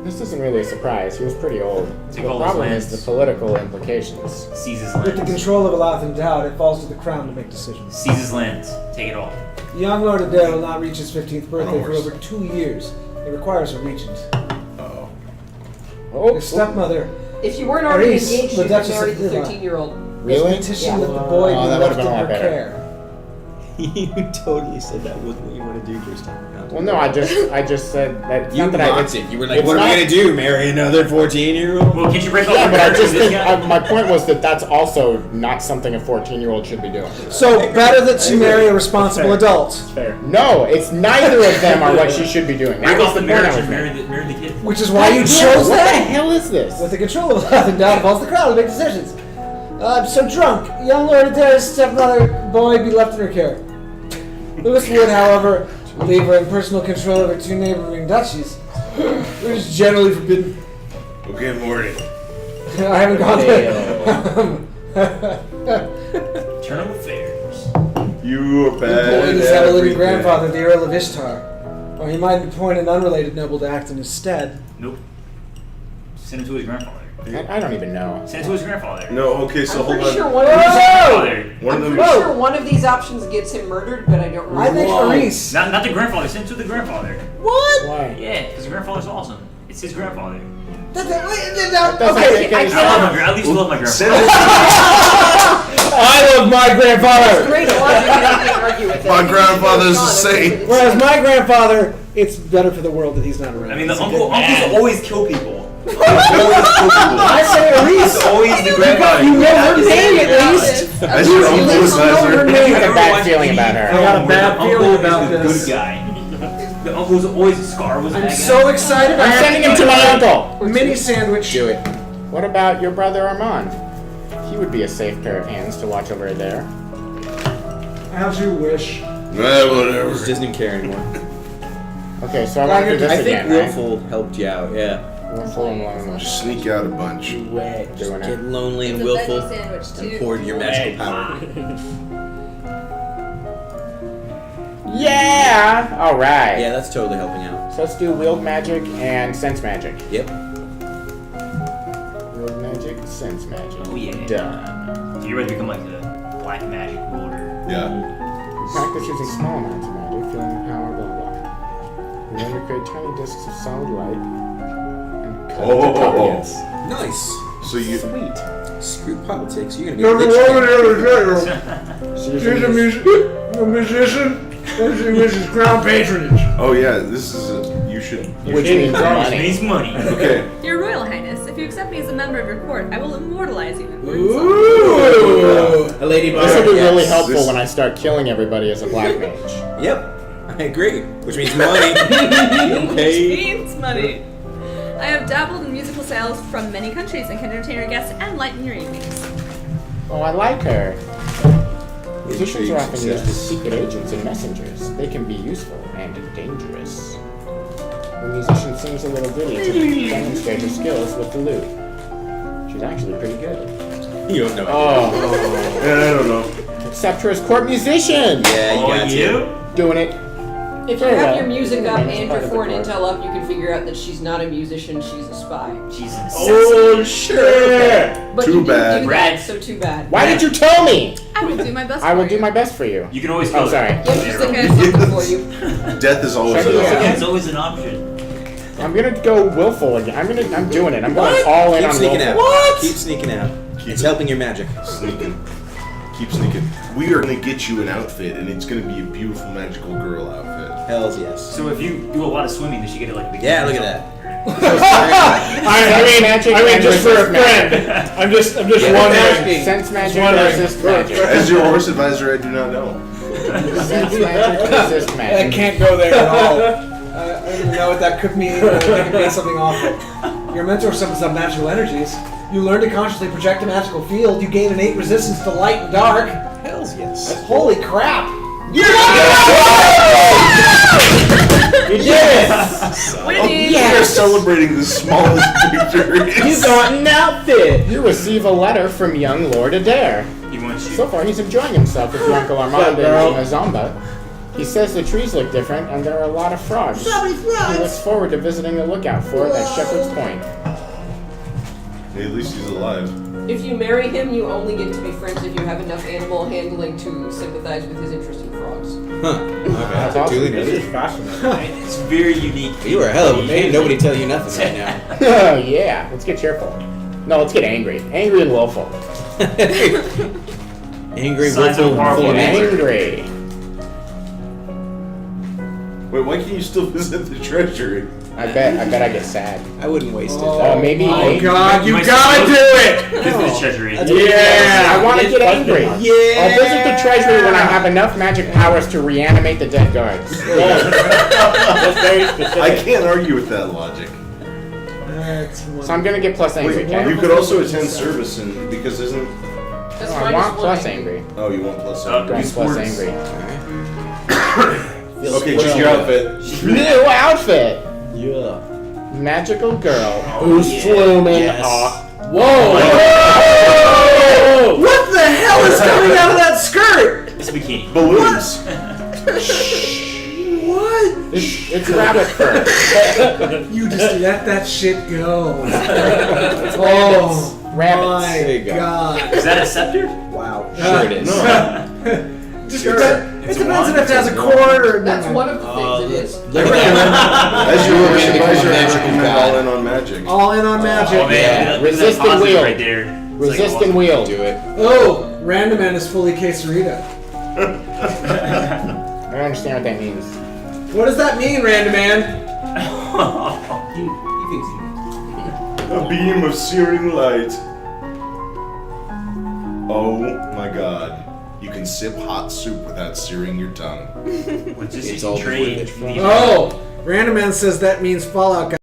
This isn't really a surprise. He was pretty old. Take The all his problem is lands. the political implications. Seize his With the lands. control of Valath endowed, it falls to the crown to make decisions. Seize his lands. Take it all. Young Lord Adair will not reach his 15th birthday for horse. over 2 years. It requires a regent. Oh. Oh, His stepmother If you weren't already Maurice, engaged, the you'd Duchess married of the Lille. 13-year-old. really? petitioned Yeah. that the boy Oh, be that left would've in been a her lot better. care. you totally said that wasn't what you want to do, Kirsten. Well, no, I just said that. It's You not that I. want it. You were like, it's what are not- we gonna do? Marry another 14-year-old? Well, can't you break all Yeah, the but I marriage just with this think guy? my point was that that's also not something a 14-year-old should be doing. So, better that she marry a responsible adult. Fair. No, it's neither of them are what she should be doing. That Break was off the the point I marriage was and making. marry the kid. Which is why you Yeah, chose what the that. hell is this? With the control of Valath endowed, it falls to the crown to make decisions. I'm so drunk. Young Lord Adair's stepmother boy be left in her care. Lewis would, however, leave her in personal control of her 2 neighboring duchies, which is generally forbidden. Okay, Morty. I haven't gone there. Turn of affairs. You are bad Appoint at his heavenly everything. grandfather, the Earl of Ishtar. Or he might appoint an unrelated noble to act in his stead. Nope. Send him to his grandfather. I don't even know. Send it to his grandfather. No, okay, so I'm hold pretty on. sure one of these. One of them pretty sure one of these options gets him murdered, but I don't remember. I think Maurice. Not the grandfather. Send it to the grandfather. What? Why? Yeah, because the grandfather's awesome. It's his grandfather. Doesn't Okay, make any I love my at least love my grandfather. I love my grandfather. Great logic, and I can't argue with that. My grandfather's the same. Whereas my grandfather, it's better for the world that he's not around. I mean, the He's a uncles good man. always kill people. I say Maurice. It's always the grandfather. You know her name at least. As your uncle You know her I name. have a bad feeling about her. I got a bad feeling about the this. good guy. The uncle was always Scar was. I'm that so guy. excited. I'm sending him to my uncle. Mini sandwich. Do it. What about your brother Armand? He would be a safe pair of hands to watch over there. As you wish. Whatever. He doesn't even care anymore. Okay, so I want to do this I think again, right? Willful helped you out, yeah. Willful and lonely. Just sneak out a bunch. Just Doing get it. lonely and It's a willful veggie sandwich, and too. pour your magical power. Yeah! Alright. Yeah, that's totally helping out. So let's do wield magic and sense magic. Yep. Wield magic, sense magic. Oh yeah. Done. So you're ready to become like the black magic ruler. Yeah. Practice using small amounts of magic, feeling the power, blah blah. Remember to create tiny discs of solid light and cut into copyings. Nice. So you. Sweet. Screw politics. You're gonna be Number rich. one on the other So She's you're a musician, and she wishes crown patronage. Oh yeah, this is a. You should. Which means It money. needs money. Okay. Your Royal Highness, if you accept me as a member of your court, I will immortalize you in words. Ooh. A lady This will be really yes. helpful This- when I start killing everybody as a black mage. Yep. I agree. Which means money. Hey. Means money. I have dabbled in musical styles from many countries and can entertain your guests and lighten your evenings. Oh, I like her. Musicians are Intrigue, often used as success. secret agents and messengers. They can be useful and dangerous. The musician sings a little ditty to demonstrate her skills with the lute. She's actually pretty good. You don't know. Oh, Yeah, I don't know. accept her as court musician. Yeah, you got to. Doing it. If you Very have well. your music up Remains and part your of the foreign court. intel up, you can figure out that she's not a musician, she's a spy. Jesus. Oh shit! But Too you didn't bad. do Red. that, so too bad. Why did you tell me? I will do my best I will for do you. my best for you. You can always kill Oh, sorry. Yeah, but just her. think do something for you. Death is always Should I do this an again? It's always an option. I'm gonna go willful again. I'm doing it. I'm going all in Keep on sneaking willful. out. Keep sneaking out. It's helping your magic. Sneaking. Keep sneaking. We are gonna get you an outfit, and it's gonna be a beautiful magical girl outfit. Hells yes. So if you do a lot of swimming, does she get it like a big? Yeah, look at that. I mean, just for a friend. I'm just wondering. Sense magic wondering. versus magic. As your horse advisor, I do not know. Sense magic versus I magic. can't go there at all. I don't even know what that could mean. It could mean something awful. Your mentor summons up magical energies. You learn to consciously project a magical field. You gain innate resistance to light and dark. Hells yes. Holy crap! Yes! Winning! We are celebrating the smallest victory. You got an outfit! You receive a letter from young Lord Adair. He wants you. So far, he's enjoying himself with your Uncle Armand and Azamba. He says the trees look different and there are a lot of frogs. He looks forward to visiting the lookout fort at Shepherd's Point. At least he's alive. If you marry him, you only get to be friends if you have enough animal handling to sympathize with his interest in frogs. Huh. Okay. That's awesome. Duly noted. It's very unique. You are a hell of a man. Nobody tell you nothing right now. Oh, yeah. Let's get cheerful. No, let's get angry. Angry and willful. Angry, Signs willful, of powerful full of Get anger. angry. Wait, why can't you still visit the treasury? I bet I get sad. I wouldn't waste it. Oh, maybe. Oh God, you might gotta still- do it! Visit the treasury. Yeah, I want to get angry. Yeah. I'll visit the treasury when I have enough magic powers to reanimate the dead guards. That's very specific. I can't argue with that logic. So I'm gonna get plus angry. Wait, Okay? you could also attend service, and because isn't? That's No, I minus want plus one. angry. Oh, you want plus? Uh, Going plus sports. angry. Okay, choose your outfit. New outfit. Yeah. Magical girl. Who's blooming? Yes. Whoa! What the hell is coming out of that skirt? It's a bikini. Balloons. What? It's rabbit fur. You just let that shit go. Rabbits. My There you go. God. Is that a scepter? Wow. Sure it is. Just Sure. it It's depends a on if it has a wand. cord or That's one of the things it is. As your worship advisor, I Magical recommend god. all in on magic. all in on magic. Oh man, Yeah. look at that Resist and positive wield. right there. It's like Resist a and wield. Do it. Oh, Random Man is fully quesarita. I don't understand what that means. What does that mean, Random Man? He thinks he A beam of searing light. Oh my god. You can sip hot soup without searing your tongue. What's this? It's You all can trade. worth it. Oh, Random Man says that means Fallout